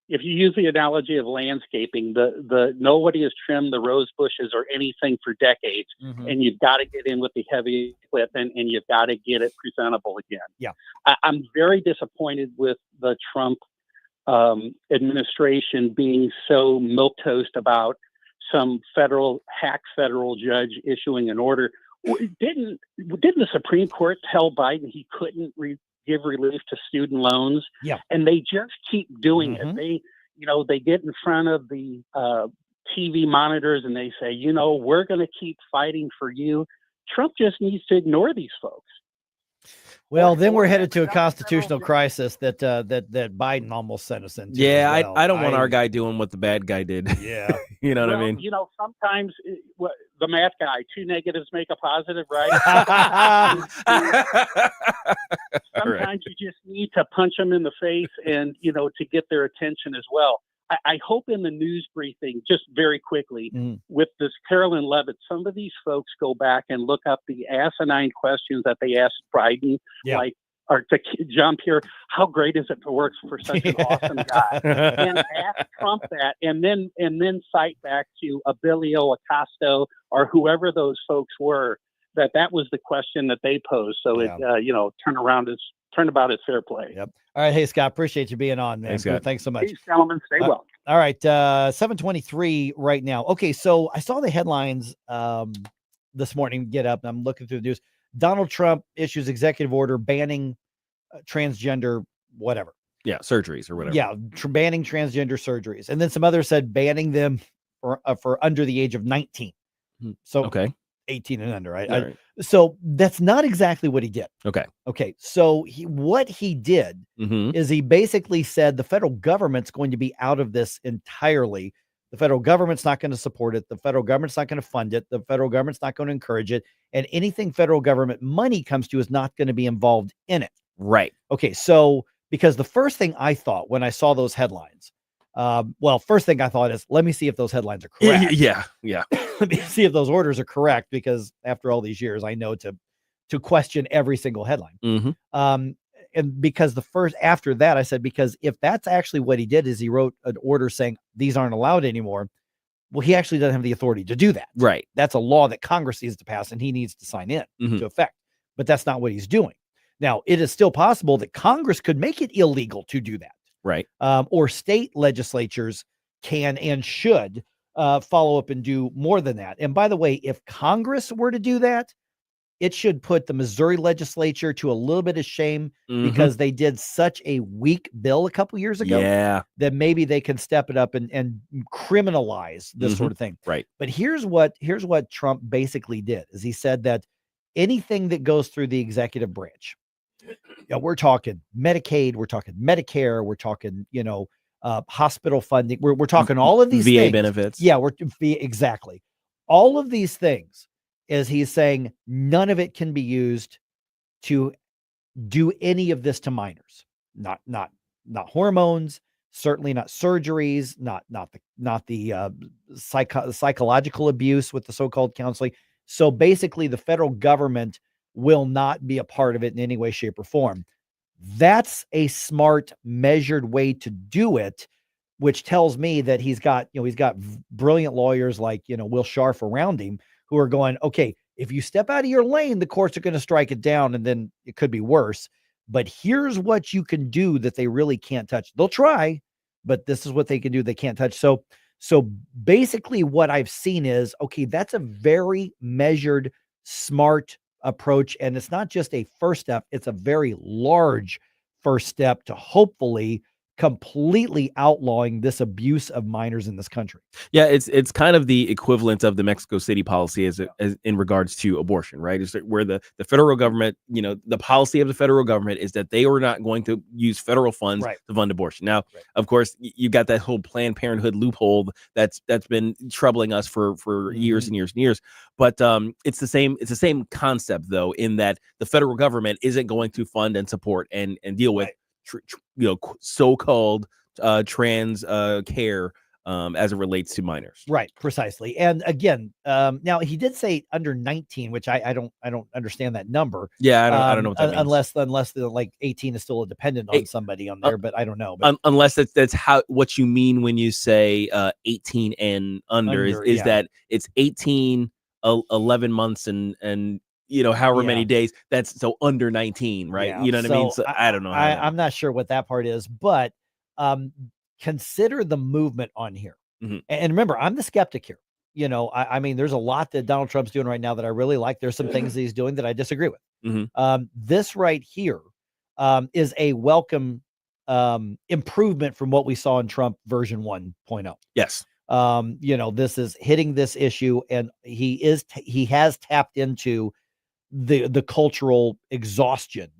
If you use the analogy of landscaping, the nobody has trimmed the rose bushes or anything for decades, and you've got to get in with the heavy equipment and you've got to get it presentable again. Yeah, I'm very disappointed with the Trump administration being so milquetoast about some federal judge issuing an order. Didn't the Supreme Court tell Biden he couldn't give relief to student loans? Yeah, and they just keep doing it. They get in front of the TV monitors and they say, we're going to keep fighting for you. Trump just needs to ignore these folks. Well, then we're headed to a constitutional crisis that Biden almost sent us into. Yeah, I don't want our guy doing what the bad guy did. Yeah. You know what I mean? Sometimes the math guy, 2 negatives make a positive, right? Sometimes you just need to punch them in the face and, to get their attention as well. I hope in the news briefing, just very quickly, with this Carolyn Levitt, some of these folks go back and look up the asinine questions that they asked Biden, or to jump here, how great is it to work for such an awesome guy? And ask Trump that, and then cite back to Abilio Acosta or whoever those folks were, that was the question that they posed. So turnabout is fair play. Yep. All right. Hey, Scott, appreciate you being on, man. Thanks, Scott. Thanks so much. Peace, gentlemen. Stay well. All right. 7:23 right now. Okay. So I saw the headlines this morning, get up and I'm looking through the news. Donald Trump issues executive order banning transgender, whatever. Yeah. Surgeries or whatever. Yeah. Banning transgender surgeries. And then some others said banning them for under the age of 19. So, okay. 18 and under, right? Right. So that's not exactly what he did. Okay. So what he did is he basically said the federal government's going to be out of this entirely. The federal government's not going to support it. The federal government's not going to fund it. The federal government's not going to encourage it. And anything federal government money comes to is not going to be involved in it. Right. Okay. So because the first thing I thought when I saw those headlines, first thing I thought is, let me see if those headlines are correct. Yeah. Let me see if those orders are correct, because after all these years, I know to question every single headline. And because after that, I said, because if that's actually what he did, is he wrote an order saying these aren't allowed anymore. Well, he actually doesn't have the authority to do that. Right. That's a law that Congress needs to pass and he needs to sign in to effect, but that's not what he's doing. Now, it is still possible that Congress could make it illegal to do that. Right. Or state legislatures can and should follow up and do more than that. And by the way, if Congress were to do that, it should put the Missouri legislature to a little bit of shame because they did such a weak bill a couple years ago that maybe they can step it up and criminalize this sort of thing. Right. But here's what Trump basically did is he said that anything that goes through the executive branch, we're talking Medicaid, we're talking Medicare, we're talking, hospital funding. We're talking all of these VA things. benefits. Yeah, exactly. All of these things is he's saying none of it can be used to do any of this to minors. Not hormones, certainly not surgeries, not the psychological abuse with the so-called counseling. So basically the federal government will not be a part of it in any way, shape, or form. That's a smart, measured way to do it, which tells me that he's got brilliant lawyers like, Will Scharf around him who are going, okay, if you step out of your lane, the courts are going to strike it down and then it could be worse. But here's what you can do that they really can't touch. They'll try, but this is what they can do. They can't touch. So basically what I've seen is, okay, that's a very measured, smart approach. And it's not just a first step. It's a very large first step to hopefully completely outlawing this abuse of minors in this country. Yeah, it's kind of the equivalent of the Mexico City policy as in regards to abortion, right? It's where the federal government, the policy of the federal government is that they are not going to use federal funds to fund abortion. Now, of course, you got that whole Planned Parenthood loophole that's been troubling us for years and years and years. But it's the same concept though, in that the federal government isn't going to fund and support and deal with so-called trans care as it relates to minors. Right, precisely. And again, now he did say under 19, which I don't understand that number. Yeah, I don't know what that means. Unless the like 18 is still dependent on somebody on there, but I don't know. But unless that's what you mean when you say 18 and under is that it's 18, 11 months and however many days, that's so under 19, right? Yeah. You know what I mean? So I don't know. I'm not sure what that part is, but consider the movement on here. Mm-hmm. And remember, I'm the skeptic here. I mean, there's a lot that Donald Trump's doing right now that I really like. There's some things that he's doing that I disagree with. Mm-hmm. This right here is a welcome improvement from what we saw in Trump version 1.0. Yes. This is hitting this issue, and he has tapped into the cultural exhaustion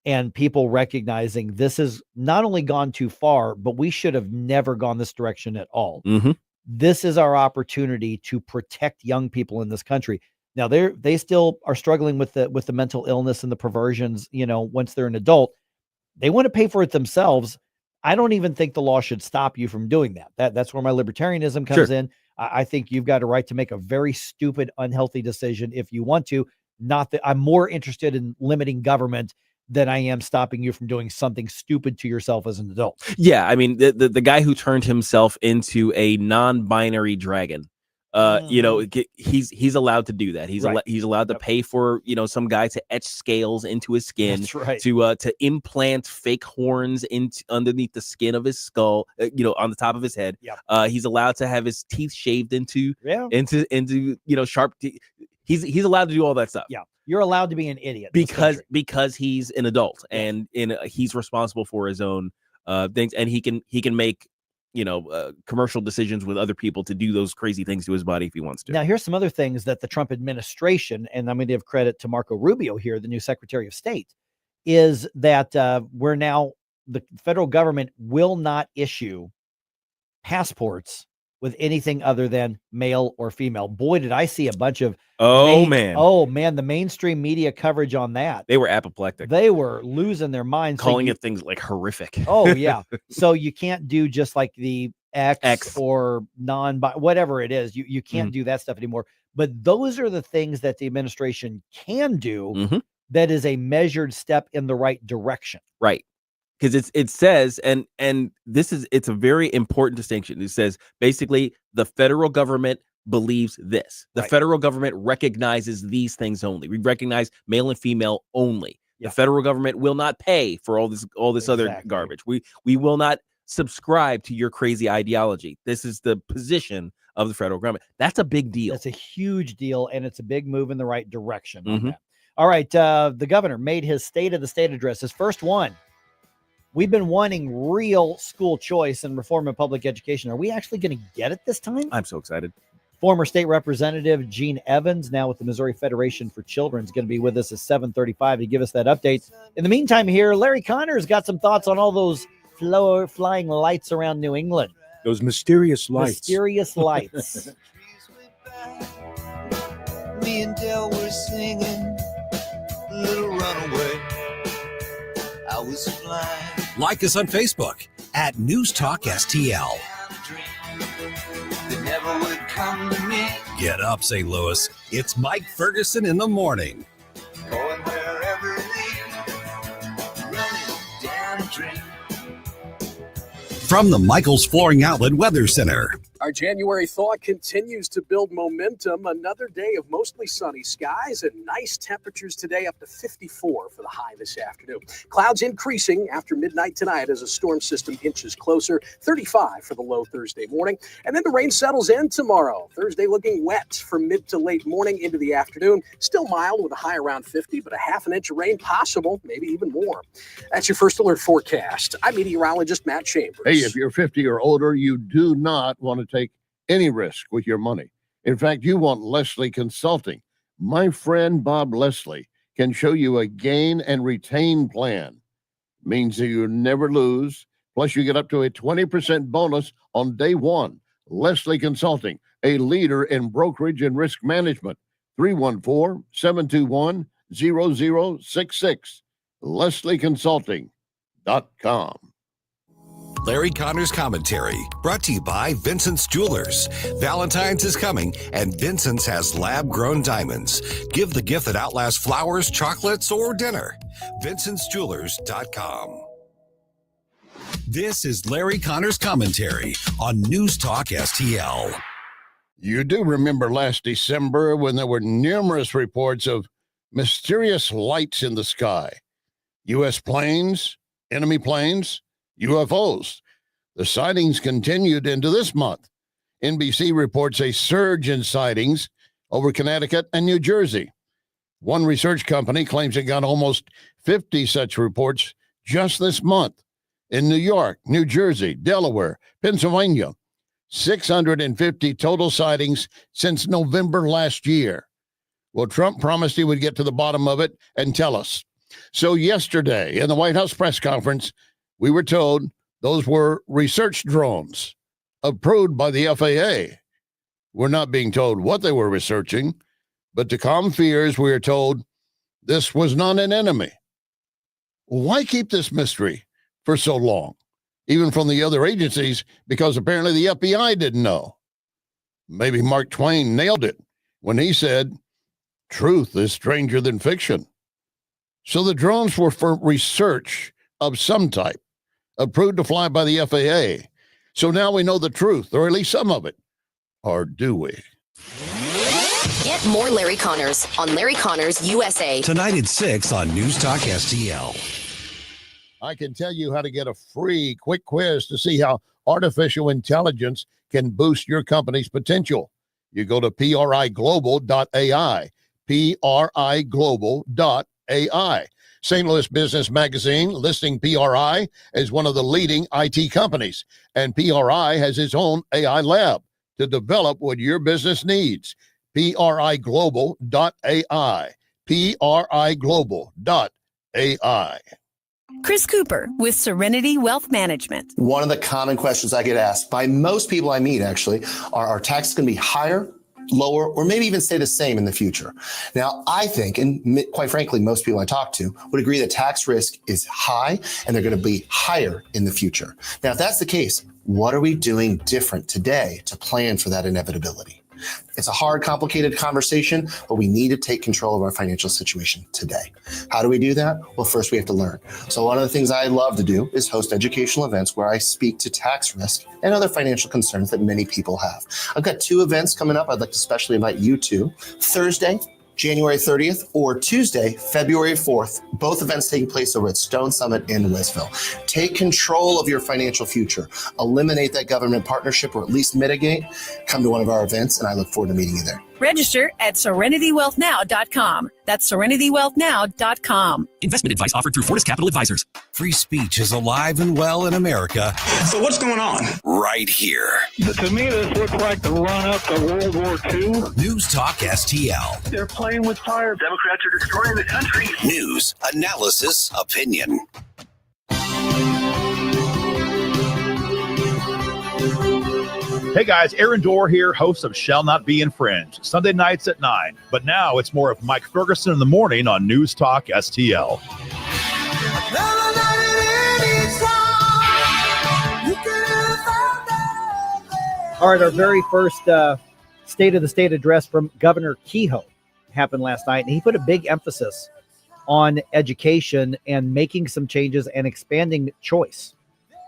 and people recognizing this has not only gone too far, but we should have never gone this direction at all. Mm-hmm. This is our opportunity to protect young people in this country. Now they still are struggling with the mental illness and the perversions. Once they're an adult, they want to pay for it themselves. I don't even think the law should stop you from doing that. That's where my libertarianism comes in. I think you've got a right to make a very stupid, unhealthy decision if you want to. Not that I'm more interested in limiting government than I am stopping you from doing something stupid to yourself as an adult. Yeah, I mean, the guy who turned himself into a non-binary dragon, he's allowed to do that. He's allowed to pay for some guy to etch scales into his skin, to implant fake horns underneath the skin of his skull, on the top of his head. He's allowed to have his teeth shaved into sharp teeth. He's allowed to do all that stuff. Yeah, you're allowed to be an idiot because he's an adult and he's responsible for his own things, and he can make commercial decisions with other people to do those crazy things to his body if he wants to. Now, here's some other things that the Trump administration, and I'm going to give credit to Marco Rubio here, the new Secretary of State, is that the federal government will not issue passports with anything other than male or female. Boy, did I see a bunch of the mainstream media coverage on that. They were apoplectic. They were losing their minds, calling it things like horrific. Oh yeah. So you can't do just like the X or whatever it is. You can't do that stuff anymore. But those are the things that the administration can do. That is a measured step in the right direction. Right. Because it says, and it's a very important distinction. It says basically the federal government believes this. The federal government recognizes these things only. We recognize male and female only. The federal government will not pay for all this other garbage. We will not subscribe to your crazy ideology. This is the position of the federal government. That's a big deal. That's a huge deal, and it's a big move in the right direction. On that. All right, the governor made his State of the State address, his first one. We've been wanting real school choice and reform in public education. Are we actually going to get it this time? I'm so excited. Former state representative Gene Evans, now with the Missouri Federation for Children, is going to be with us at 7:35 to give us that update. In the meantime here, Larry Connor's got some thoughts on all those flying lights around New England. Those mysterious lights. Mysterious lights. Me and Dell were singing Little Runaway. I was flying. Like us on Facebook at News Talk STL. That never would come to me. Get up, St. Louis. It's Mike Ferguson in the morning. Going wherever it leads. Running From the Michael's Flooring Outlet Weather Center. Our January thaw continues to build momentum. Another day of mostly sunny skies and nice temperatures today, up to 54 for the high this afternoon. Clouds increasing after midnight tonight as a storm system inches closer. 35 for the low Thursday morning. And then the rain settles in tomorrow. Thursday looking wet from mid to late morning into the afternoon. Still mild with a high around 50, but a half an inch of rain possible, maybe even more. That's your first alert forecast. I'm meteorologist Matt Chambers. Hey, if you're 50 or older, you do not want to take any risk with your money. In fact, you want Leslie Consulting. My friend Bob Leslie can show you a gain and retain plan. Means that you never lose. Plus, you get up to a 20% bonus on day one. Leslie Consulting, a leader in brokerage and risk management. 314-721-0066. LeslieConsulting.com. Larry Connor's Commentary, brought to you by Vincent's Jewelers. Valentine's is coming, and Vincent's has lab-grown diamonds. Give the gift that outlasts flowers, chocolates, or dinner. Vincent'sJewelers.com. This is Larry Connor's Commentary on News Talk STL. You do remember last December when there were numerous reports of mysterious lights in the sky. U.S. planes, enemy planes, UFOs. The sightings continued into this month. NBC reports a surge in sightings over Connecticut and New Jersey. One research company claims it got almost 50 such reports just this month. In New York, New Jersey, Delaware, Pennsylvania, 650 total sightings since November last year. Well, Trump promised he would get to the bottom of it and tell us. So yesterday in the White House press conference, we were told those were research drones approved by the FAA. We're not being told what they were researching, but to calm fears, we are told this was not an enemy. Why keep this mystery for so long, even from the other agencies? Because apparently the FBI didn't know. Maybe Mark Twain nailed it when he said, truth is stranger than fiction. So the drones were for research of some type, approved to fly by the FAA. So now we know the truth, or at least some of it. Or do we? Get more Larry Connors on Larry Connors USA. Tonight at 6 on News Talk STL. I can tell you how to get a free quick quiz to see how artificial intelligence can boost your company's potential. You go to priglobal.ai, priglobal.ai. St. Louis Business Magazine listing PRI as one of the leading IT companies, and PRI has its own AI lab to develop what your business needs. priglobal.ai, priglobal.ai. Chris Cooper with Serenity Wealth Management. One of the common questions I get asked by most people I meet actually are our taxes going to be higher, lower, or maybe even stay the same in the future? Now, I think, and quite frankly, most people I talk to would agree that tax risk is high and they're going to be higher in the future. Now, if that's the case, what are we doing different today to plan for that inevitability? It's a hard, complicated conversation, but we need to take control of our financial situation today. How do we do that? Well, first we have to learn. So one of the things I love to do is host educational events where I speak to tax risk and other financial concerns that many people have. I've got 2 events coming up I'd like to especially invite you to. Thursday, January 30th, or Tuesday, February 4th, both events taking place over at Stone Summit in Wisville. Take control of your financial future. Eliminate that government partnership, or at least mitigate. Come to one of our events, and I look forward to meeting you there. Register at serenitywealthnow.com. That's serenitywealthnow.com. Investment advice offered through Fortis Capital Advisors. Free speech is alive and well in America. So what's going on? Right here. To me, this looks like the run-up to World War II. News Talk STL. They're playing with fire. Democrats are destroying the country. News, analysis, opinion. Hey guys, Aaron Dorr here, host of Shall Not Be Infringed, Sunday nights at 9. But now it's more of Mike Ferguson in the morning on News Talk STL. All right, our very first State of the State address from Governor Kehoe happened last night, and he put a big emphasis on education and making some changes and expanding choice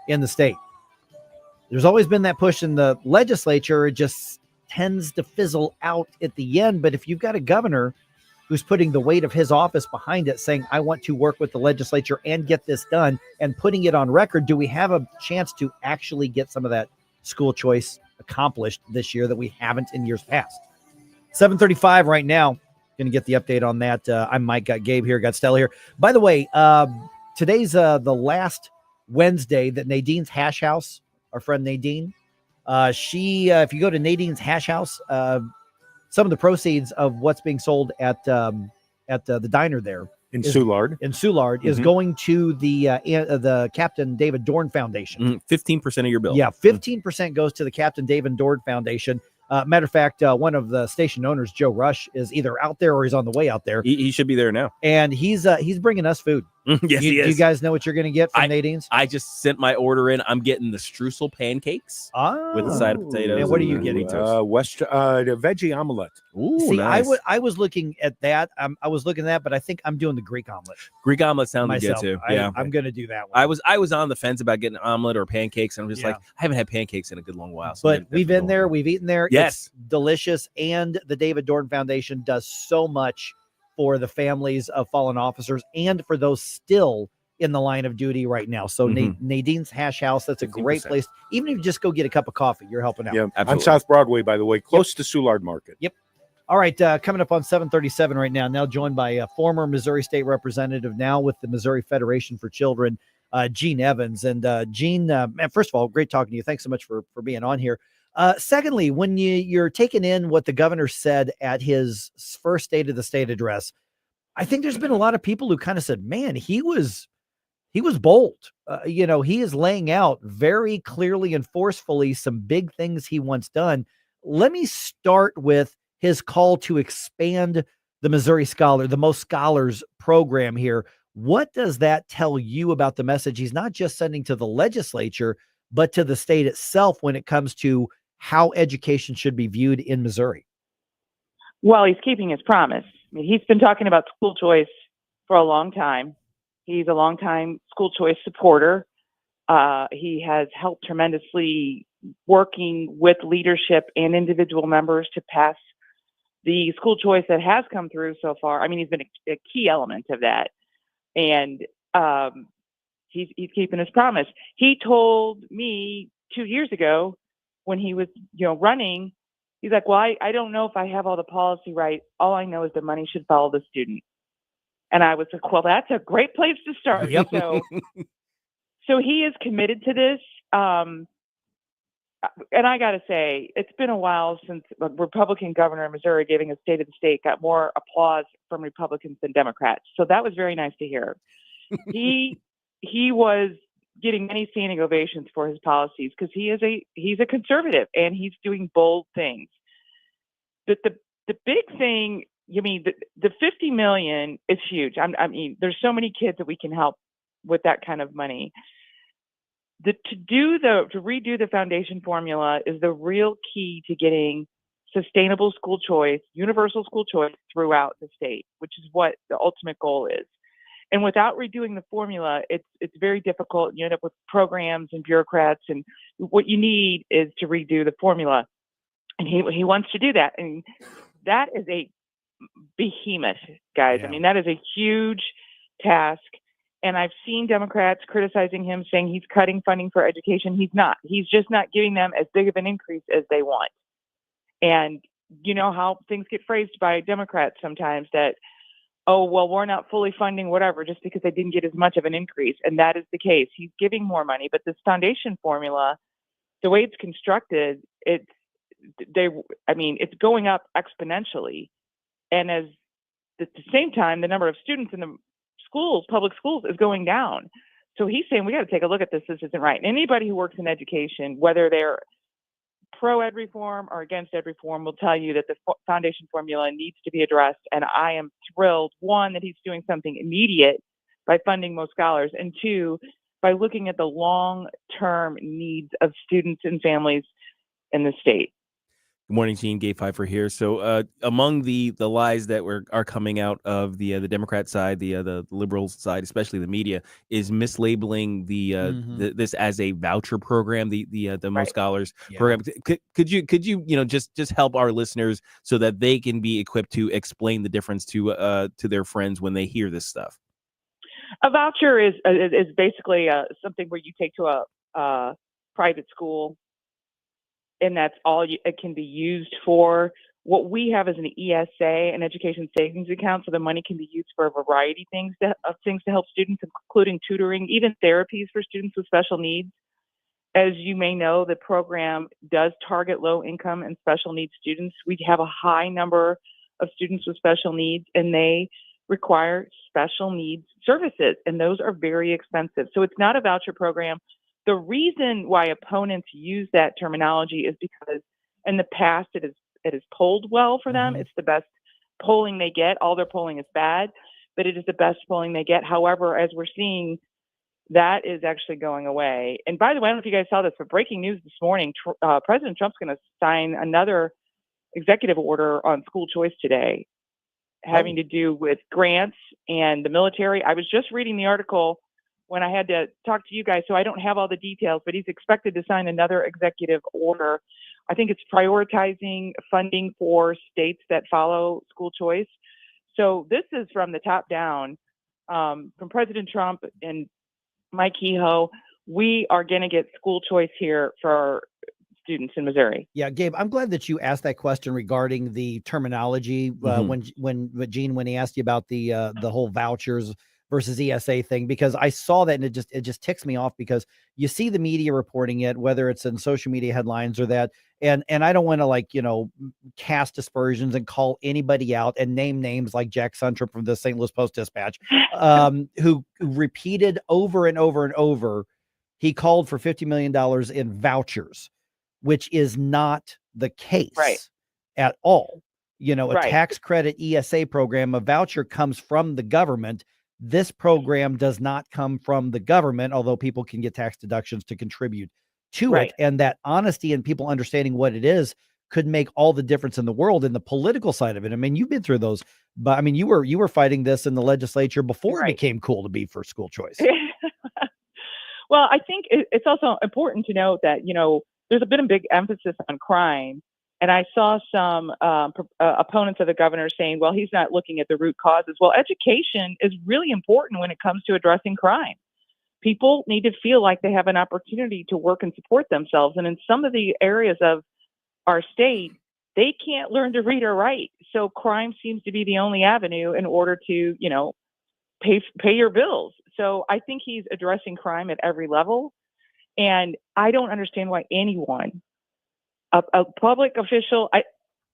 in the state. there's always been that push in the legislature. It just tends to fizzle out at the end. But if you've got a governor who's putting the weight of his office behind it, saying, I want to work with the legislature and get this done, and putting it on record, do we have a chance to actually get some of that school choice accomplished this year that we haven't in years past? 7:35 right now. Going to get the update on that. I'm Mike, got Gabe here, got Stella here. By the way, today's the last Wednesday that Nadine's Hash House, our friend Nadine, she, if you go to Nadine's Hash House, some of the proceeds of what's being sold at the diner there in Soulard is going to the Captain David Dorn Foundation. 15% of your bill. Yeah, 15% goes to the Captain David Dorn Foundation. Matter of fact, one of the station owners, Joe Rush, is either out there or he's on the way out there. He should be there now. And he's bringing us food. Yes, he is. Do you guys know what you're going to get from Nadine's? I just sent my order in. I'm getting the streusel pancakes with a side of potatoes. And what are you getting? the veggie omelette. Ooh, See, nice. I was looking at that. I was looking at that, but I think I'm doing the Greek omelet. Greek omelet sounds myself. good too. Yeah, I'm going to do that one. I was on the fence about getting an omelet or pancakes, and I'm just like, I haven't had pancakes in a good long while. So but we've been there, we've eaten there. Yes, it's delicious, and the David Dorn Foundation does so much for the families of fallen officers and for those still in the line of duty right now. So Nadine's Hash House, that's a great place. Even if you just go get a cup of coffee, you're helping out. Yeah, on South Broadway, by the way, close to Soulard Market. Yep. All right, coming up on 7:37 right now. Now joined by a former Missouri State Representative, now with the Missouri Federation for Children, Gene Evans. And Gene, man, first of all, great talking to you. Thanks so much for being on here. Secondly, when you're taking in what the governor said at his first State of the State address, I think there's been a lot of people who kind of said, man, he was bold. He is laying out very clearly and forcefully some big things he wants done. Let me start with his call to expand the Missouri Scholar, the Most Scholars program here. What does that tell you about the message he's not just sending to the legislature, but to the state itself when it comes to how education should be viewed in Missouri? Well, he's keeping his promise. I mean, he's been talking about school choice for a long time. He's a longtime school choice supporter. He has helped tremendously working with leadership and individual members to pass the school choice that has come through so far. I mean, he's been a key element of that. And he's keeping his promise. He told me 2 years ago when he was, running, he's like, well, I don't know if I have all the policy right. All I know is the money should follow the student. And I was like, well, that's a great place to start. Yep. So he is committed to this. And I got to say, it's been a while since a Republican governor in Missouri giving a State of the State got more applause from Republicans than Democrats. So that was very nice to hear. He was getting many standing ovations for his policies because he's a conservative and he's doing bold things. But the big thing, the $50 million is huge. I mean, there's so many kids that we can help with that kind of money. To redo the foundation formula is the real key to getting sustainable school choice, universal school choice throughout the state, which is what the ultimate goal is. And without redoing the formula, it's very difficult. You end up with programs and bureaucrats, and what you need is to redo the formula. And he wants to do that. And that is a behemoth, guys. Yeah. I mean, that is a huge task. And I've seen Democrats criticizing him, saying he's cutting funding for education. He's not. He's just not giving them as big of an increase as they want. And you know how things get phrased by Democrats sometimes that, oh, well, we're not fully funding whatever just because they didn't get as much of an increase. And that is the case. He's giving more money. But this foundation formula, the way it's constructed, it's going up exponentially. And at the same time, the number of students in the schools, public schools, is going down. So he's saying we got to take a look at this. This isn't right. And anybody who works in education, whether they're pro-ed reform or against ed reform, will tell you that the foundation formula needs to be addressed. And I am thrilled, one, that he's doing something immediate by funding Most Scholars, and two, by looking at the long-term needs of students and families in the state. Good morning, Gene. Gay Pfeiffer here. So, among the lies that are coming out of the Democrat side, the liberal side, especially the media, is mislabeling this as a voucher program, the Mo Scholars program. Could you just help our listeners so that they can be equipped to explain the difference to their friends when they hear this stuff? A voucher is basically something where you take to a private school, and that's all it can be used for. What we have is an ESA, an education savings account, so the money can be used for a variety of things to help students, including tutoring, even therapies for students with special needs. As you may know, the program does target low-income and special needs students. We have a high number of students with special needs, and they require special needs services, and those are very expensive. So it's not a voucher program. The reason why opponents use that terminology is because in the past it has polled well for them. It's the best polling they get. All their polling is bad, but it is the best polling they get. However, as we're seeing, that is actually going away. And by the way, I don't know if you guys saw this, but breaking news this morning, President Trump's going to sign another executive order on school choice today, having to do with grants and the military. I was just reading the article when I had to talk to you guys, so I don't have all the details, but he's expected to sign another executive order. I think it's prioritizing funding for states that follow school choice. So this is from the top down, from President Trump and Mike Kehoe. We are going to get school choice here for students in Missouri. Yeah, Gabe, I'm glad that you asked that question regarding the terminology when Gene, when he asked you about the whole vouchers versus ESA thing, because I saw that and it just ticks me off, because you see the media reporting it, whether it's in social media headlines or that. And I don't want to cast aspersions and call anybody out and name names like Jack Suntrup from the St. Louis Post-Dispatch, who repeated over and over and over, he called for $50 million in vouchers, which is not the case at all. A tax credit ESA program, a voucher comes from the government. This program does not come from the government, although people can get tax deductions to contribute to it. And that honesty and people understanding what it is could make all the difference in the world in the political side of it. I mean, you've been through those, but I mean, you were fighting this in the legislature before it became cool to be for school choice. Well, I think it's also important to note that, there's been a big emphasis on crime. And I saw some opponents of the governor saying, well, he's not looking at the root causes. Well, education is really important when it comes to addressing crime. People need to feel like they have an opportunity to work and support themselves. And in some of the areas of our state, they can't learn to read or write. So crime seems to be the only avenue in order to, pay your bills. So I think he's addressing crime at every level. And I don't understand why anyone, a public official,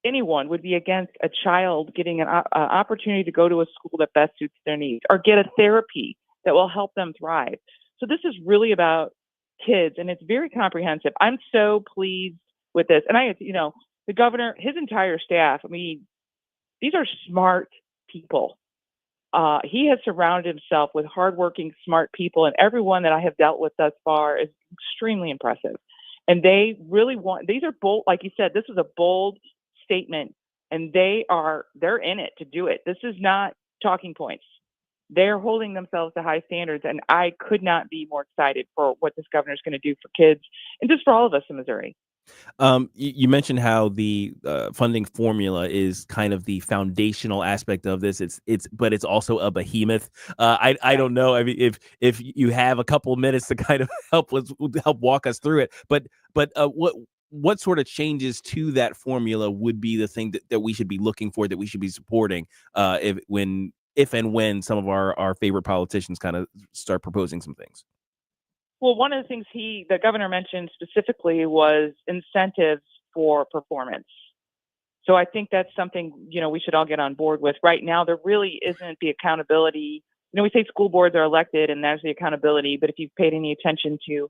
anyone would be against a child getting an opportunity to go to a school that best suits their needs or get a therapy that will help them thrive. So this is really about kids, and it's very comprehensive. I'm so pleased with this. And the governor, his entire staff, I mean, these are smart people. He has surrounded himself with hardworking, smart people, and everyone that I have dealt with thus far is extremely impressive. And they really these are bold, like you said, this is a bold statement, and they're in it to do it. This is not talking points. They're holding themselves to high standards, and I could not be more excited for what this governor is going to do for kids and just for all of us in Missouri. You mentioned how the funding formula is kind of the foundational aspect of this. But it's also a behemoth. I don't know. I mean, if you have a couple of minutes to kind of help walk us through it. But what sort of changes to that formula would be the thing that we should be looking for, that we should be supporting if and when some of our favorite politicians kind of start proposing some things? Well, one of the things the governor mentioned specifically was incentives for performance. So I think that's something, we should all get on board with. Right now, there really isn't the accountability. We say school boards are elected and there's the accountability, but if you've paid any attention to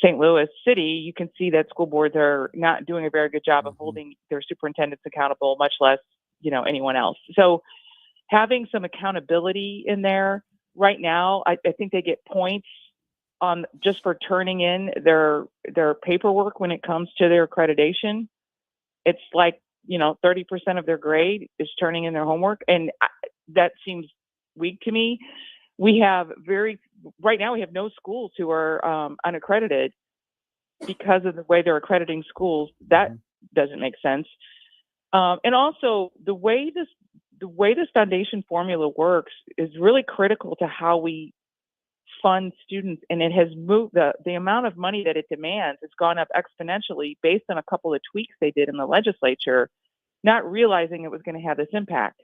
St. Louis City, you can see that school boards are not doing a very good job of holding their superintendents accountable, much less, anyone else. So having some accountability in there right now, I think they get points on just for turning in their paperwork when it comes to their accreditation. it's like, 30% of their grade is turning in their homework. And that seems weak to me. Right now we have no schools who are unaccredited because of the way they're accrediting schools. That doesn't make sense. And also the way this foundation formula works is really critical to how we fund students. And it has moved, the amount of money that it demands has gone up exponentially based on a couple of tweaks they did in the legislature, not realizing it was going to have this impact.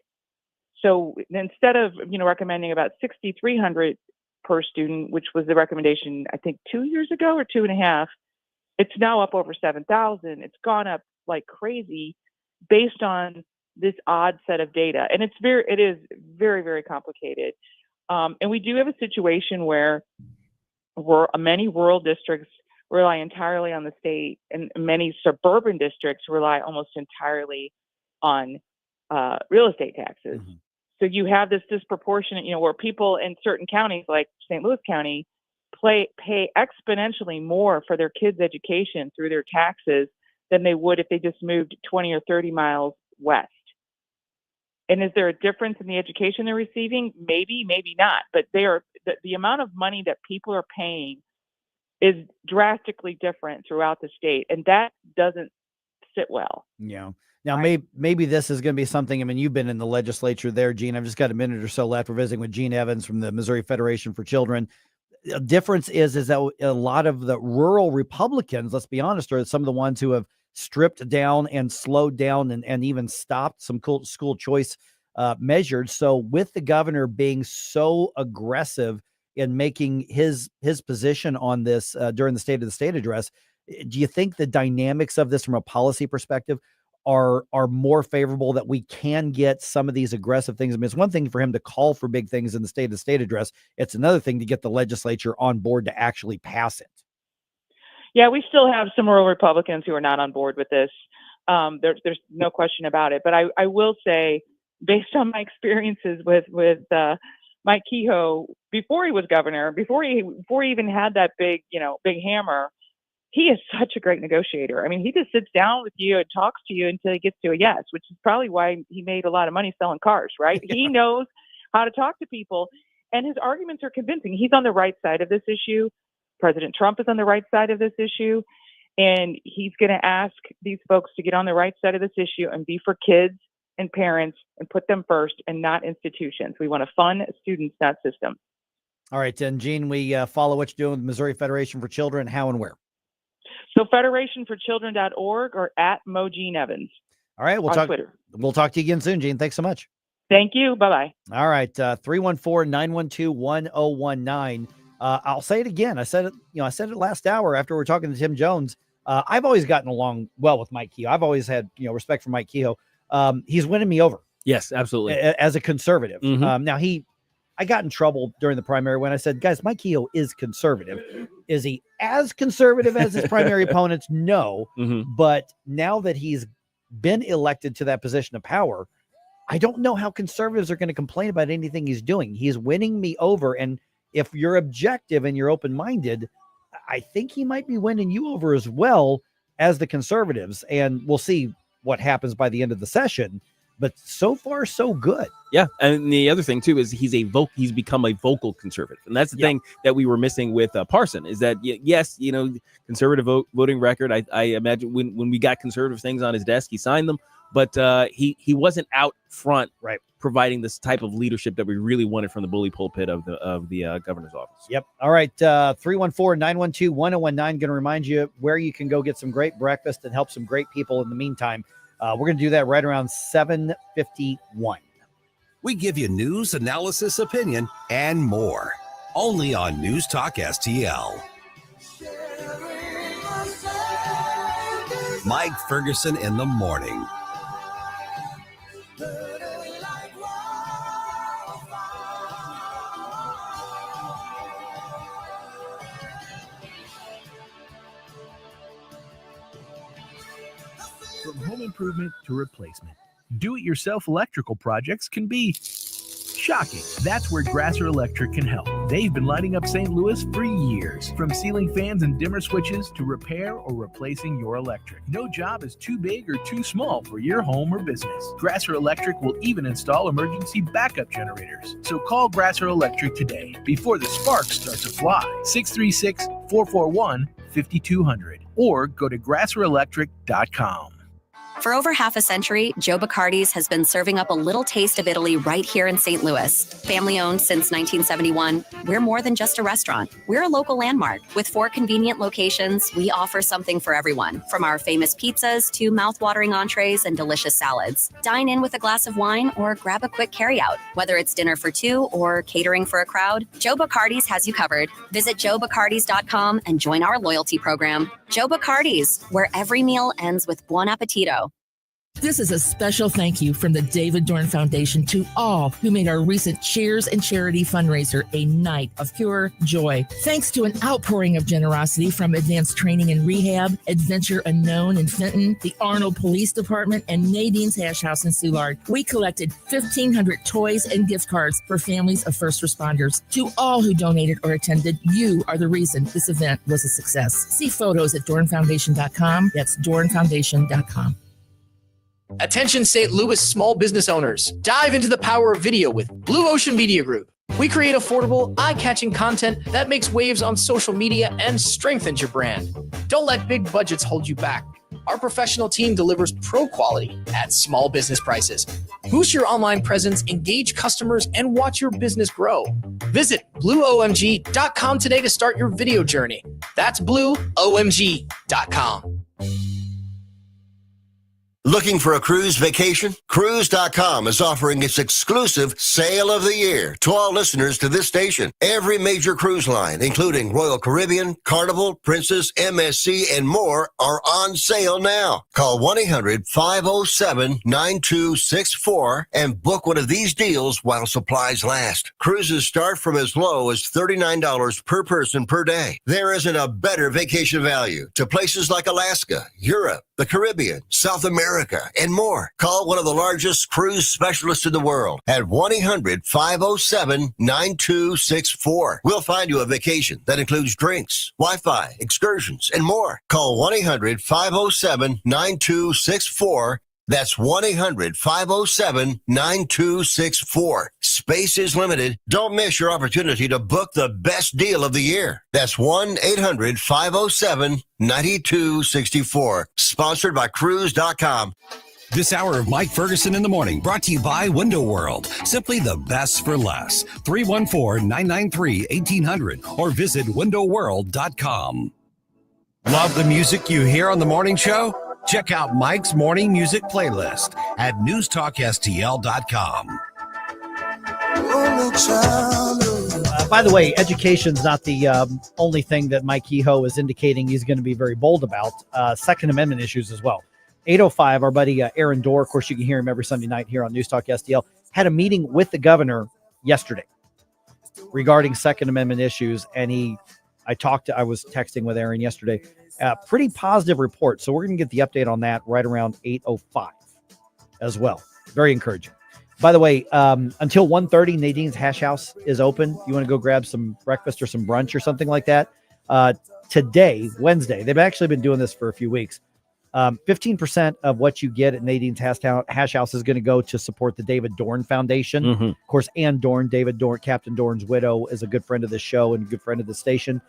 So instead of, recommending about $6,300 per student, which was the recommendation, I think 2 years ago or 2.5, it's now up over 7,000. It's gone up like crazy based on this odd set of data. And it is very, very complicated. And we do have a situation where many rural districts rely entirely on the state, and many suburban districts rely almost entirely on real estate taxes. Mm-hmm. So you have this disproportionate, where people in certain counties like St. Louis County pay exponentially more for their kids' education through their taxes than they would if they just moved 20 or 30 miles west. And is there a difference in the education they're receiving? Maybe, maybe not. But the amount of money that people are paying is drastically different throughout the state, and that doesn't sit well. Yeah. Now, maybe this is going to be something. I mean, you've been in the legislature there, Gene. I've just got a minute or so left. We're visiting with Gene Evans from the Missouri Federation for Children. The difference is that a lot of the rural Republicans, let's be honest, are some of the ones who have stripped down and slowed down and even stopped some school choice measures. So with the governor being so aggressive in making his position on this during the State of the State address, do you think the dynamics of this from a policy perspective are more favorable, that we can get some of these aggressive things? I mean, it's one thing for him to call for big things in the State of the State address. It's another thing to get the legislature on board to actually pass it. Yeah, we still have some rural Republicans who are not on board with this. There's no question about it. But I will say, based on my experiences with Mike Kehoe before he was governor, before he even had that big hammer, he is such a great negotiator. I mean, he just sits down with you and talks to you until he gets to a yes, which is probably why he made a lot of money selling cars, right? Yeah. He knows how to talk to people, and his arguments are convincing. He's on the right side of this issue. President Trump is on the right side of this issue, and he's going to ask these folks to get on the right side of this issue and be for kids and parents and put them first and not institutions. We want to fund students, not system. All right, and Gene, we follow what you're doing with Missouri Federation for Children, how and where? So federationforchildren.org or at Gene Evans. All right, we'll talk Twitter. We'll talk to you again soon, Gene. Thanks so much. Thank you. Bye-bye. All right, 314-912-1019. I'll say it again. I said it last hour after we were talking to Tim Jones. I've always gotten along well with Mike Kehoe. I've always had respect for Mike Kehoe. He's winning me over. Yes, absolutely. As a conservative. Mm-hmm. Now I got in trouble during the primary when I said, guys, Mike Kehoe is conservative. Is he as conservative as his primary opponents? No. Mm-hmm. But now that he's been elected to that position of power, I don't know how conservatives are going to complain about anything he's doing. He's winning me over. And if you're objective and you're open-minded, I think he might be winning you over as well as the conservatives. And we'll see what happens by the end of the session. But so far, so good. Yeah, and the other thing too is he's become a vocal conservative, and that's the thing that we were missing with Parson. Is that yes, conservative voting record. I imagine when we got conservative things on his desk, he signed them, but he wasn't out front, right, providing this type of leadership that we really wanted from the bully pulpit of the governor's office. Yep. All right, 314-912-1019. Going to remind you where you can go get some great breakfast and help some great people in the meantime. We're going to do that right around 7:51. We give you news, analysis, opinion, and more. Only on News Talk STL. Mike Ferguson in the morning. From home improvement to replacement, do-it-yourself electrical projects can be shocking. That's where Grasser Electric can help. They've been lighting up St. Louis for years. From ceiling fans and dimmer switches to repair or replacing your electric. No job is too big or too small for your home or business. Grasser Electric will even install emergency backup generators. So call Grasser Electric today before the sparks start to fly. 636-441-5200 or go to grasserelectric.com. For over half a century, Joe Bacardi's has been serving up a little taste of Italy right here in St. Louis. Family owned since 1971, we're more than just a restaurant. We're a local landmark. With 4 convenient locations, we offer something for everyone, from our famous pizzas to mouth-watering entrees and delicious salads. Dine in with a glass of wine or grab a quick carryout. Whether it's dinner for 2 or catering for a crowd, Joe Bacardi's has you covered. Visit joebacardis.com and join our loyalty program. Joe Bacardi's, where every meal ends with buon appetito. This is a special thank you from the David Dorn Foundation to all who made our recent Cheers and Charity fundraiser a night of pure joy. Thanks to an outpouring of generosity from Advanced Training and Rehab, Adventure Unknown in Fenton, the Arnold Police Department, and Nadine's Hash House in Soulard, we collected 1,500 toys and gift cards for families of first responders. To all who donated or attended, you are the reason this event was a success. See photos at dornfoundation.com. That's dornfoundation.com. Attention St. Louis small business owners. Dive into the power of video with Blue Ocean Media Group. We create affordable, eye-catching content that makes waves on social media and strengthens your brand. Don't let big budgets hold you back. Our professional team delivers pro quality at small business prices. Boost your online presence, engage customers, and watch your business grow. Visit blueomg.com today to start your video journey. That's blueomg.com. Looking for a cruise vacation? Cruise.com is offering its exclusive sale of the year to all listeners to this station. Every major cruise line, including Royal Caribbean, Carnival, Princess, MSC, and more, are on sale now. Call 1-800-507-9264 and book one of these deals while supplies last. Cruises start from as low as $39 per person per day. There isn't a better vacation value to places like Alaska, Europe, the Caribbean, South America, and more. Call one of the largest cruise specialists in the world at 1-800-507-9264. We'll find you a vacation that includes drinks, Wi-Fi, excursions, and more. Call 1-800-507-9264. That's 1-800-507-9264. Space is limited. Don't miss your opportunity to book the best deal of the year. That's 1-800-507-9264. Sponsored by Cruise.com. This hour of Mike Ferguson in the Morning brought to you by Window World. Simply the best for less. 314-993-1800 or visit windowworld.com. Love the music you hear on the morning show? Check out Mike's morning music playlist at newstalkstl.com. By the way, education's not the only thing that Mike Kehoe is indicating he's going to be very bold about. Second Amendment issues as well. 8:05, our buddy Aaron Dorr, of course, you can hear him every Sunday night here on News Talk STL, had a meeting with the governor yesterday regarding Second Amendment issues, and I was texting with Aaron yesterday. Pretty positive report. So we're going to get the update on that right around 8:05 as well. Very encouraging. By the way, until 1:30, Nadine's Hash House is open. You want to go grab some breakfast or some brunch or something like that? Today, Wednesday, they've actually been doing this for a few weeks. 15% of what you get at Nadine's Hash House is going to go to support the David Dorn Foundation. Mm-hmm. Of course, Ann Dorn, David Dorn, Captain Dorn's widow, is a good friend of the show and a good friend of the station.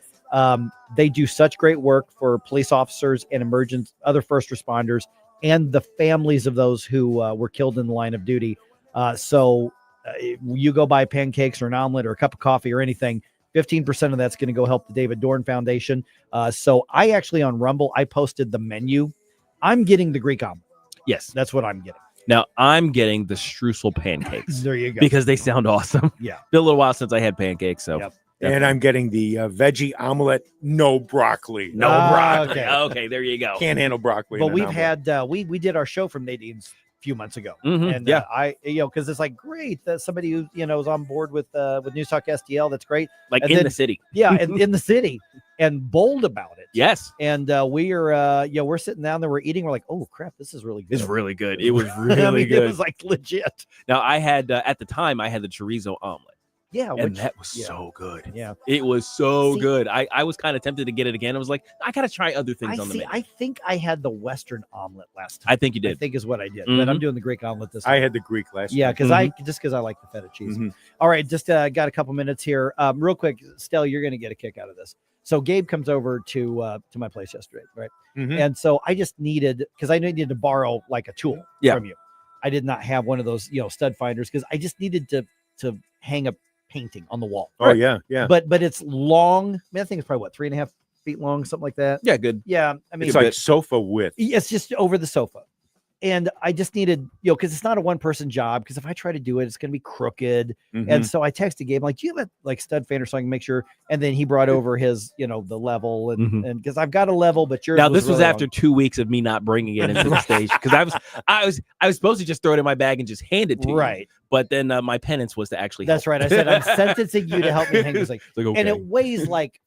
They do such great work for police officers and other first responders and the families of those who were killed in the line of duty. So you go buy pancakes or an omelet or a cup of coffee or anything, 15% of that's going to go help the David Dorn Foundation. So I actually on Rumble, I posted the menu. I'm getting the Greek omelet. Yes. That's what I'm getting. Now I'm getting the streusel pancakes. There you go. Because they sound awesome. Yeah. Been a little while since I had pancakes. So. Yep. And I'm getting the veggie omelet, no broccoli. No broccoli. Okay, there you go. Can't handle broccoli. But we've had we did our show from Nadine's a few months ago, and because it's like great that somebody who is on board with News Talk STL. That's great. Like and in the city, and in the city, and bold about it. Yes, and we're sitting down there, we're eating, we're like, oh crap, this is really good. It's really good. It was really good. It was like legit. Now I had at the time I had the chorizo omelet. Yeah, and that was yeah. so good. Yeah. It was so See- good. I was kind of tempted to get it again. I was like, I gotta try other things on the menu. I think I had the Western omelet last time. I think you I did. think is what I did, but I'm doing the Greek omelet this time. I had the Greek last Yeah, time. because I like the feta cheese. Mhm. All right, just got a couple minutes here. Real quick, Stell, you're going to get a kick out of this. So Gabe comes over to my place yesterday, right? Mhm. And so I just needed, because I needed to borrow like a tool from you. I did not have one of those, stud finders, because I just needed to hang a painting on the wall. Oh, yeah, yeah. But it's long. I mean, that thing is probably 3.5 feet long, something like that. Yeah, good. Yeah, I mean, It's like sofa width. it's just over the sofa. And I just needed, because it's not a one-person job. Because if I try to do it, it's going to be crooked. Mhm. And so I texted Gabe, like, "Do you have a stud finder so I can make sure?" And then he brought over his, the level, and because I've got a level, but yours. Now this was really after long. 2 weeks of me not bringing it into the station, because I was supposed to just throw it in my bag and just hand it to you. Right. But then my penance was to actually. That's help. right. I said I'm sentencing you to help me hang this thing, Like, okay. and it weighs like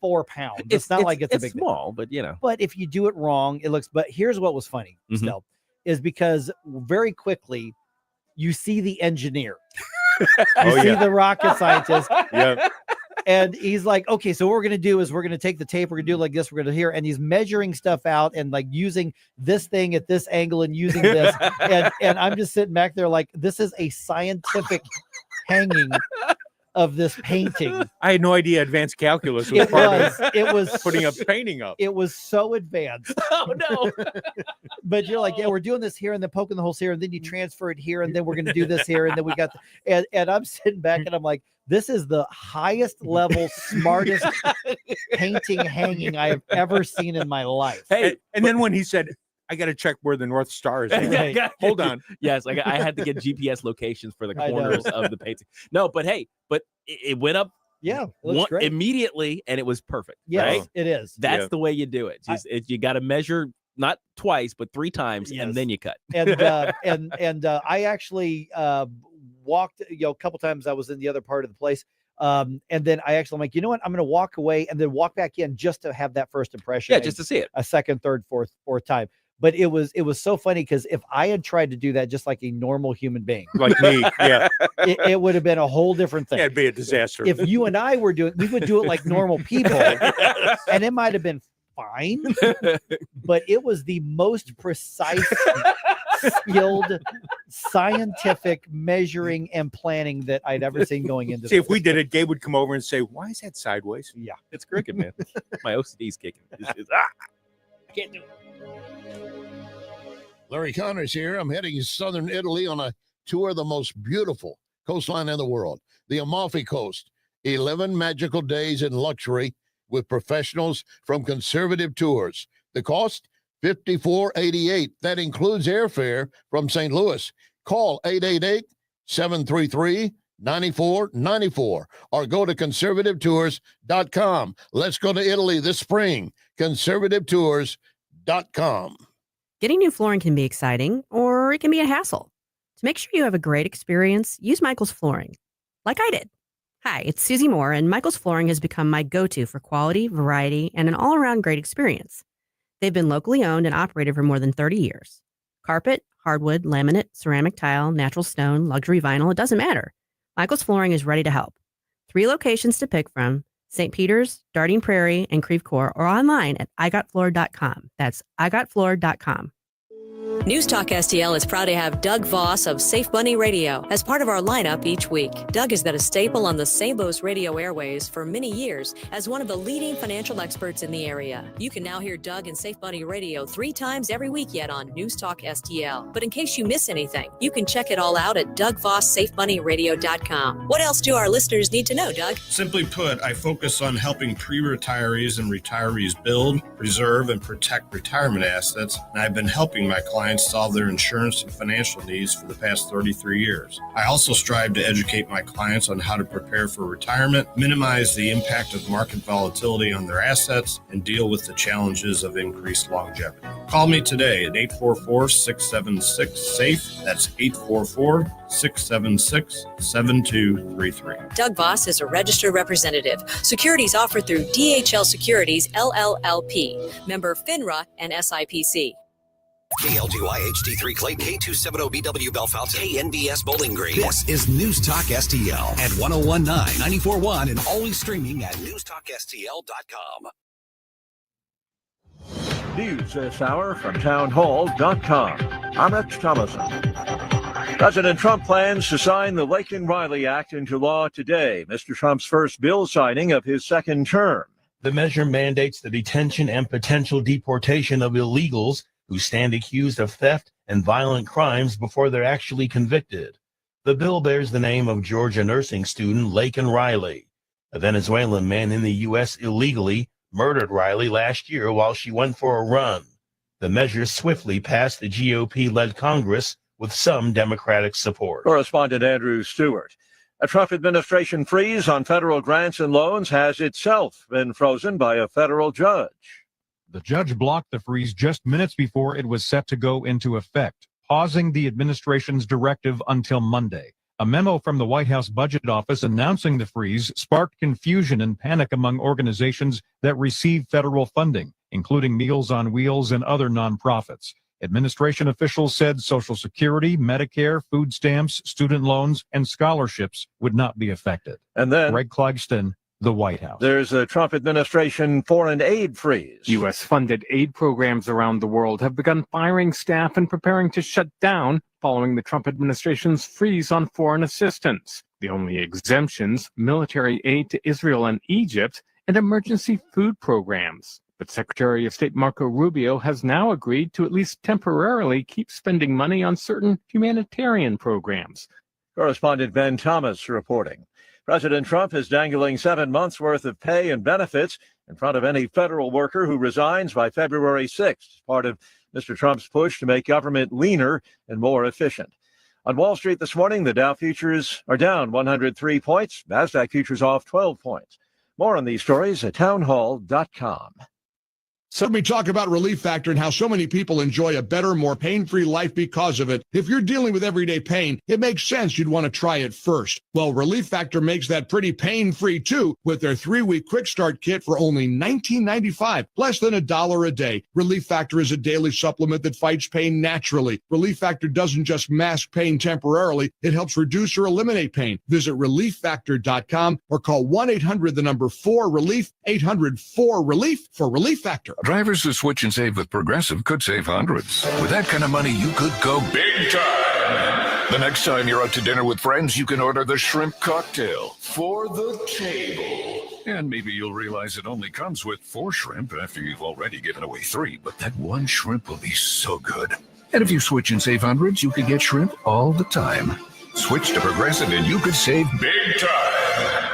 4 pounds. It's not like it's a big thing. small, but But if you do it wrong, it looks. But here's what was funny, Stell, is because very quickly you see the engineer, you see the rocket scientist, Yeah. and he's like, "Okay, so what we're gonna do is we're gonna take the tape, we're gonna do it like this, we're gonna here," and he's measuring stuff out and like using this thing at this angle and using this, and I'm just sitting back there like, this is a scientific hanging of this painting. I had no idea advanced calculus was It was putting a painting up. It was so advanced. Oh no! But you're like, yeah, we're doing this here, and then poking the holes here, and then you transfer it here, and then we're gonna do this here, and then we got, and I'm sitting back, and I'm like, this is the highest level, smartest painting hanging I have ever seen in my life. Hey, and then when he said, "I got to check where the North Star is," Right. hold on. Yes, I had to get GPS locations for the I know. corners of the painting. No, but hey, it went up. Yeah, it looks great. Immediately, and it was perfect. Yes, right? it is. That's the way you do it. You got to measure not twice, but 3 times, and then you cut. And I actually walked, a couple times. I was in the other part of the place. And then I'm like, you know what? I'm going to walk away and then walk back in just to have that first impression. Yeah, just to see it a second, third, fourth time. But it was so funny because if I had tried to do that just like a normal human being, like me, yeah, it would have been a whole different thing. Yeah, it'd be a disaster. If you and I were doing, we would do it like normal people, and it might have been fine. But it was the most precise, skilled, scientific measuring and planning that I'd ever seen going into. See, if we did it, Gabe would come over and say, "Why is that sideways?" Yeah, it's crooked, man. My OCD's kicking. I can't do it. Larry Connors here. I'm heading to southern Italy on a tour of the most beautiful coastline in the world, the Amalfi Coast. 11 magical days in luxury with professionals from Conservative Tours. The cost, $54.88. That includes airfare from St. Louis. Call 888-733-9494 or go to conservativetours.com. Let's go to Italy this spring. conservativetours.com. Getting new flooring can be exciting, or it can be a hassle. To make sure you have a great experience, use Michael's Flooring, like I did. Hi, it's Susie Moore, and Michael's Flooring has become my go-to for quality, variety, and an all-around great experience. They've been locally owned and operated for more than 30 years. Carpet, hardwood, laminate, ceramic tile, natural stone, luxury vinyl, it doesn't matter. Michael's Flooring is ready to help. 3 locations to pick from: St. Peter's, Darting Prairie, and Creve Coeur, or online at igotfloor.com. That's igotfloor.com. News Talk STL is proud to have Doug Voss of Safe Bunny Radio as part of our lineup each week. Doug has been a staple on the Sabos radio airways for many years as one of the leading financial experts in the area. You can now hear Doug and Safe Bunny Radio 3 times every week yet on News Talk STL. But in case you miss anything, you can check it all out at DougVossSafeBunnyRadio.com. What else do our listeners need to know, Doug? Simply put, I focus on helping pre-retirees and retirees build, preserve, and protect retirement assets, and I've been helping my clients solve their insurance and financial needs for the past 33 years. I also strive to educate my clients on how to prepare for retirement, minimize the impact of market volatility on their assets, and deal with the challenges of increased longevity. Call me today at 844-676-SAFE. That's 844-676-7233. Doug Voss is a registered representative. Securities offered through DHL Securities, LLLP. Member FINRA and SIPC. KLGY HD3 Clayton, K270BW Bellefonte, KNBS Bowling Green. This is News Talk STL at 1019, 94.1, and always streaming at newstalkstl.com. News this hour from townhall.com. I'm Rich Thomason. President Trump plans to sign the Laken-Riley Act into law today, Mr. Trump's first bill signing of his second term. The measure mandates the detention and potential deportation of illegals who stand accused of theft and violent crimes before they're actually convicted. The bill bears the name of Georgia nursing student Laken Riley. A Venezuelan man in the U.S. illegally murdered Riley last year while she went for a run. The measure swiftly passed the GOP-led Congress with some Democratic support. Correspondent Andrew Stewart. A Trump administration freeze on federal grants and loans has itself been frozen by a federal judge. The judge blocked the freeze just minutes before it was set to go into effect, pausing the administration's directive until Monday. A memo from the White House Budget Office announcing the freeze sparked confusion and panic among organizations that receive federal funding, including Meals on Wheels and other nonprofits. Administration officials said Social Security, Medicare, food stamps, student loans, and scholarships would not be affected. And then Greg Clugston, the White House. There's a Trump administration foreign aid freeze. U.S.-funded aid programs around the world have begun firing staff and preparing to shut down following the Trump administration's freeze on foreign assistance. The only exemptions, military aid to Israel and Egypt, and emergency food programs. But Secretary of State Marco Rubio has now agreed to at least temporarily keep spending money on certain humanitarian programs. Correspondent Ben Thomas reporting. President Trump is dangling 7 months' worth of pay and benefits in front of any federal worker who resigns by February 6th, part of Mr. Trump's push to make government leaner and more efficient. On Wall Street this morning, the Dow futures are down 103 points, NASDAQ futures off 12 points. More on these stories at townhall.com. So let me talk about Relief Factor and how so many people enjoy a better, more pain-free life because of it. If you're dealing with everyday pain, it makes sense you'd want to try it first. Well, Relief Factor makes that pretty pain-free too with their 3-week quick start kit for only $19.95, less than $1 a day. Relief Factor is a daily supplement that fights pain naturally. Relief Factor doesn't just mask pain temporarily, it helps reduce or eliminate pain. Visit relieffactor.com or call 1-800-4RELIEF, 800-4RELIEF for Relief Factor. Drivers who switch and save with Progressive could save hundreds. With that kind of money, you could go big time. The next time you're out to dinner with friends, you can order the shrimp cocktail for the table. And maybe you'll realize it only comes with 4 shrimp after you've already given away 3, but that one shrimp will be so good. And if you switch and save hundreds, you could get shrimp all the time. Switch to Progressive and you could save big time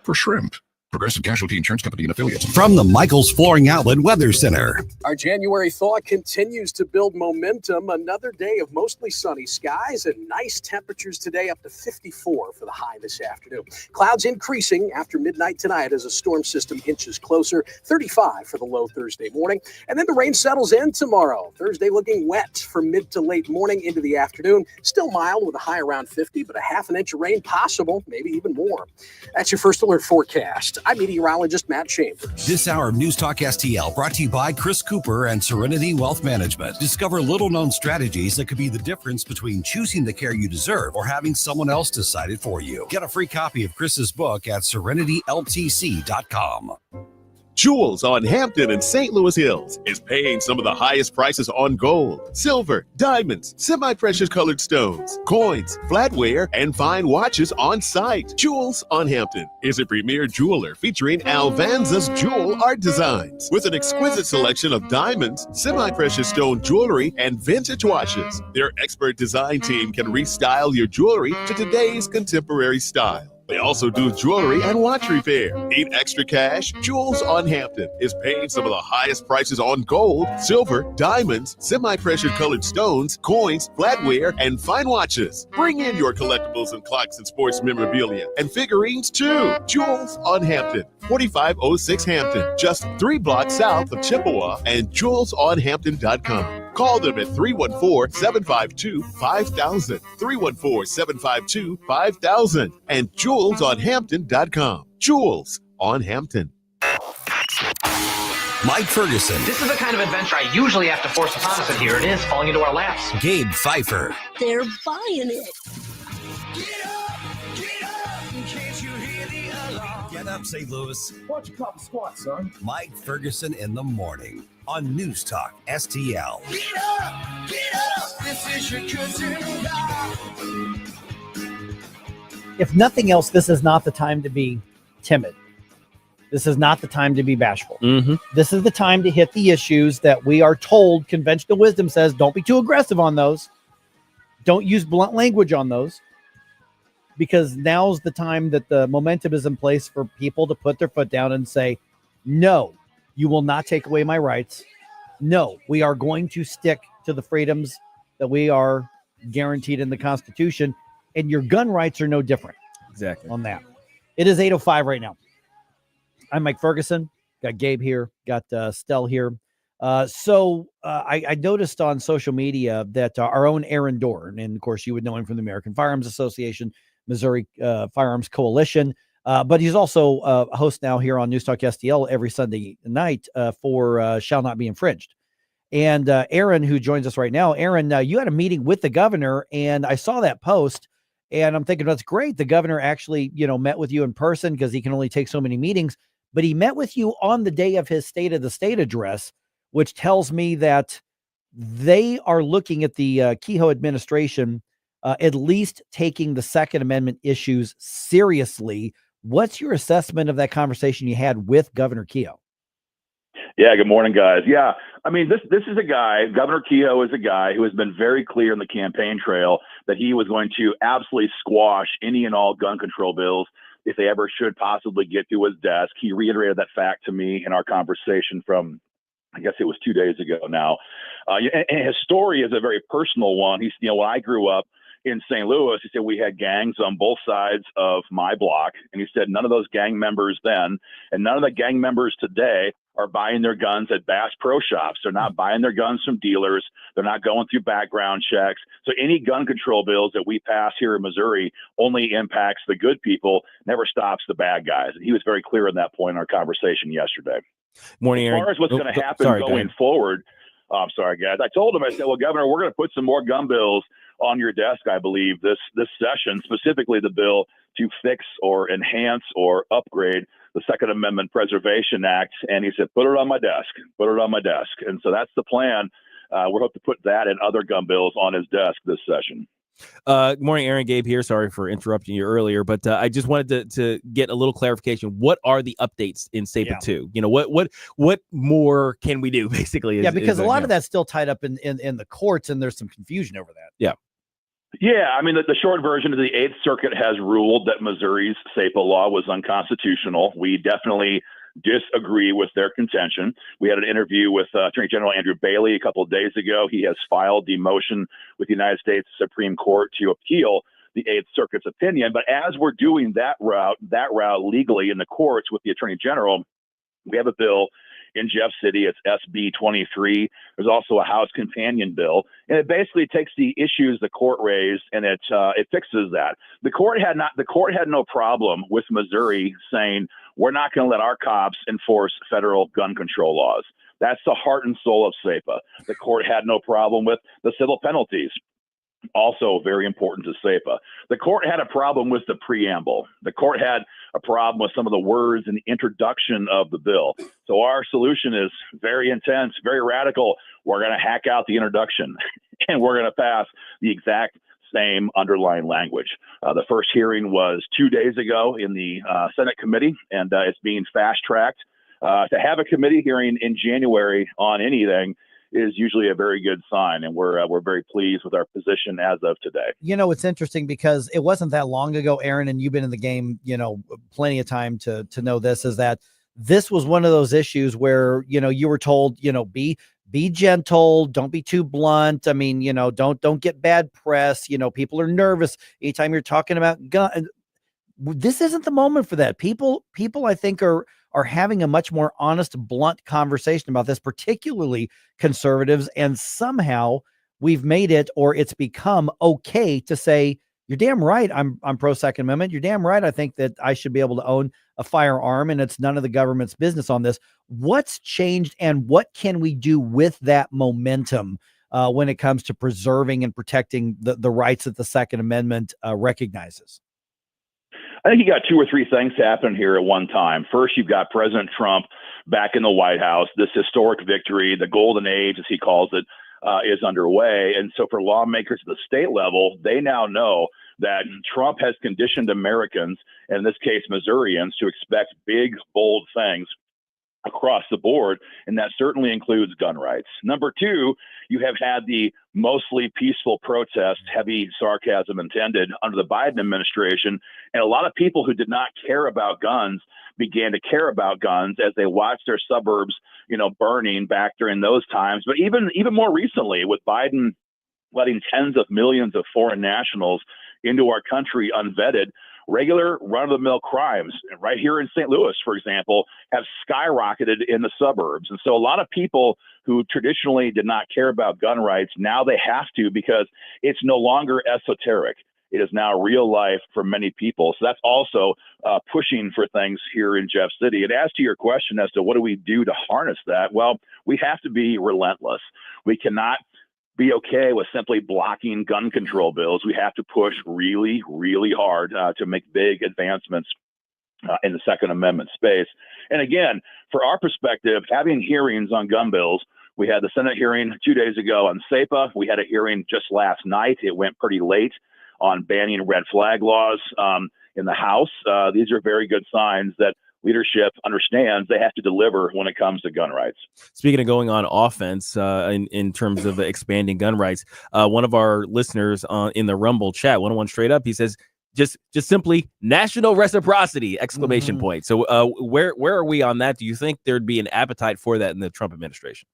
for shrimp. Progressive Casualty Insurance Company and affiliates. From the Michaels Flooring Outlet Weather Center. Our January thaw continues to build momentum. Another day of mostly sunny skies and nice temperatures today, up to 54 for the high this afternoon. Clouds increasing after midnight tonight as a storm system inches closer. 35 for the low Thursday morning. And then the rain settles in tomorrow. Thursday looking wet from mid to late morning into the afternoon. Still mild with a high around 50, but a half an inch of rain possible, maybe even more. That's your first alert forecast. I'm meteorologist Matt Chambers. This hour of News Talk STL brought to you by Chris Cooper and Serenity Wealth Management. Discover little-known strategies that could be the difference between choosing the care you deserve or having someone else decide it for you. Get a free copy of Chris's book at serenityltc.com. Jewels on Hampton and St. Louis Hills is paying some of the highest prices on gold, silver, diamonds, semi-precious colored stones, coins, flatware, and fine watches on site. Jewels on Hampton is a premier jeweler featuring Alvanza's jewel art designs with an exquisite selection of diamonds, semi-precious stone jewelry, and vintage watches. Their expert design team can restyle your jewelry to today's contemporary style. They also do jewelry and watch repair. Need extra cash? Jewels on Hampton is paying some of the highest prices on gold, silver, diamonds, semi-precious colored stones, coins, flatware, and fine watches. Bring in your collectibles and clocks and sports memorabilia and figurines too. Jewels on Hampton, 4506 Hampton, just 3 blocks south of Chippewa, and jewelsonhampton.com. Call them at 314-752-5000, 314-752-5000, and jewelsonhampton.com. Jewels on Hampton. Mike Ferguson. This is the kind of adventure I usually have to force upon us, and here it is, falling into our laps. Gabe Pfeiffer. They're buying it. Get up, St. Louis. Watch a couple squats, son. Mike Ferguson in the morning on News Talk STL. Get up, this is your cousin. If nothing else, this is not the time to be timid. This is not the time to be bashful. This is the time to hit the issues that we are told conventional wisdom says don't be too aggressive on those. Don't use blunt language on those. Because now's the time that the momentum is in place for people to put their foot down and say, no, you will not take away my rights. No, we are going to stick to the freedoms that we are guaranteed in the Constitution. And your gun rights are no different. Exactly. On that. It is 8:05 right now. I'm Mike Ferguson. Got Gabe here. Got Stell here. So I noticed on social media that our own Aaron Dorr, and of course you would know him from the American Firearms Association, Missouri Firearms Coalition, but he's also a host now here on News Talk STL every Sunday night for Shall Not Be Infringed. And Aaron, who joins us right now, Aaron, you had a meeting with the governor, and I saw that post, and I'm thinking that's great. The governor actually, met with you in person because he can only take so many meetings, but he met with you on the day of his State of the State address, which tells me that they are looking at the Kehoe administration at least taking the Second Amendment issues seriously. What's your assessment of that conversation you had with Governor Kehoe? Yeah, good morning, guys. Yeah, I mean, this is a guy, Governor Kehoe is a guy who has been very clear in the campaign trail that he was going to absolutely squash any and all gun control bills if they ever should possibly get to his desk. He reiterated that fact to me in our conversation from, I guess it was 2 days ago now. And his story is a very personal one. He's, when I grew up in St. Louis, he said we had gangs on both sides of my block. And he said none of those gang members then, and none of the gang members today are buying their guns at Bass Pro Shops. They're not buying their guns from dealers. They're not going through background checks. So any gun control bills that we pass here in Missouri only impacts the good people, never stops the bad guys. And he was very clear on that point in our conversation yesterday. Morning, Aaron. As far as what's going to happen going forward, I'm sorry, guys. I told him, I said, well, Governor, we're going to put some more gun bills on your desk, I believe, this session, specifically the bill to fix or enhance or upgrade the Second Amendment Preservation Act. And he said, put it on my desk, put it on my desk. And so that's the plan. We're hoping to put that and other gun bills on his desk this session. Good morning, Aaron. Gabe here. Sorry for interrupting you earlier, but I just wanted to get a little clarification. What are the updates in SAPA 2? What more can we do, basically? Because a lot of that's still tied up in the courts, and there's some confusion over that. Yeah. Yeah, I mean, the short version is the Eighth Circuit has ruled that Missouri's SAPA law was unconstitutional. We definitely disagree with their contention. We had an interview with Attorney General Andrew Bailey a couple of days ago. He has filed the motion with the United States Supreme Court to appeal the Eighth Circuit's opinion. But as we're doing that route legally in the courts with the Attorney General, we have a bill in Jeff City. It's SB 23. There's also a House companion bill, and it basically takes the issues the court raised and it fixes that. The court had no problem with Missouri saying we're not going to let our cops enforce federal gun control laws. That's the heart and soul of SAPA. The court had no problem with the civil penalties. Also very important to SAPA. The court had a problem with the preamble. The court had a problem with some of the words in the introduction of the bill. So our solution is very intense, very radical. We're going to hack out the introduction and we're going to pass the exact same underlying language. The first hearing was 2 days ago in the Senate committee, and it's being fast-tracked. To have a committee hearing in January on anything is usually a very good sign, and we're very pleased with our position as of today. It's interesting because it wasn't that long ago, Aaron, and you've been in the game, plenty of time to know this, is that this was one of those issues where, you were told, be gentle, don't be too blunt. I mean, don't get bad press. People are nervous anytime you're talking about gun. This isn't the moment for that. People, I think, are having a much more honest, blunt conversation about this, particularly conservatives. And somehow we've made it, or it's become okay to say, you're damn right. I'm pro Second Amendment. You're damn right. I think that I should be able to own a firearm, and it's none of the government's business on this. What's changed, and what can we do with that momentum when it comes to preserving and protecting the rights that the Second Amendment recognizes? I think you got two or three things happen here at one time. First, you've got President Trump back in the White House. This historic victory, the golden age, as he calls it, is underway. And so for lawmakers at the state level, they now know that Trump has conditioned Americans, and in this case, Missourians, to expect big, bold things across the board, and that certainly includes gun rights. Number two, you have had the mostly peaceful protest, heavy sarcasm intended, under the Biden administration, and a lot of people who did not care about guns began to care about guns as they watched their suburbs, burning back during those times. But even more recently, with Biden letting tens of millions of foreign nationals into our country unvetted, regular run-of-the-mill crimes right here in St. Louis, for example, have skyrocketed in the suburbs. And so a lot of people who traditionally did not care about gun rights, now they have to, because it's no longer esoteric. It is now real life for many people. So that's also pushing for things here in Jeff City. And as to your question as to what do we do to harness that, well, we have to be relentless. We cannot be okay with simply blocking gun control bills. We have to push really, really hard to make big advancements in the Second Amendment space. And again, for our perspective, having hearings on gun bills, we had the Senate hearing 2 days ago on SAPA. We had a hearing just last night. It went pretty late on banning red flag laws in the House. These are very good signs that leadership understands they have to deliver when it comes to gun rights. Speaking of going on offense in terms of expanding gun rights, one of our listeners in the Rumble chat, 101 Straight Up, he says, just simply national reciprocity, exclamation point. So where are we on that? Do you think there'd be an appetite for that in the Trump administration?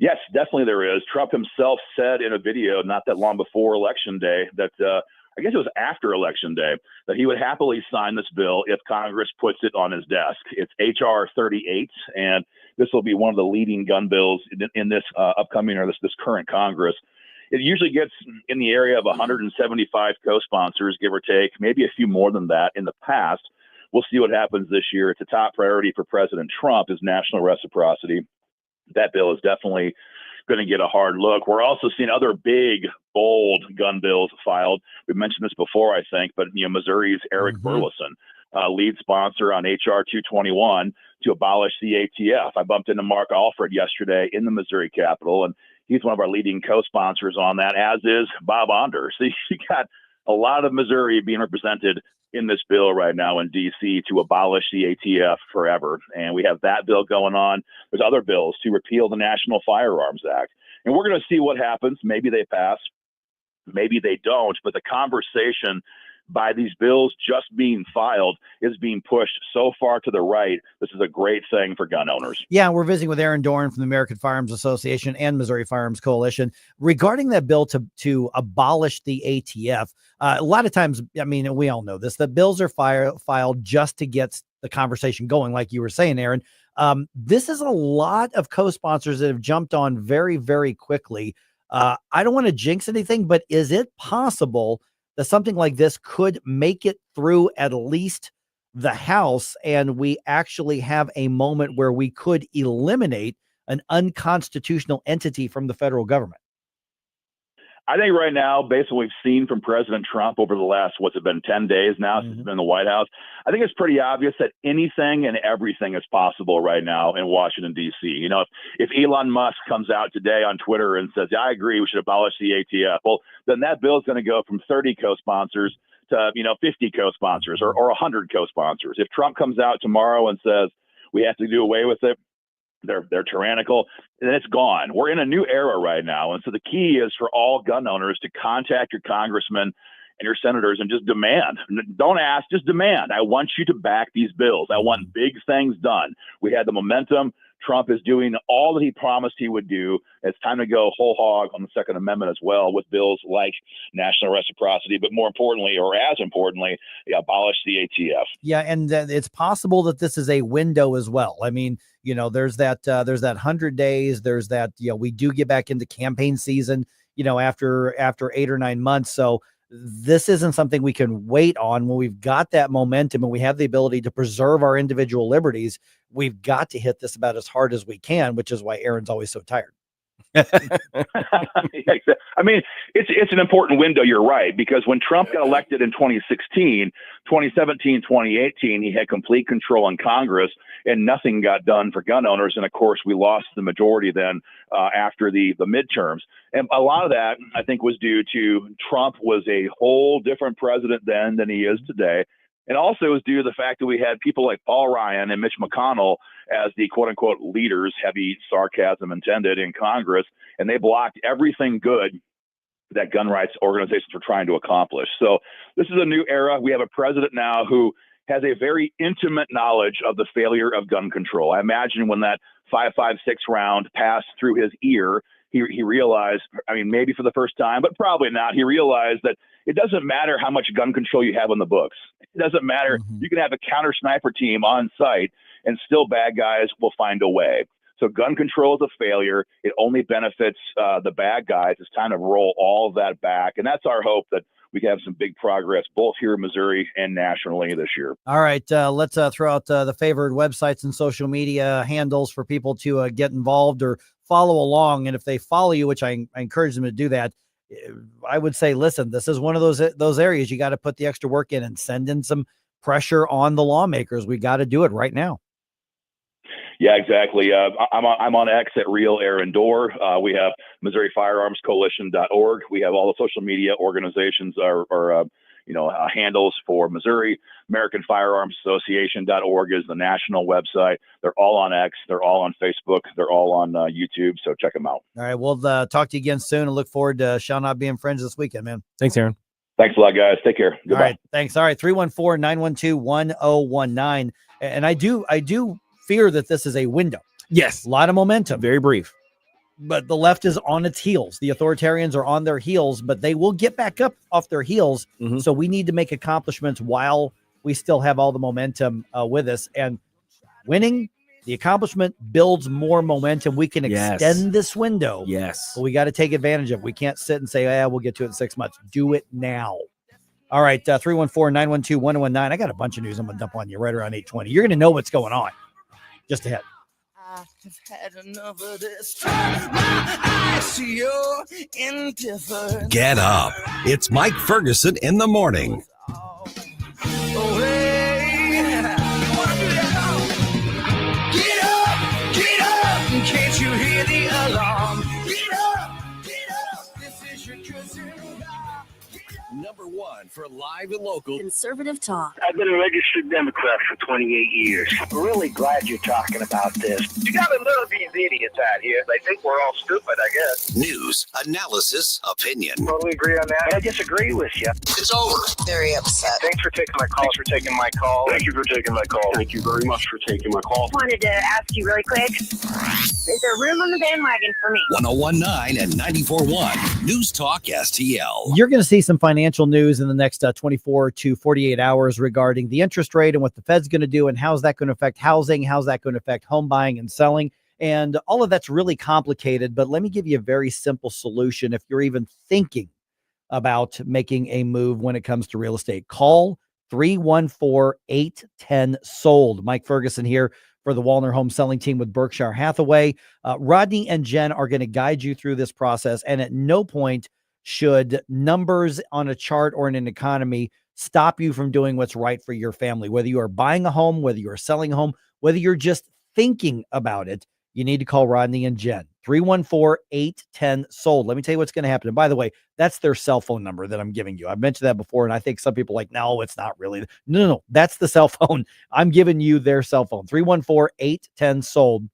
Yes, definitely there is. Trump himself said in a video not that long before Election Day that I guess it was after Election Day, that he would happily sign this bill if Congress puts it on his desk. It's H.R. 38, and this will be one of the leading gun bills in this upcoming or this current Congress. It usually gets in the area of 175 co-sponsors, give or take, maybe a few more than that in the past. We'll see what happens this year. It's a top priority for President Trump is national reciprocity. That bill is definitely going to get a hard look. We're also seeing other big, bold gun bills filed. We mentioned this before, I think, but Missouri's Eric Burleson, lead sponsor on H.R. 221 to abolish the ATF. I bumped into Mark Alfred yesterday in the Missouri Capitol, and he's one of our leading co-sponsors on that, as is Bob Onder. So you got a lot of Missouri being represented in this bill right now in D.C. to abolish the ATF forever. And we have that bill going on. There's other bills to repeal the National Firearms Act. And we're going to see what happens. Maybe they pass, maybe they don't. But the conversation by these bills just being filed is being pushed so far to the right. This is a great thing for gun owners. Yeah, we're visiting with Aaron Dorr from the American Firearms Association and Missouri Firearms Coalition regarding that bill to abolish the ATF. A lot of times, I mean, we all know this, the bills are filed just to get the conversation going, like you were saying, Aaron. This is a lot of co-sponsors that have jumped on very, very quickly. I don't want to jinx anything, but is it possible that something like this could make it through at least the House and we actually have a moment where we could eliminate an unconstitutional entity from the federal government? I think right now, based on what we've seen from President Trump over the last, 10 days now since he's been in the White House, I think it's pretty obvious that anything and everything is possible right now in Washington, D.C. If Elon Musk comes out today on Twitter and says, yeah, I agree, we should abolish the ATF, well, then that bill is going to go from 30 co-sponsors to, 50 co-sponsors or 100 co-sponsors. If Trump comes out tomorrow and says we have to do away with it, they're tyrannical, and it's gone. We're in a new era right now. And so the key is for all gun owners to contact your congressmen and your senators and just demand. Don't ask, just demand. I want you to back these bills. I want big things done. We had the momentum. Trump is doing all that he promised he would do. It's time to go whole hog on the Second Amendment as well with bills like national reciprocity, but more importantly, or as importantly, abolish the ATF. Yeah, and it's possible that this is a window as well. I mean, there's that 100 days. There's that, we do get back into campaign season, after 8 or 9 months. So this isn't something we can wait on. When we've got that momentum and we have the ability to preserve our individual liberties, we've got to hit this about as hard as we can, which is why Aaron's always so tired. I mean, it's an important window. You're right, because when Trump got elected in 2016, 2017, 2018, he had complete control in Congress, and nothing got done for gun owners. And of course, we lost the majority then after the midterms. And a lot of that, I think, was due to Trump was a whole different president then than he is today. And also it was due to the fact that we had people like Paul Ryan and Mitch McConnell as the quote unquote leaders, heavy sarcasm intended, in Congress. And they blocked everything good that gun rights organizations were trying to accomplish. So this is a new era. We have a president now who has a very intimate knowledge of the failure of gun control. I imagine when that 5.56 round passed through his ear, he realized, I mean, maybe for the first time, but probably not, he realized that it doesn't matter how much gun control you have on the books. It doesn't matter. You can have a counter sniper team on site and still bad guys will find a way. So gun control is a failure. It only benefits the bad guys. It's time to roll all of that back. And that's our hope, that we can have some big progress both here in Missouri and nationally this year. All right. Let's throw out the favored websites and social media handles for people to get involved or follow along. And if they follow you, which I encourage them to do that, I would say, listen, this is one of those areas you got to put the extra work in and send in some pressure on the lawmakers. We got to do it right now. Yeah, exactly. I'm on X at Real Aaron Dorr. We have Missouri Firearms Coalition.org. We have all the social media organizations or handles for Missouri. American Firearms Association.org is the national website. They're all on X. They're all on Facebook. They're all on YouTube. So check them out. All right. We'll talk to you again soon and look forward to Shall Not Being Friends this weekend, man. Thanks, Aaron. Thanks a lot, guys. Take care. Goodbye. All right. Thanks. All right. 314-912-1019. And I do fear that this is a window. Yes. A lot of momentum. Very brief. But the left is on its heels. The authoritarians are on their heels, but they will get back up off their heels. So we need to make accomplishments while we still have all the momentum with us. And winning, the accomplishment builds more momentum. We can extend this window. Yes. But we got to take advantage of it. We can't sit and say, we'll get to it in 6 months. Do it now. All right. 314-912-1019. I got a bunch of news I'm going to dump on you right around 8:20. You're going to know what's going on just ahead. I've had enough of this. Turn my eyes to your indifference. Get up. It's Mike Ferguson in the morning. Get up. Can't you hear the alarm? Get up. This is your cousin. Number one for live and local conservative talk. I've been a registered Democrat for 28 years. I'm really glad you're talking about this. You got to love these idiots out here. They think we're all stupid, I guess. news, analysis, opinion. Totally agree on that. I disagree with you. It's over. Very upset. Thanks for taking my call. Thanks for taking my call. Thank you for taking my call. Thank you very much for taking my call. Wanted to ask you really quick. Is there room on the bandwagon for me? 1019 and 94.1 News Talk STL. You're going to see some financial news in the next 24 to 48 hours regarding the interest rate and what the Fed's going to do and how's that going to affect housing, how's that going to affect home buying and selling. And all of that's really complicated, but let me give you a very simple solution if you're even thinking about making a move when it comes to real estate. Call 314-810-SOLD. Mike Ferguson here for the Wallner Home Selling Team with Berkshire Hathaway. Rodney and Jen are going to guide you through this process, and at no point should numbers on a chart or in an economy stop you from doing what's right for your family. Whether you are buying a home, whether you are selling a home, whether you're just thinking about it, you need to call Rodney and Jen. 314-810-SOLD. Let me tell you what's going to happen. And by the way, that's their cell phone number that I'm giving you. I've mentioned that before, and I think some people are like, no, it's not really. No. That's the cell phone. I'm giving you their cell phone. 314-810-SOLD.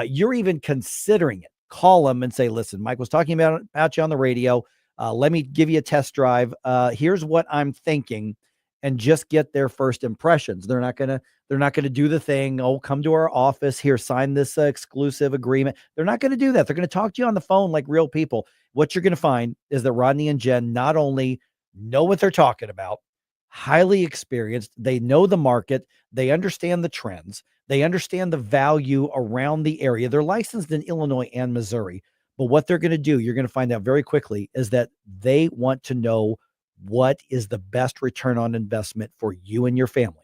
You're even considering it. Call them and say, listen, Mike was talking about you on the radio. Let me give you a test drive. Here's what I'm thinking, and just get their first impressions. They're not gonna do the thing. Oh, come to our office here, sign this exclusive agreement. They're not gonna do that. They're gonna talk to you on the phone like real people. What you're gonna find is that Rodney and Jen not only know what they're talking about, highly experienced. They know the market. They understand the trends. They understand the value around the area. They're licensed in Illinois and Missouri. But what they're going to do, you're going to find out very quickly, is that they want to know what is the best return on investment for you and your family?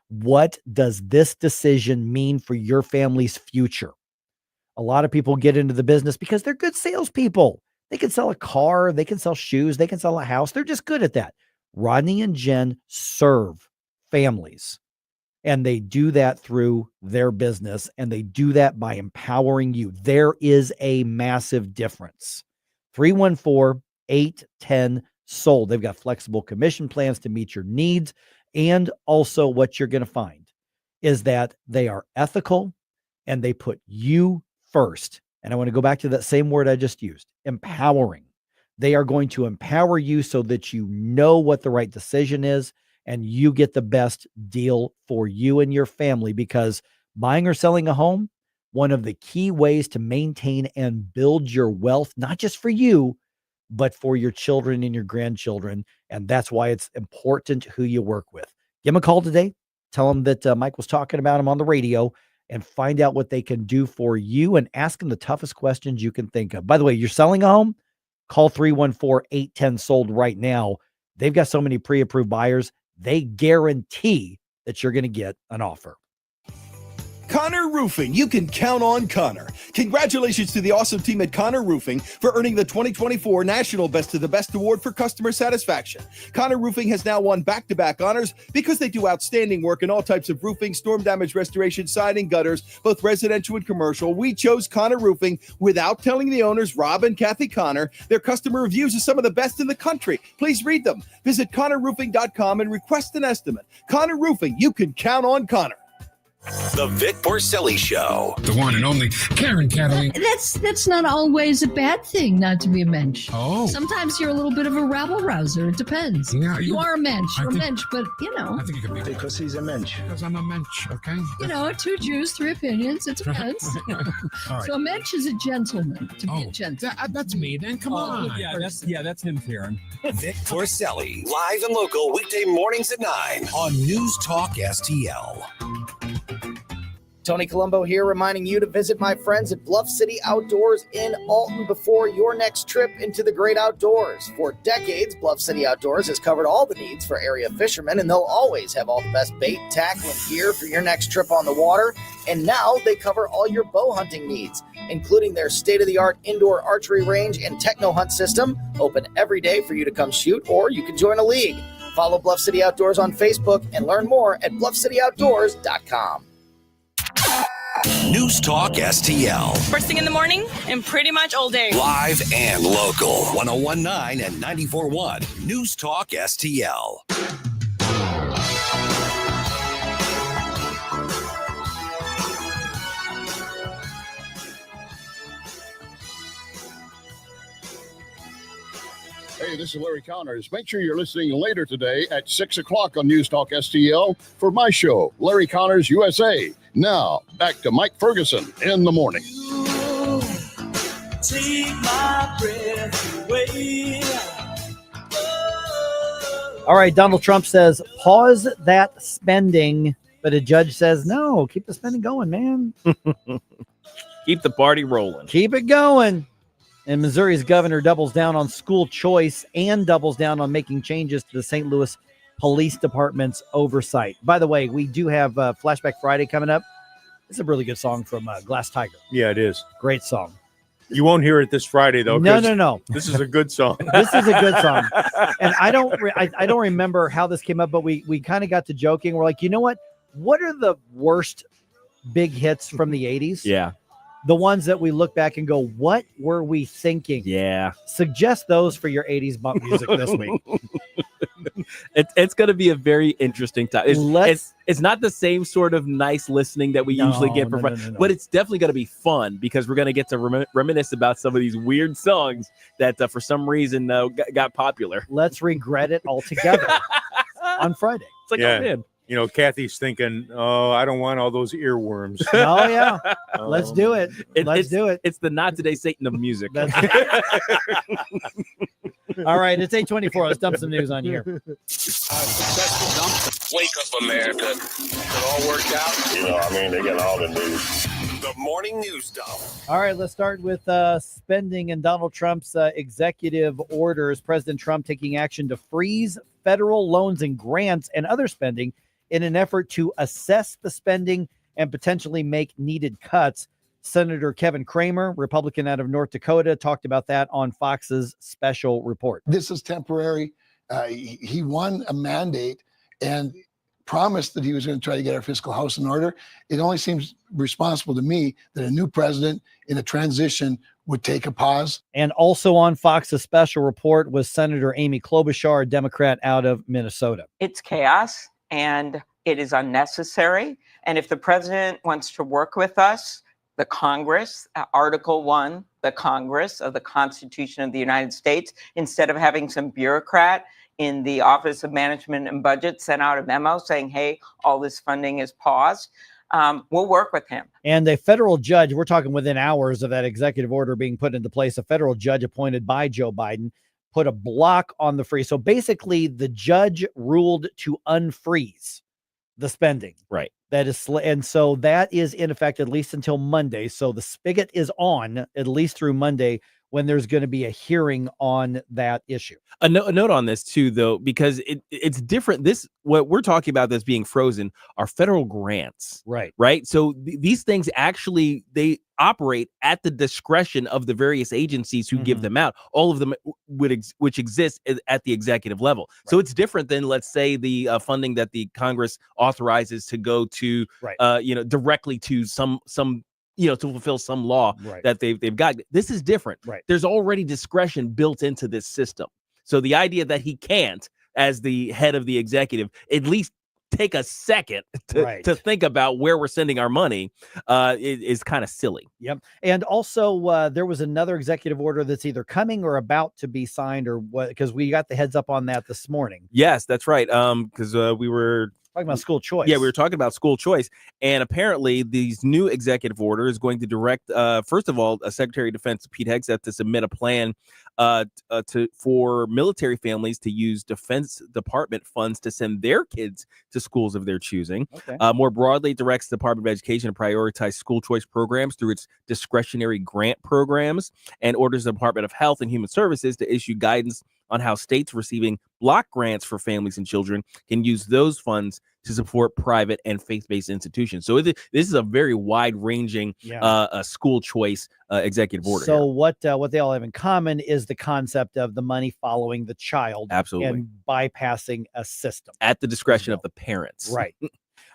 What does this decision mean for your family's future? A lot of people get into the business because they're good salespeople. They can sell a car, they can sell shoes, they can sell a house. They're just good at that. Rodney and Jen serve families, and they do that through their business, and they do that by empowering you. There is a massive difference. 314-810-SOLD. They've got flexible commission plans to meet your needs. And also what you're going to find is that they are ethical and they put you first. And I want to go back to that same word I just used, empowering. They are going to empower you so that you know what the right decision is and you get the best deal for you and your family, because buying or selling a home, one of the key ways to maintain and build your wealth, not just for you, but for your children and your grandchildren. And that's why it's important who you work with. Give them a call today. Tell them that Mike was talking about them on the radio, and find out what they can do for you, and ask them the toughest questions you can think of. By the way, you're selling a home? Call 314-810-SOLD right now. They've got so many pre-approved buyers. They guarantee that you're going to get an offer. Connor Roofing. You can count on Connor. Congratulations to the awesome team at Connor Roofing for earning the 2024 National Best of the Best Award for customer satisfaction. Connor Roofing has now won back-to-back honors because they do outstanding work in all types of roofing, storm damage restoration, siding, gutters, both residential and commercial. We chose Connor Roofing without telling the owners, Rob and Kathy Connor. Their customer reviews are some of the best in the country. Please read them. Visit ConnorRoofing.com and request an estimate. Connor Roofing. You can count on Connor. The Vic Porcelli Show. The one and only Karen Catalina. That's not always a bad thing, not to be a mensch. Oh. Sometimes you're a little bit of a rabble-rouser. It depends. Yeah, you are a mensch. You're a mensch, but, I think you could be. Because he's a mensch. Because I'm a mensch, okay? You know, 2 Jews, 3 opinions. It depends. All right. So a mensch is a gentleman, to be a gentleman. That's me, then. Come on. Yeah, that's him, Karen. Vic Porcelli, live and local, weekday mornings at 9 on News Talk STL. Tony Colombo here, reminding you to visit my friends at Bluff City Outdoors in Alton before your next trip into the great outdoors. For decades, Bluff City Outdoors has covered all the needs for area fishermen, and they'll always have all the best bait, tackle, and gear for your next trip on the water. And now they cover all your bow hunting needs, including their state-of-the-art indoor archery range and techno hunt system, open every day for you to come shoot, or you can join a league. Follow Bluff City Outdoors on Facebook and learn more at bluffcityoutdoors.com. News Talk STL. First thing in the morning and pretty much all day. Live and local. 1019 and 94.1. News Talk STL. Hey, this is Larry Connors. Make sure you're listening later today at 6 o'clock on News Talk STL for my show, Larry Connors USA. Now, back to Mike Ferguson in the morning. Take my breath away. All right, Donald Trump says, pause that spending, but a judge says, no, keep the spending going, man. Keep the party rolling. Keep it going. And Missouri's governor doubles down on school choice and doubles down on making changes to the St. Louis Police Department's oversight. By the way, we do have Flashback Friday coming up. It's a really good song from Glass Tiger. Yeah, it is. Great song. You won't hear it this Friday, though. No. This is a good song. This is a good song. And I don't remember how this came up, but we kind of got to joking. We're like, you know what? What are the worst big hits from the 80s? Yeah. The ones that we look back and go, what were we thinking? Yeah. Suggest those for your 80s bump music this week. It's going to be a very interesting time. It's not the same sort of nice listening that we usually get from friends, but it's definitely going to be fun because we're going to get to reminisce about some of these weird songs that for some reason got popular. Let's regret it altogether on Friday. It's like, oh, man. You know, Kathy's thinking, oh, I don't want all those earworms. Oh, yeah. Let's do it. Let's do it. It's the Not Today Satan of music. All All right, it's 8:24. Let's dump some news on you here. Wake up, America. It all worked out. You know, I mean, they got all the news. The morning news dump. All right, let's start with spending and Donald Trump's executive orders. President Trump taking action to freeze federal loans and grants and other spending in an effort to assess the spending and potentially make needed cuts. Senator Kevin Cramer, Republican out of North Dakota, talked about that on Fox's special report. This is temporary. He won a mandate and promised that he was going to try to get our fiscal house in order. It only seems responsible to me that a new president in a transition would take a pause. And also on Fox's special report was Senator Amy Klobuchar, a Democrat out of Minnesota. It's chaos and it is unnecessary. And if the president wants to work with us, the Congress, Article 1, the Congress of the Constitution of the United States, instead of having some bureaucrat in the Office of Management and Budget sent out a memo saying, hey, all this funding is paused, we'll work with him. And a federal judge, we're talking within hours of that executive order being put into place, a federal judge appointed by Joe Biden put a block on the freeze. So basically the judge ruled to unfreeze the spending. Right. That is, and so that is in effect at least until Monday. So the spigot is on at least through Monday when there's going to be a hearing on that issue. A note on this too, though, because it's different. What we're talking about that's being frozen are federal grants, right? Right. So these things actually they operate at the discretion of the various agencies who give them out. All of them which exist at the executive level. Right. So it's different than, let's say, the funding that the Congress authorizes to go to, directly to some. To fulfill some law that they've got. This is different. Right. There's already discretion built into this system. So the idea that he can't, as the head of the executive, at least take a second to think about where we're sending our money is kind of silly. Yep. And also there was another executive order that's either coming or about to be signed or what, because we got the heads up on that this morning. Yes, that's right. Because we were talking about school choice. Yeah, we were talking about school choice. And apparently these new executive order is going to direct, first of all, Secretary of Defense Pete Hegseth to submit a plan for military families to use Defense Department funds to send their kids to schools of their choosing. Okay. More broadly, directs the Department of Education to prioritize school choice programs through its discretionary grant programs, and orders the Department of Health and Human Services to issue guidance on how states receiving block grants for families and children can use those funds to support private and faith-based institutions. So this is a very wide-ranging school choice executive order. So what they all have in common is the concept of the money following the child, absolutely, and bypassing a system at the discretion of the parents. Right.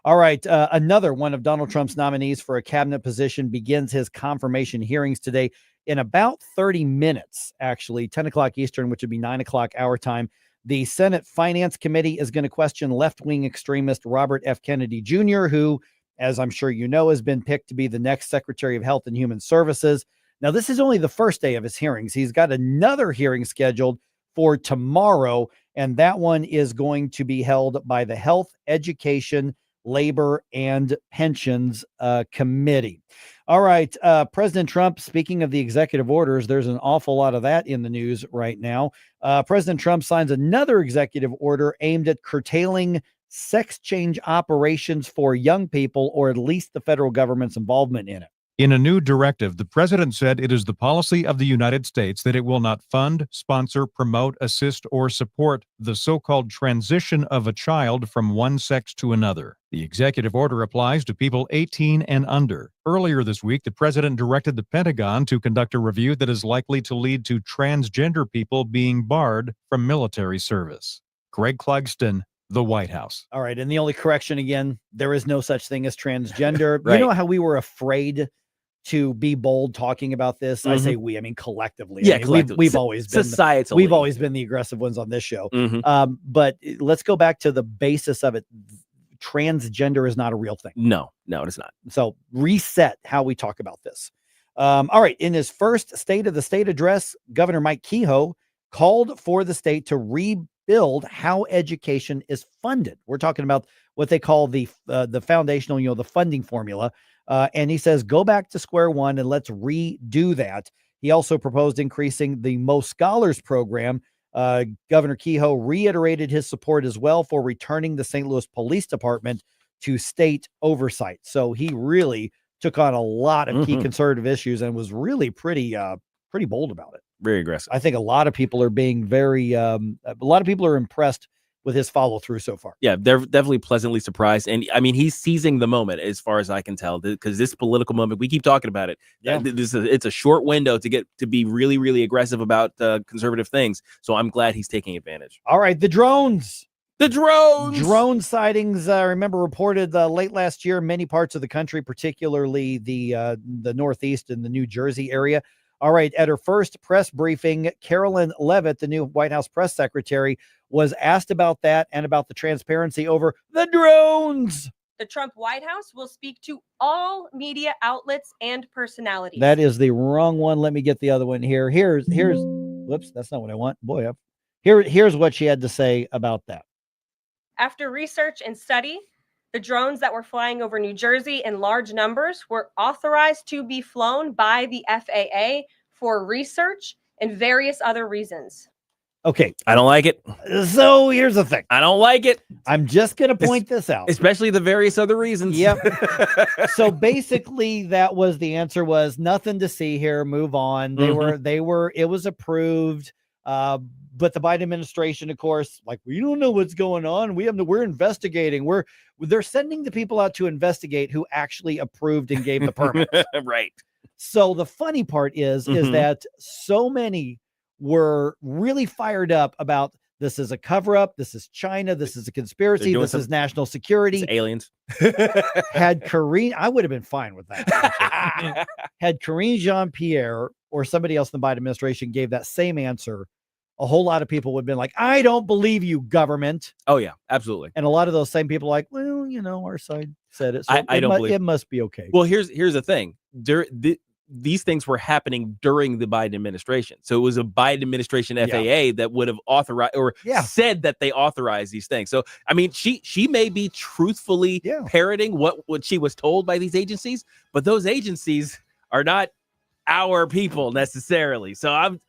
All right. Another one of Donald Trump's nominees for a cabinet position begins his confirmation hearings today in about 30 minutes, actually, 10 o'clock Eastern, which would be 9 o'clock our time. The Senate Finance Committee is going to question left-wing extremist Robert F. Kennedy Jr., who, as I'm sure you know, has been picked to be the next Secretary of Health and Human Services. Now, this is only the first day of his hearings. He's got another hearing scheduled for tomorrow, and that one is going to be held by the Health, Education, Labor, and Pensions Committee. All right. President Trump, speaking of the executive orders, there's an awful lot of that in the news right now. President Trump signs another executive order aimed at curtailing sex change operations for young people, or at least the federal government's involvement in it. In a new directive, the president said it is the policy of the United States that it will not fund, sponsor, promote, assist, or support the so-called transition of a child from one sex to another. The executive order applies to people 18 and under. Earlier this week, the president directed the Pentagon to conduct a review that is likely to lead to transgender people being barred from military service. Greg Clugston, the White House. All right. And the only correction again, there is no such thing as transgender. You know how we were afraid to be bold talking about this? I say we, I mean collectively. Yeah, I mean, collectively. We've always been societally. We've always been the aggressive ones on this show. But let's go back to the basis of it. Transgender is not a real thing. No, it is not. So reset how we talk about this. All right. In his first State of the State address, Governor Mike Kehoe called for the state to rebuild how education is funded. We're talking about what they call the foundational, the funding formula. And he says, go back to square one and let's redo that. He also proposed increasing the Most Scholars program Governor Kehoe reiterated his support as well for returning the St. Louis Police Department to state oversight. So he really took on a lot of key conservative issues and was really pretty bold about it. Very aggressive. I think a lot of people are being a lot of people are impressed with his follow through so far. Yeah, they're definitely pleasantly surprised. And I mean, he's seizing the moment as far as I can tell, because this political moment, we keep talking about it. Yeah. It's a short window to be really, really aggressive about conservative things. So I'm glad he's taking advantage. All right. The drones. Drone sightings, remember, reported late last year in many parts of the country, particularly the Northeast and the New Jersey area. All right. At her first press briefing, Carolyn Leavitt, the new White House press secretary, was asked about that and about the transparency over the drones. The Trump White House will speak to all media outlets and personalities. That is the wrong one. Let me get the other one here. Here's whoops, that's not what I want. Boy, here's what she had to say about that. After research and study, the drones that were flying over New Jersey in large numbers were authorized to be flown by the FAA for research and various other reasons. Okay. I don't like it. So here's the thing. I don't like it. I'm just going to point this out. Especially the various other reasons. Yep. So basically that was the answer, was nothing to see here. Move on. It was approved. But the Biden administration, of course, like, we don't know what's going on. We're investigating. They're sending the people out to investigate who actually approved and gave the permit. Right. So the funny part is that so many were really fired up about this is a cover-up, this is China, this is a conspiracy, this is national security. It's aliens. I would have been fine with that. Had Karine Jean-Pierre or somebody else in the Biden administration gave that same answer, a whole lot of people would have been like, I don't believe you, government. Oh, yeah, absolutely. And a lot of those same people are like, well, our side said it. So I don't believe it must be okay. Well, here's the thing. These things were happening during the Biden administration. So it was a Biden administration FAA that would have authorized or said that they authorized these things. So, I mean, she may be truthfulully parroting what she was told by these agencies, but those agencies are not our people necessarily. So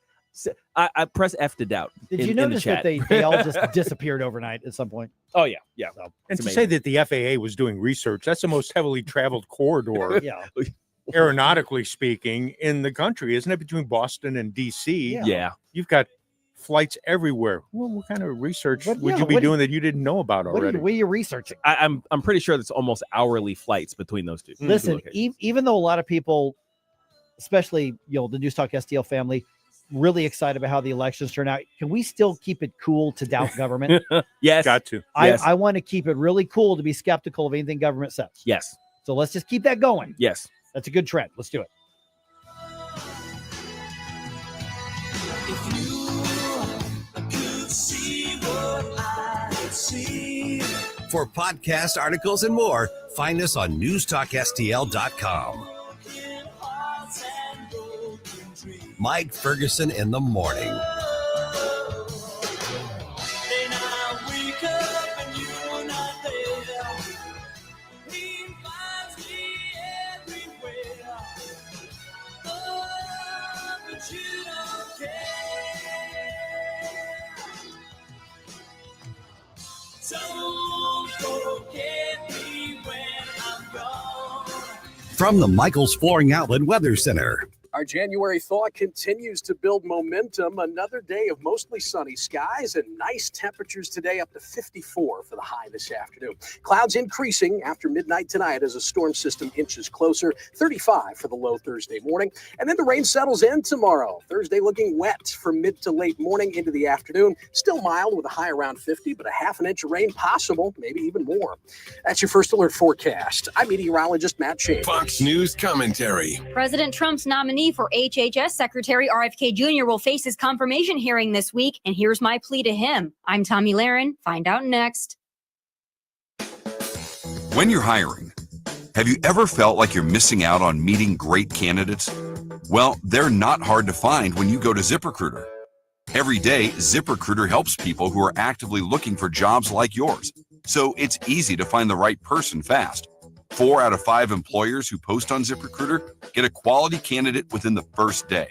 I press F to doubt. Did you notice that they all just disappeared overnight at some point? Oh, yeah. Yeah. So, and to say that the FAA was doing research, that's the most heavily traveled corridor. Yeah. Aeronautically speaking, in the country, isn't it, between Boston and DC? Yeah. You've got flights everywhere. Well, what kind of research would you be doing that you didn't know about already? What are you researching? I'm pretty sure that's almost hourly flights between those two. Listen, even though a lot of people, especially the News Talk STL family, really excited about how the elections turn out, can we still keep it cool to doubt government? Yes. Got to. I want to keep it really cool to be skeptical of anything government says. Yes. So let's just keep that going. Yes. That's a good trend. Let's do it. If you could see what I see. For podcast articles and more, find us on newstalkstl.com. Mike Ferguson in the morning. From the Michael's Flooring Outlet Weather Center. Our January thaw continues to build momentum. Another day of mostly sunny skies and nice temperatures today, up to 54 for the high this afternoon. Clouds increasing after midnight tonight as a storm system inches closer. 35 for the low Thursday morning. And then the rain settles in tomorrow. Thursday looking wet from mid to late morning into the afternoon. Still mild with a high around 50, but a half an inch of rain possible, maybe even more. That's your First Alert forecast. I'm meteorologist Matt Shane. Fox News commentary. President Trump's nominee for HHS Secretary RFK Jr. will face his confirmation hearing this week, and here's my plea to him. I'm Tommy Laren. Find out next. When you're hiring, have you ever felt like you're missing out on meeting great candidates? Well, they're not hard to find when you go to ZipRecruiter. Every day, ZipRecruiter helps people who are actively looking for jobs like yours. So it's easy to find the right person fast. 4 out of 5 employers who post on ZipRecruiter get a quality candidate within the first day.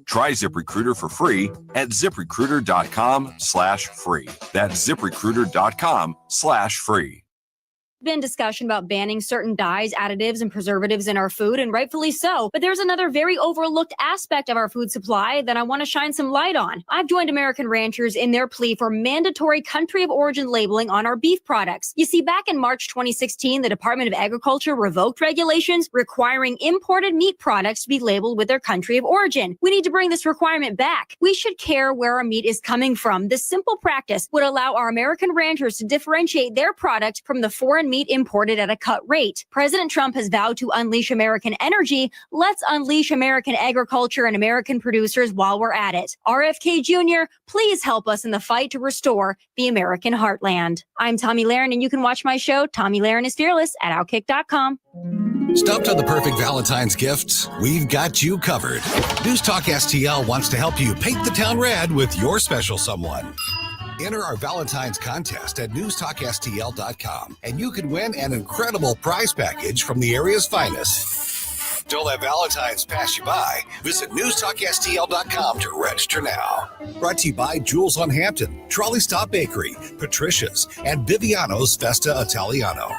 Try ZipRecruiter for free at ZipRecruiter.com/free. That's ZipRecruiter.com/free. Been discussion about banning certain dyes, additives, and preservatives in our food, and rightfully so. But there's another very overlooked aspect of our food supply that I want to shine some light on. I've joined American ranchers in their plea for mandatory country of origin labeling on our beef products. You see, back in March 2016, the Department of Agriculture revoked regulations requiring imported meat products to be labeled with their country of origin. We need to bring this requirement back. We should care where our meat is coming from. This simple practice would allow our American ranchers to differentiate their product from the foreign meat imported at a cut rate. President Trump has vowed to unleash American energy. Let's unleash American agriculture and American producers while we're at it. RFK Jr., please help us in the fight to restore the American heartland. I'm Tommy Lahren, and you can watch my show, Tommy Lahren is Fearless, at Outkick.com. Stumped on the perfect Valentine's gift? We've got you covered. News Talk STL wants to help you paint the town red with your special someone. Enter our Valentine's contest at newstalkstl.com, and you could win an incredible prize package from the area's finest. Don't let Valentine's pass you by. Visit newstalkstl.com to register now. Brought to you by Jules on Hampton, Trolley Stop Bakery, Patricia's, and Viviano's Festa Italiano.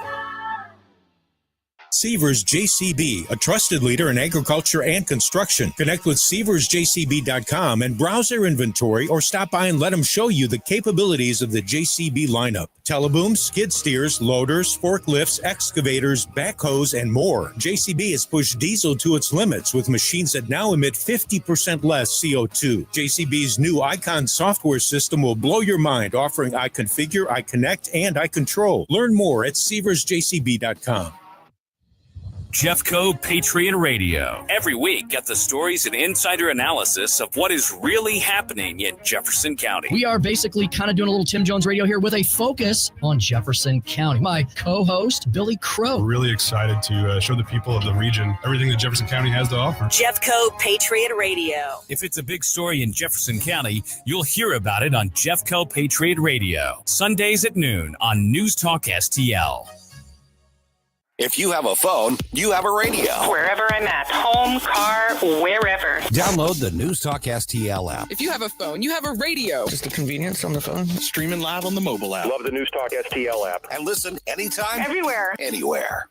Seavers JCB, a trusted leader in agriculture and construction. Connect with SeaversJCB.com and browse their inventory, or stop by and let them show you the capabilities of the JCB lineup. Telebooms, skid steers, loaders, forklifts, excavators, backhoes, and more. JCB has pushed diesel to its limits with machines that now emit 50% less CO2. JCB's new Icon software system will blow your mind, offering iConfigure, iConnect, and iControl. Learn more at SeaversJCB.com. Jeffco Patriot Radio. Every week, get the stories and insider analysis of what is really happening in Jefferson County. We are basically kind of doing a little Tim Jones radio here with a focus on Jefferson County. My co-host, Billy Crow. We're really excited to show the people of the region everything that Jefferson County has to offer. Jeffco Patriot Radio. If it's a big story in Jefferson County, you'll hear about it on Jeffco Patriot Radio. Sundays at noon on News Talk STL. If you have a phone, you have a radio. Wherever I'm at, home, car, wherever. Download the News Talk STL app. If you have a phone, you have a radio. Just the convenience on the phone. Streaming live on the mobile app. Love the News Talk STL app. And listen anytime. Everywhere. Anywhere.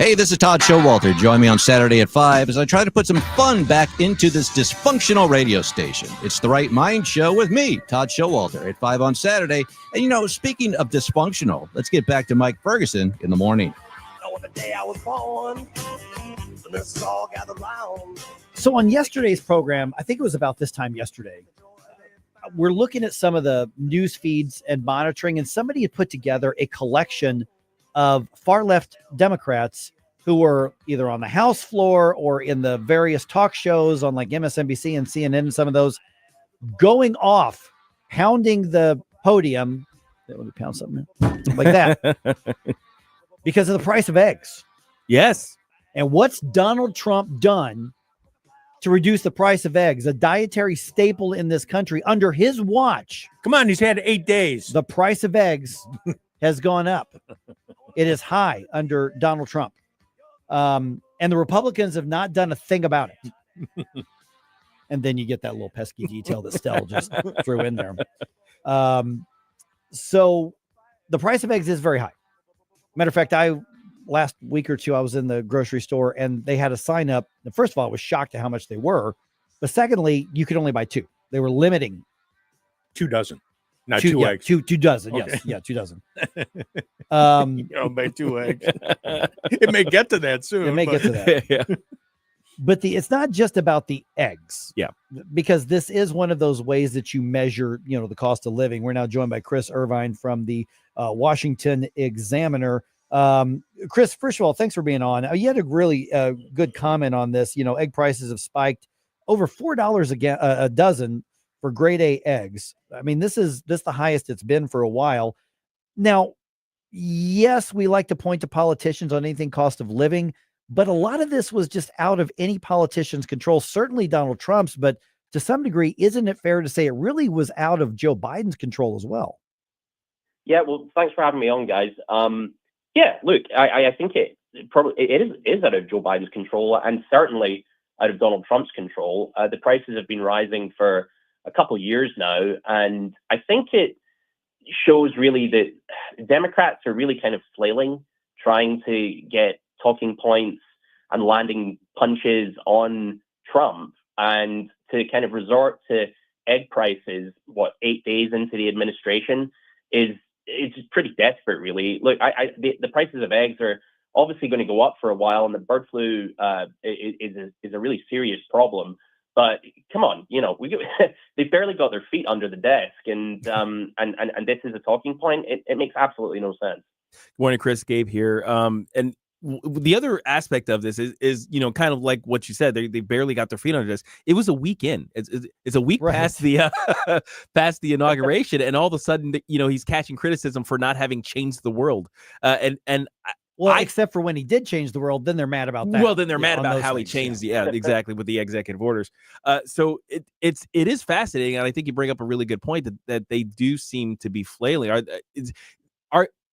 Hey, this is Todd Showalter. Join me on Saturday at 5 as I try to put some fun back into this dysfunctional radio station. It's the Right Mind Show with me, Todd Showalter, at 5 on Saturday. And, you know, speaking of dysfunctional, let's get back to Mike Ferguson in the morning. On the day I was born, so let's all gather round. So on yesterday's program, I think it was about this time yesterday, we're looking at some of the news feeds and monitoring, and somebody had put together a collection of far left Democrats who were either on the House floor or in the various talk shows on like MSNBC and CNN and some of those, going off, pounding the podium. Let me pound something like that because of the price of eggs. Yes. And what's Donald Trump done to reduce the price of eggs, a dietary staple in this country under his watch? Come on, he's had 8 days. The price of eggs has gone up. It is high under Donald Trump. And the Republicans have not done a thing about it. And then you get that little pesky detail that Stell just threw in there. So the price of eggs is very high. Matter of fact, last week or two, I was in the grocery store and they had a sign up. And first of all, I was shocked at how much they were. But secondly, you could only buy 2. They were limiting 2 dozen. Not 2 eggs. 2 dozen. Okay. Yes. Yeah, 2 dozen. I'll make 2 eggs. It may get to that soon. It may get to that. Yeah. But it's not just about the eggs. Yeah. Because this is one of those ways that you measure, you know, the cost of living. We're now joined by Chris Irvine from the Washington Examiner. Chris, first of all, thanks for being on. You had a really good comment on this. You know, egg prices have spiked over $4 a dozen for grade A eggs. I mean, this is the highest it's been for a while. Now, yes, we like to point to politicians on anything cost of living, but a lot of this was just out of any politician's control, certainly Donald Trump's, but to some degree, isn't it fair to say it really was out of Joe Biden's control as well? Yeah, well, thanks for having me on, guys. Yeah, look, I think it it is out of Joe Biden's control, and certainly out of Donald Trump's control. The prices have been rising for a couple of years now, and I think it shows really that Democrats are really kind of flailing, trying to get talking points and landing punches on Trump, and to kind of resort to egg prices, 8 days into the administration, it's pretty desperate, really. Look, the prices of eggs are obviously going to go up for a while, and the bird flu is a really serious problem. But come on, they barely got their feet under the desk, and this is a talking point. It makes absolutely no sense. Good morning, Chris. Gabe here. And the other aspect of this is kind of like what you said. They barely got their feet under this. It was a week in. It's a week past the past the inauguration, and all of a sudden, he's catching criticism for not having changed the world. Except for when he did change the world, then they're mad about that. Well, then they're mad about how he changed. Yeah, exactly, with the executive orders. So it is fascinating, and I think you bring up a really good point that they do seem to be flailing.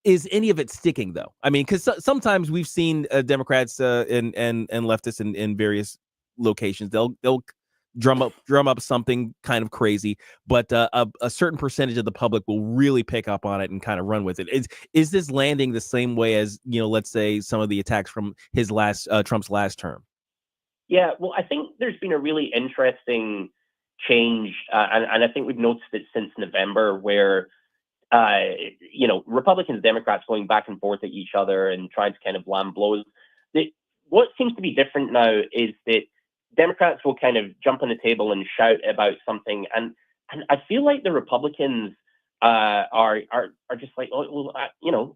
Is any of it sticking, though? I mean, because sometimes we've seen Democrats and leftists in various locations. They'll drum up something kind of crazy, but a certain percentage of the public will really pick up on it and kind of run with it. Is this landing the same way as let's say some of the attacks from his Trump's last term? Yeah, well, I think there's been a really interesting change, and I think we've noticed it since November, where Republicans and Democrats going back and forth at each other and trying to kind of land blows. What seems to be different now is that Democrats will kind of jump on the table and shout about something, and I feel like the Republicans are just like, oh, well,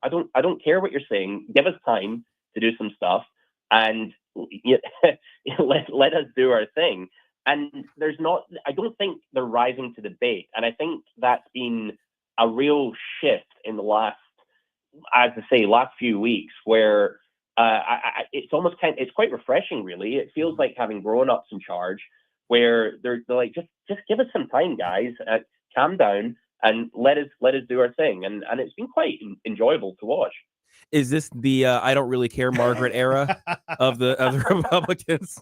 I don't care what you're saying. Give us time to do some stuff, and let us do our thing. And I don't think they're rising to the bait, and I think that's been a real shift in the last few weeks, where it's almost it's quite refreshing, really. It feels like having grown-ups in charge, where they're like, just give us some time, guys, calm down, and let us do our thing, and it's been quite enjoyable to watch. Is this the I don't really care Margaret era of the Republicans?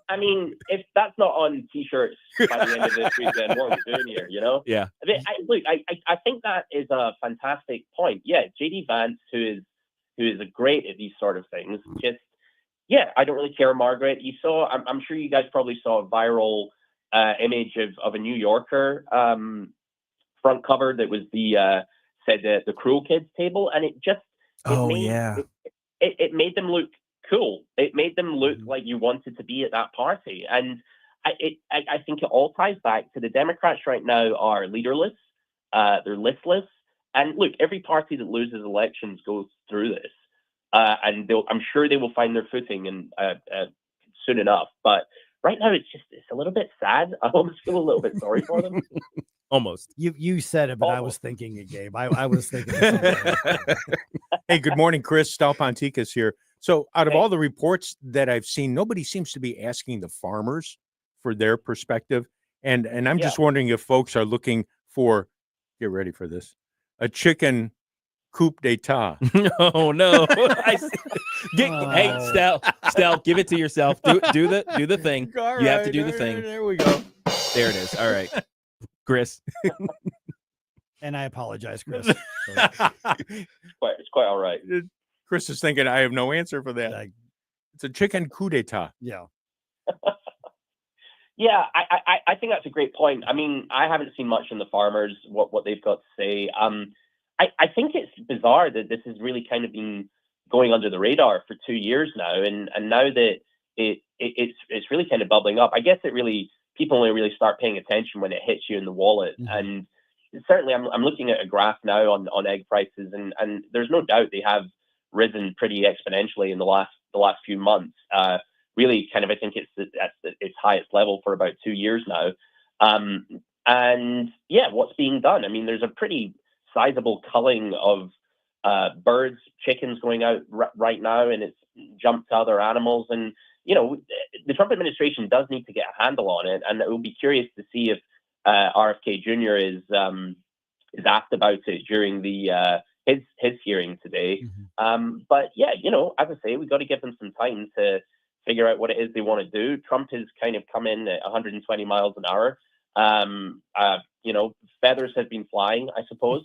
I mean, if that's not on T-shirts by the end of this week, then what are we doing here? Yeah. I think that is a fantastic point. Yeah, J.D. Vance, who is great at these sort of things. I don't really care, Margaret. You saw, I'm sure you guys probably saw a viral image of a New Yorker front cover that was said the Cruel Kids table, and it made them look cool. It made them look like you wanted to be at that party, and I think it all ties back to the Democrats right now are leaderless, they're listless, and look, every party that loses elections goes through this, and I'm sure they will find their footing and soon enough. But right now, it's a little bit sad. I almost feel a little bit sorry for them. Almost. You said it, but I was thinking it, Gabe. I was thinking. Hey, good morning, Chris. Stal Ponticus here. So out of all the reports that I've seen, nobody seems to be asking the farmers for their perspective. And I'm just wondering if folks are looking for, get ready for this, a chicken coup d'etat. Oh, no. Hey, Stal, give it to yourself. Do the thing. You have to do the thing. There we go. There it is. All right. Chris. And I apologize, Chris. It's quite all right. Chris is thinking I have no answer for that. It's a chicken coup d'etat. Yeah. Yeah, I think that's a great point. I mean, I haven't seen much in the farmers, what they've got to say. I think it's bizarre that this has really kind of been going under the radar for 2 years now, and now that it's really kind of bubbling up. I guess people only really start paying attention when it hits you in the wallet. Mm-hmm. And certainly, I'm looking at a graph now on egg prices, and there's no doubt they have risen pretty exponentially in the last few months. Really, kind of, I think it's at its highest level for about 2 years now. And yeah, what's being done? I mean, there's a pretty sizable culling of birds, chickens going out right now, and it's jumped to other animals. And the Trump administration does need to get a handle on it, and it will be curious to see if RFK Jr. is asked about it during the his hearing today. But yeah, as I say, we've got to give them some time to figure out what it is they want to do. Trump has kind of come in at 120 miles an hour. Feathers have been flying, I suppose.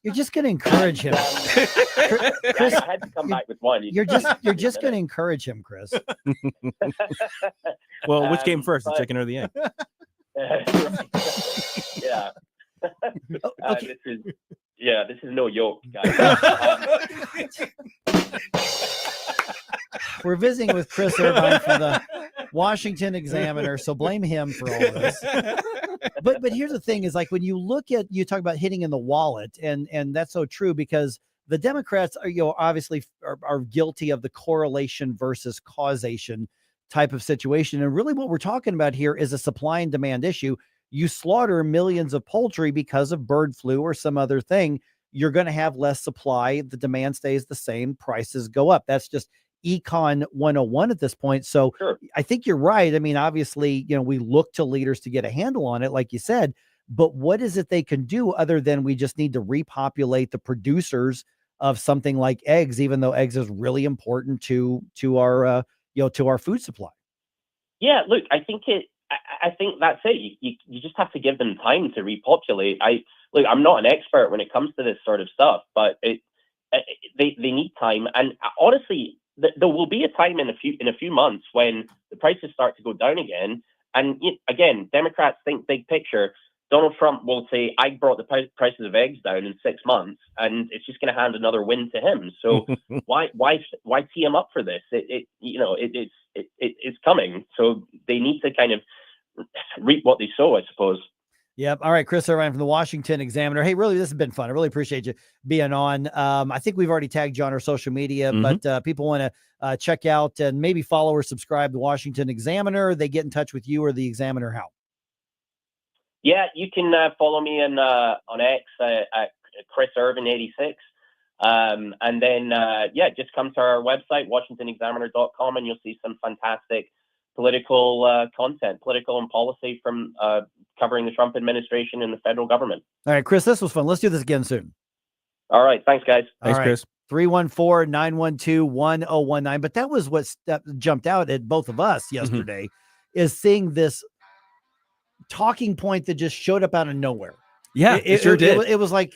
You're just going to encourage him. Chris, I had to come back with one. You're just going to encourage him, Chris. Well, which came first, the chicken or the egg? Yeah. Okay. This is no joke, guys. We're visiting with Chris Irvine from the Washington Examiner, so blame him for all of this. But here's the thing: is like when you talk about hitting in the wallet, and that's so true because the Democrats are obviously are guilty of the correlation versus causation type of situation, and really what we're talking about here is a supply and demand issue. You slaughter millions of poultry because of bird flu or some other thing, you're going to have less supply. The demand stays the same, prices go up. That's just Econ 101 at this point. So sure. I think you're right. I mean, obviously, we look to leaders to get a handle on it, like you said, but what is it they can do other than we just need to repopulate the producers of something like eggs, even though eggs is really important to our food supply? Yeah, look, I think that's it. You just have to give them time to repopulate. I'm not an expert when it comes to this sort of stuff, but they need time. And honestly, there will be a time in a few months when the prices start to go down again. And again, Democrats think big picture. Donald Trump will say, "I brought the prices of eggs down in 6 months," and it's just going to hand another win to him. So why tee him up for this? It's coming. So they need to kind of reap what they sow, I suppose. Yep. All right, Chris Irvine from the Washington Examiner. Hey, really, this has been fun. I really appreciate you being on. I think we've already tagged you on our social media, but people want to check out and maybe follow or subscribe to the Washington Examiner. They get in touch with you or the Examiner. How? Yeah, you can follow me on X at Chris Irvine 86. And then, just come to our website, WashingtonExaminer.com, and you'll see some fantastic political content, political and policy from covering the Trump administration and the federal government. All right, Chris, this was fun. Let's do this again soon. All right. Thanks, guys. Thanks, Chris. 314-912-1019. But that was what jumped out at both of us yesterday is seeing this talking point that just showed up out of nowhere. Yeah, it sure did. It was like,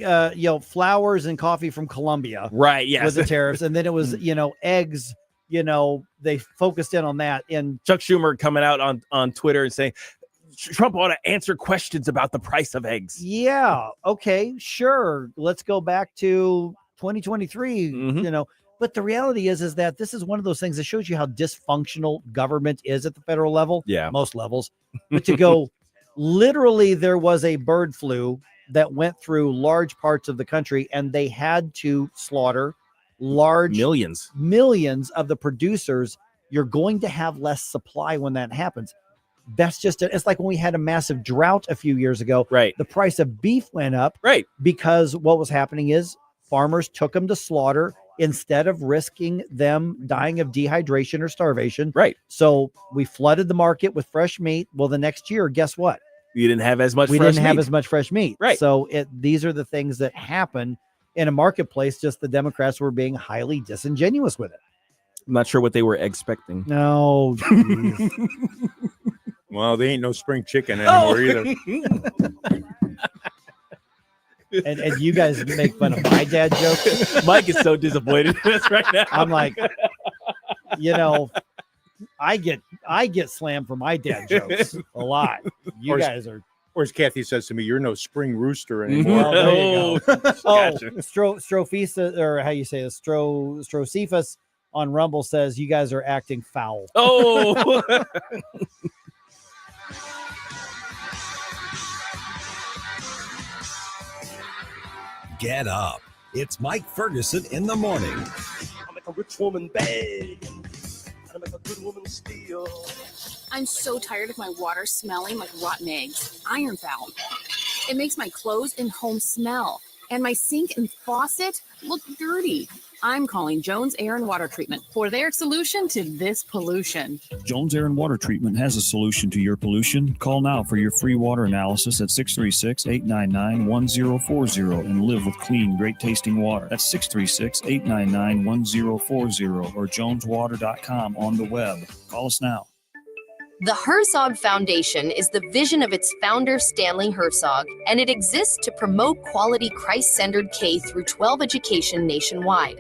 flowers and coffee from Colombia. Right, yes. With the tariffs. And then it was, eggs. They focused in on that. And Chuck Schumer coming out on Twitter and saying Trump ought to answer questions about the price of eggs. Yeah. Okay, sure. Let's go back to 2023, But the reality is that this is one of those things that shows you how dysfunctional government is at the federal level. Yeah. Most levels. But to go, literally, there was a bird flu that went through large parts of the country, and they had to slaughter millions of the producers. You're going to have less supply when that happens. That's just it's like when we had a massive drought a few years ago. Right. The price of beef went up. Right. Because what was happening is farmers took them to slaughter instead of risking them dying of dehydration or starvation. Right. So we flooded the market with fresh meat. Well, the next year, guess what? You didn't have as much fresh meat. Right. So these are the things that happen in a marketplace. Just the Democrats were being highly disingenuous with it. I'm not sure what they were expecting. No. Well, they ain't no spring chicken anymore either. And you guys make fun of my dad jokes. Mike is so disappointed in us right now. I'm like, I get slammed for my dad jokes a lot. You guys are. Or as Kathy says to me, you're no spring rooster anymore. Well, there you go. Strophisa, or how you say it, Strocephus on Rumble says you guys are acting foul. Oh. Get up. It's Mike Ferguson in the morning. I make a rich woman beg. I make a good woman steal. I'm so tired of my water smelling like rotten eggs. Iron foul. It makes my clothes and home smell. And my sink and faucet look dirty. I'm calling Jones Air and Water Treatment for their solution to this pollution. Jones Air and Water Treatment has a solution to your pollution. Call now for your free water analysis at 636-899-1040 and live with clean, great tasting water. That's 636-899-1040 or joneswater.com on the web. Call us now. The Herzog Foundation is the vision of its founder, Stanley Herzog, and it exists to promote quality Christ-centered K-12 education nationwide.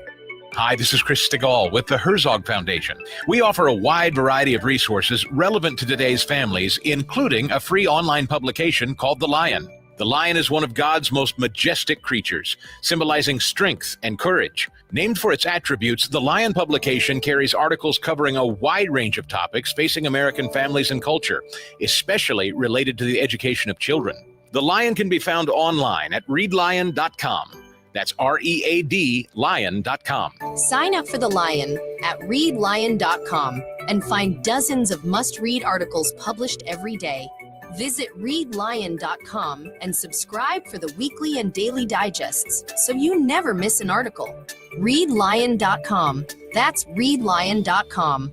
Hi, this is Chris Stegall with the Herzog Foundation. We offer a wide variety of resources relevant to today's families, including a free online publication called The Lion. The lion is one of God's most majestic creatures, symbolizing strength and courage. Named for its attributes, the Lion publication carries articles covering a wide range of topics facing American families and culture, especially related to the education of children. The Lion can be found online at readlion.com. That's READ lion.com. Sign up for The Lion at readlion.com and find dozens of must-read articles published every day. Visit readlion.com and subscribe for the weekly and daily digests so you never miss an article. Readlion.com. That's readlion.com.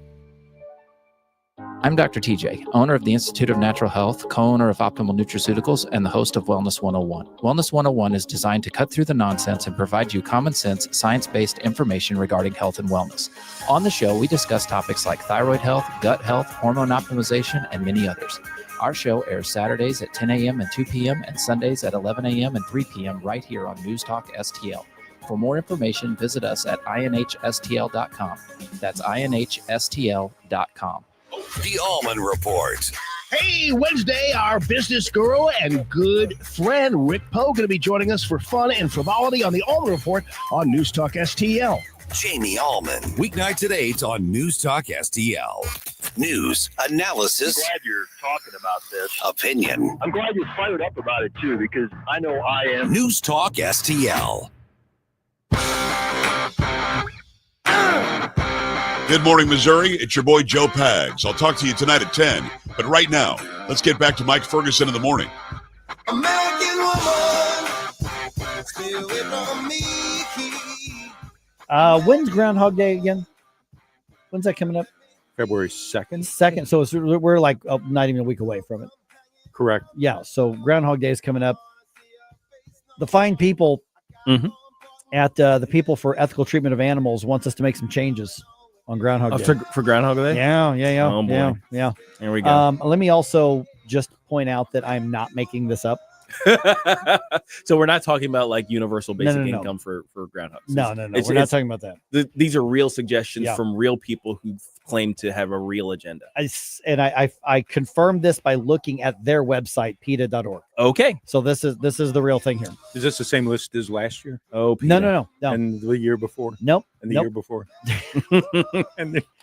I'm Dr. TJ, owner of the Institute of Natural Health, co-owner of Optimal Nutraceuticals, and the host of Wellness 101. Wellness 101 is designed to cut through the nonsense and provide you common sense, science-based information regarding health and wellness. On the show, we discuss topics like thyroid health, gut health, hormone optimization, and many others. Our show airs Saturdays at 10 a.m. and 2 p.m. and Sundays at 11 a.m. and 3 p.m. right here on News Talk STL. For more information, visit us at inhstl.com. That's inhstl.com. The Allman Report. Hey, Wednesday, our business guru and good friend Rick Poe going to be joining us for fun and frivolity on the Allman Report on News Talk STL. Jamie Allman, weeknights at 8 on News Talk STL. News, analysis, I'm glad you're talking about this. Opinion. I'm glad you're fired up about it, too, because I know I am. News Talk STL. Good morning, Missouri. It's your boy, Joe Pags. I'll talk to you tonight at 10. But right now, let's get back to Mike Ferguson in the morning. American woman, stay away from me. When's Groundhog Day again? When's that coming up? February 2nd. 2nd. So we're like not even a week away from it. Correct. Yeah. So Groundhog Day is coming up. The fine people at the People for Ethical Treatment of Animals wants us to make some changes on Groundhog Day. For Groundhog Day? Yeah. Oh, boy. Yeah. Here we go. Let me also just point out that I'm not making this up. So we're not talking about like universal basic income for groundhogs. No. We're not talking about that. These are real suggestions from real people who claim to have a real agenda. I confirmed this by looking at their website, PETA.org. Okay. So this is the real thing here. Is this the same list as last year? Oh, PETA. No. And the year before? Nope. And the year before?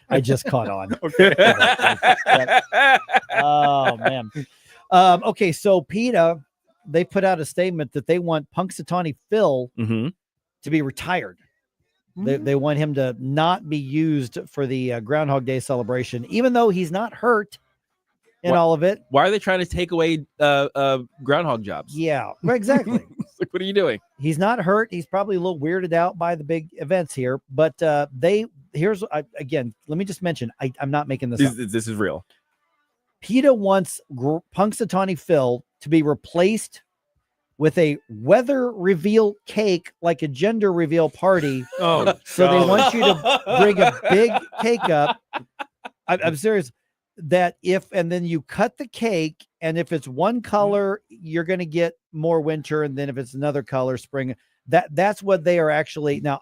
I just caught on. Okay. Oh, man. Okay, so PETA, they put out a statement that they want Punxsutawney Phil to be retired. They want him to not be used for the Groundhog Day celebration, even though he's not hurt in all of it. Why are they trying to take away groundhog jobs? Yeah, exactly. Like, what are you doing? He's not hurt. He's probably a little weirded out by the big events here. But here's again, let me just mention, I'm not making this up. This is real. PETA wants Punxsutawney Phil to be replaced with a weather reveal cake, like a gender reveal party. Oh, so they want you to bring a big cake up. I'm serious. And then you cut the cake, and if it's one color, you're going to get more winter, and then if it's another color, spring. That's what they are actually now.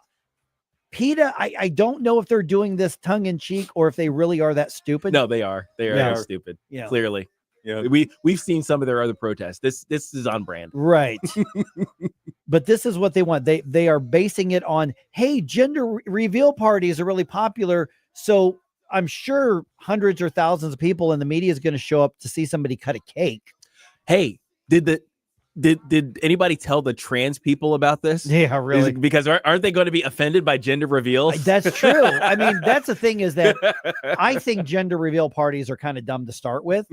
PETA, I don't know if they're doing this tongue in cheek or if they really are that stupid. No, they are. They are stupid. Yeah, clearly. Yeah, we've seen some of their other protests. This is on brand, right? But this is what they want. They are basing it on, hey, gender reveal parties are really popular, so I'm sure hundreds or thousands of people in the media is going to show up to see somebody cut a cake. Hey, did anybody tell the trans people about this? Yeah, really? Because aren't they going to be offended by gender reveals? That's true. I mean, that's the thing is that I think gender reveal parties are kind of dumb to start with,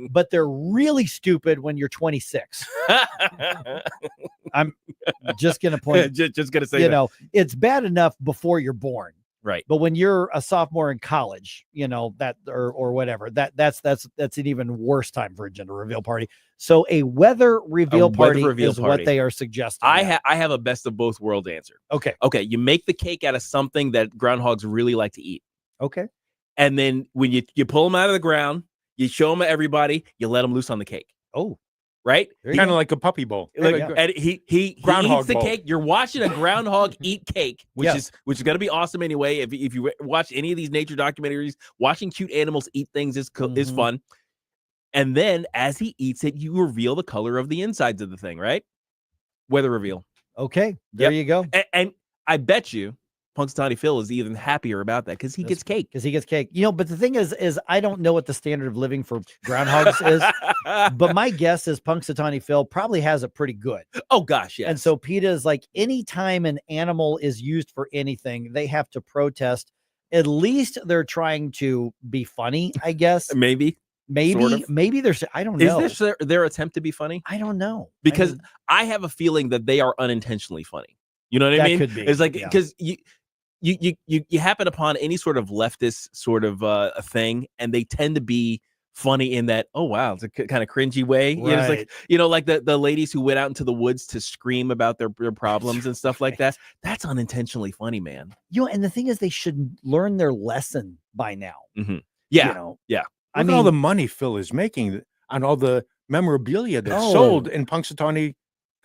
but they're really stupid when you're 26. I'm just going to point. just going to say, you know, it's bad enough before you're born. Right. But when you're a sophomore in college, you know, that or whatever, that's an even worse time for a gender reveal party. So a weather reveal party is what they are suggesting. I have a best of both world answer. Okay. Okay. You make the cake out of something that groundhogs really like to eat. Okay. And then when you pull them out of the ground, you show them to everybody, you let them loose on the cake. Oh. Right? Kind of like a puppy bowl. And he Groundhog eats the bowl. cake. You're watching a groundhog eat cake, which is going to be awesome anyway. If you watch any of these nature documentaries, watching cute animals eat things is fun. And then as he eats it, you reveal the color of the insides of the thing, right? Weather reveal. Okay, there you go. And I bet you Punxsutawney Phil is even happier about that because he gets cake. You know, but the thing is I don't know what the standard of living for groundhogs is, but my guess is Punxsutawney Phil probably has it pretty good. Oh gosh, yeah. And so PETA is like, anytime an animal is used for anything, they have to protest. At least they're trying to be funny, I guess. Maybe sort of. Maybe there's, I don't know. Is this their attempt to be funny? I don't know. Because I have a feeling that they are unintentionally funny. You know what I mean? Could be. It's like, because you happen upon any sort of leftist sort of a thing, and they tend to be funny in that, oh wow, it's a kind of cringy way. Right. You know, it's like, you know, like the ladies who went out into the woods to scream about their problems and stuff like that. That's unintentionally funny, man. You know, and the thing is, they should learn their lesson by now. Mm-hmm. Yeah, you know? yeah. I mean, all the money Phil is making on all the memorabilia that's sold in Punxsutawney,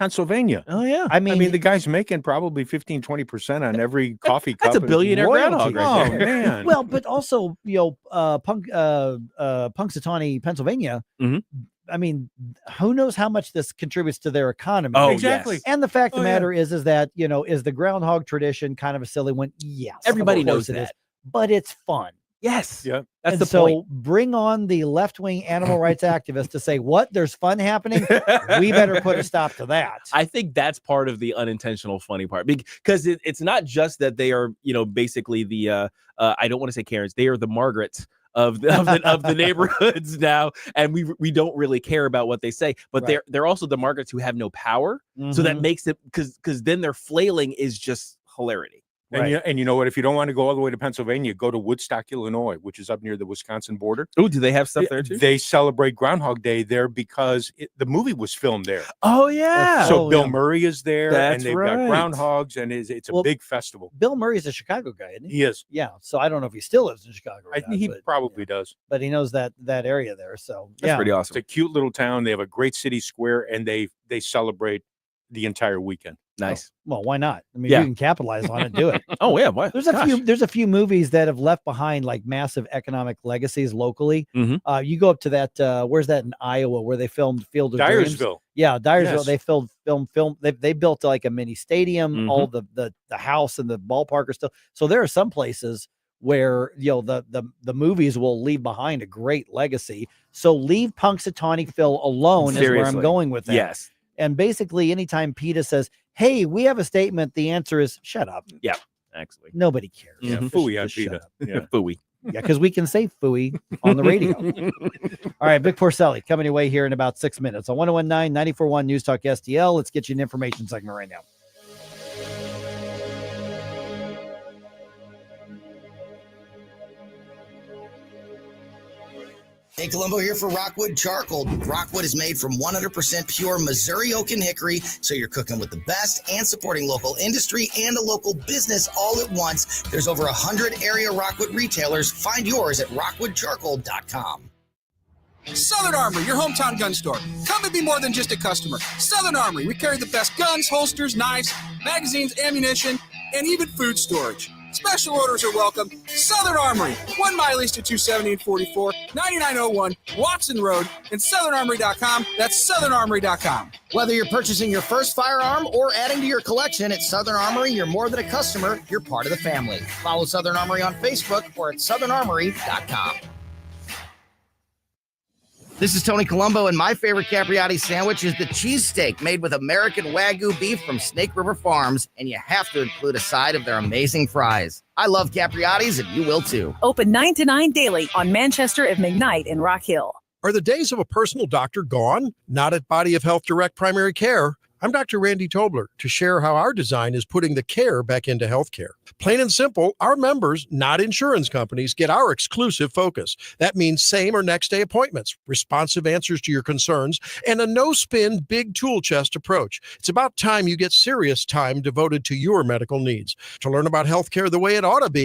Pennsylvania. Oh yeah. I mean, the guy's making probably 15-20% on every coffee cup. That's a billionaire groundhog right there. Oh man. Well, but also, you know, Punxsutawney, Pennsylvania. I mean, who knows how much this contributes to their economy? Oh, exactly. Yes. And the fact of the matter is that, you know, is the groundhog tradition kind of a silly one? Yes. Everybody knows it that. is, but it's fun. Yes. Yeah. That's and the so point. Bring on the left-wing animal rights activists to say, what? There's fun happening? We better put a stop to that. I think that's part of the unintentional funny part, because it's not just that they are, you know, basically the I don't want to say Karens, they are the Margarets of the neighborhoods now, and we don't really care about what they say, but they're also the Margarets who have no power, so that makes it, because then their flailing is just hilarity. And you know what? If you don't want to go all the way to Pennsylvania, go to Woodstock, Illinois, which is up near the Wisconsin border. Oh, do they have stuff there too? They celebrate Groundhog Day there because the movie was filmed there. Oh yeah. So Bill Murray is there, and they've got right. groundhogs, and it's a big festival. Bill Murray's a Chicago guy, isn't he? He is. Yeah. So I don't know if he still lives in Chicago. I think he probably does. But he knows that area there. So that's pretty awesome. It's a cute little town. They have a great city square, and they celebrate the entire weekend. Nice. Well, why not? I mean, you can capitalize on it, do it. Oh yeah, why? There's a few movies that have left behind like massive economic legacies locally. You go up to that where's that in Iowa where they filmed Field of Dreams? Dyersville. Yeah, Dyersville. Yes. They film. They built like a mini stadium. All the house and the ballpark are still. So there are some places where, you know, the movies will leave behind a great legacy. So leave Punxsutawney Phil alone is where I'm going with that. Yes. And basically, anytime PETA says, "Hey, we have a statement," the answer is "Shut up." Yeah, actually, nobody cares. Yeah, Mm-hmm. phooey on Just shut PETA. up. Yeah, phooey. Yeah, because we can say "phooey" on the radio. All right, Vic Porcelli coming your way here in about 6 minutes on 101.9 94.1 News Talk STL. Let's get you an information segment right now. Hey, Columbo here for Rockwood Charcoal. Rockwood is made from 100% pure Missouri oak and hickory, so you're cooking with the best and supporting local industry and a local business all at once. There's over 100 area Rockwood retailers. Find yours at rockwoodcharcoal.com. Southern Armory, your hometown gun store. Come and be more than just a customer. Southern Armory, we carry the best guns, holsters, knives, magazines, ammunition, and even food storage. Special orders are welcome. Southern Armory, 1 mile east of 270 and 44, 9901 Watson Road, and southernarmory.com. That's southernarmory.com. Whether you're purchasing your first firearm or adding to your collection at Southern Armory, you're more than a customer, you're part of the family. Follow Southern Armory on Facebook or at southernarmory.com. This is Tony Colombo, and my favorite Capriati sandwich is the cheesesteak made with American Wagyu beef from Snake River Farms, and you have to include a side of their amazing fries. I love Capriati's, and you will too. Open 9 to 9 daily on Manchester and McKnight in Rock Hill. Are the days of a personal doctor gone? Not at Body of Health Direct Primary Care. I'm Dr. Randy Tobler to share how our design is putting the care back into healthcare. Plain and simple, our members, not insurance companies, get our exclusive focus. That means same or next day appointments, responsive answers to your concerns, and a no-spin, big tool chest approach. It's about time you get serious time devoted to your medical needs. To learn about healthcare the way it ought to be,